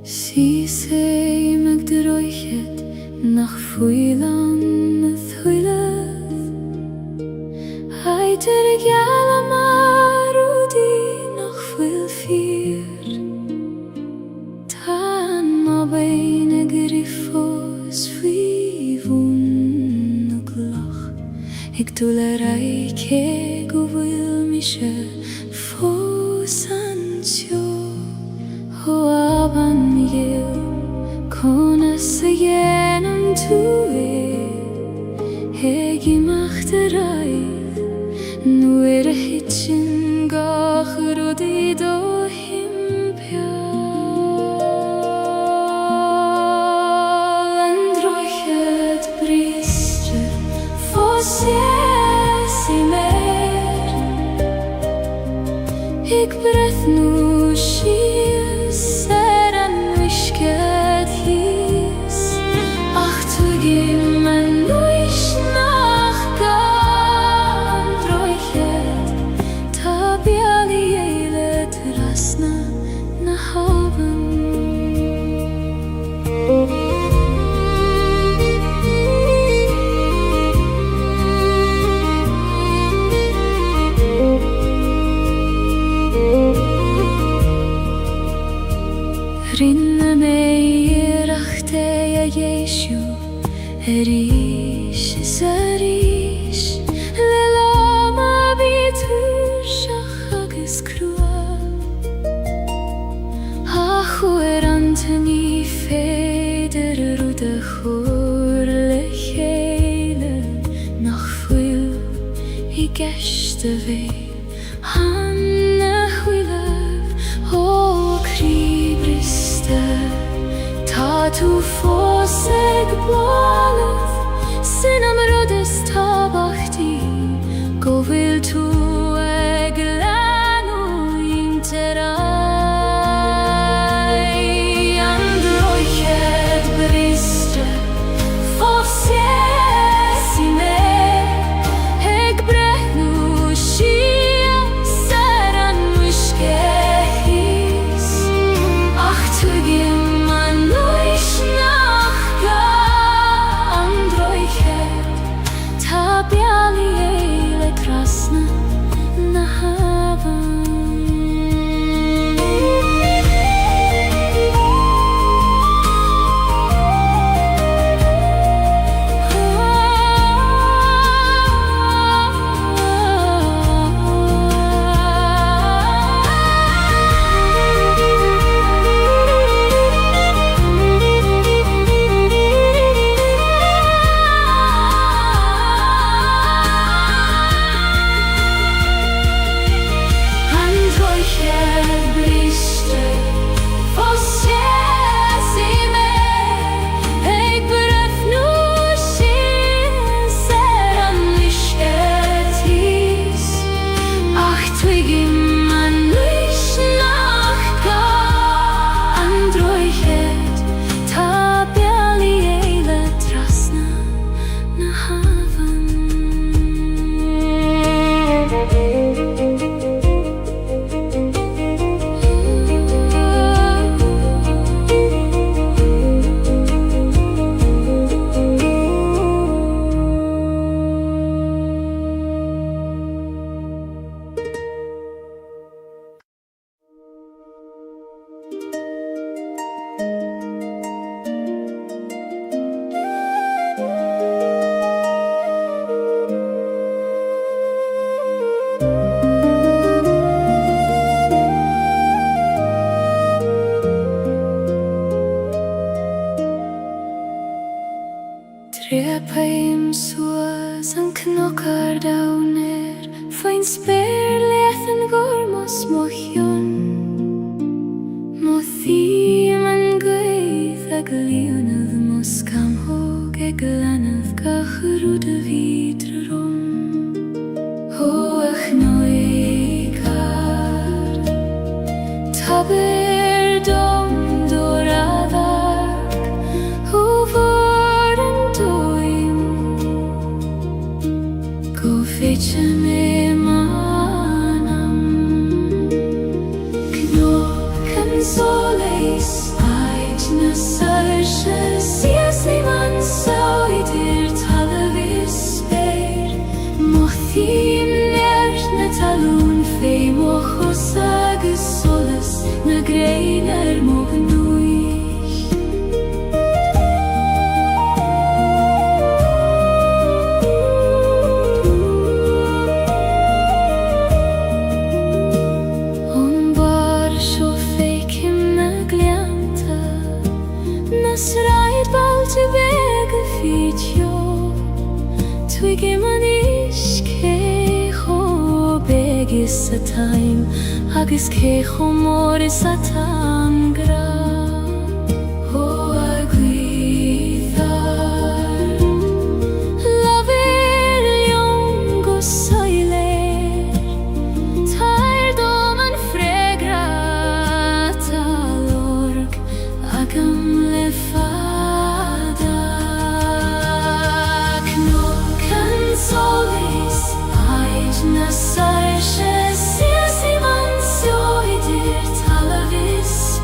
Si sei meg de roichet nach fuilan thuileth Heiter gala marudi nach fuil fier Tan ma beine griffos fivun og lach Ik tulle reike govil mische fosansjo Ho aban yil konas genom tuir Hegi machterai Nu hitchen gach rodi do himpial Androchet bristre fosies I mer Ik breth nu shies Seran wishket hies Ach tu gim men nuish nach gan Droichet Tabiali eilet rasna na haven geste vi Hanne huilöv och kribriste Ta tu foseg bolöv Sinam rodes tabachti Go vil tu eglano interai Androichet bristre Fosiesime Heg brehnu shia Seran mushkehis Ach tugim man noishnachga Androichet Tabiali eile krasna nahavan Trepaim suas an knockar downer Fein spyr lethen gormos mochion Mothim an gwyth ag liwnydd mos cam hog ag lanydd gachrwd y fidrwm Ho ach noegar Taber dom doradag Ho Fece me manam Knop canzoleis Ait na sarche Sias ni man sauidir talavis speir Mothim nert na talun Fei mochos agus solas Na greiner mognuich Nasraid bal tu bega fitio Twigi man ishkecho begis a time Agis kecho moris a tangra Ho aguithar Laver liongo soiler Tair doman fregrata lorg Agam lefada Knop canzolis Ait na sarche Sias i man sioidir talavis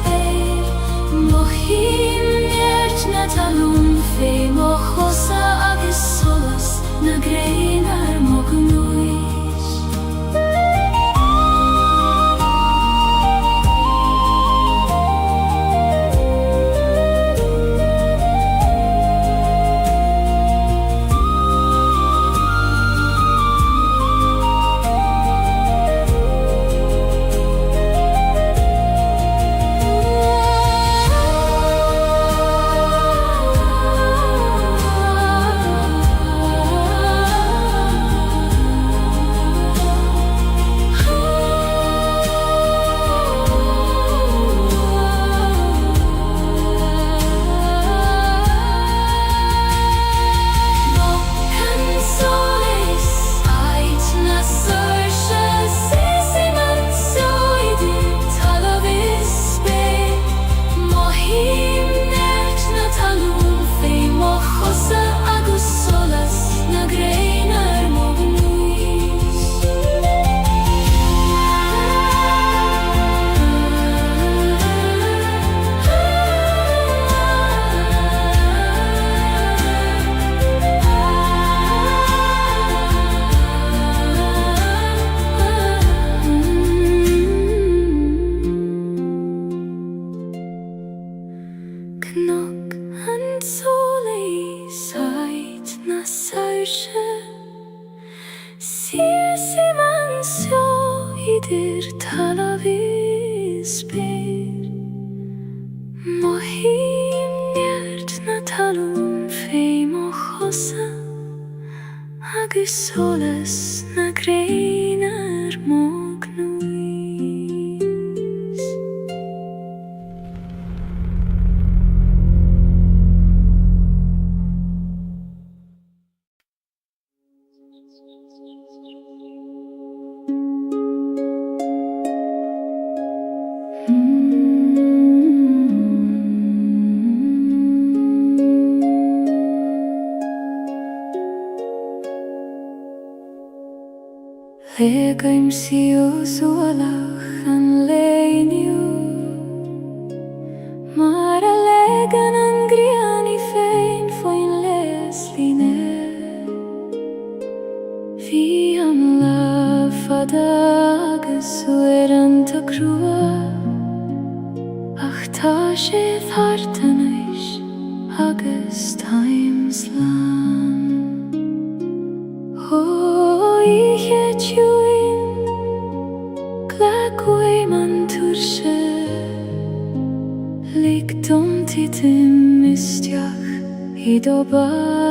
sjå idir tala vi spyr Mohim njert na talum feim och chosa Agus solas na greiner mognuis Legaim sios ualach an leiniu Mar a legan an griani fein foin les line Vi am la fadagas ueranta crua Ach ta sé thartanais agus times lan I hechuin Glagway man turse Lik dom titim istiach I doba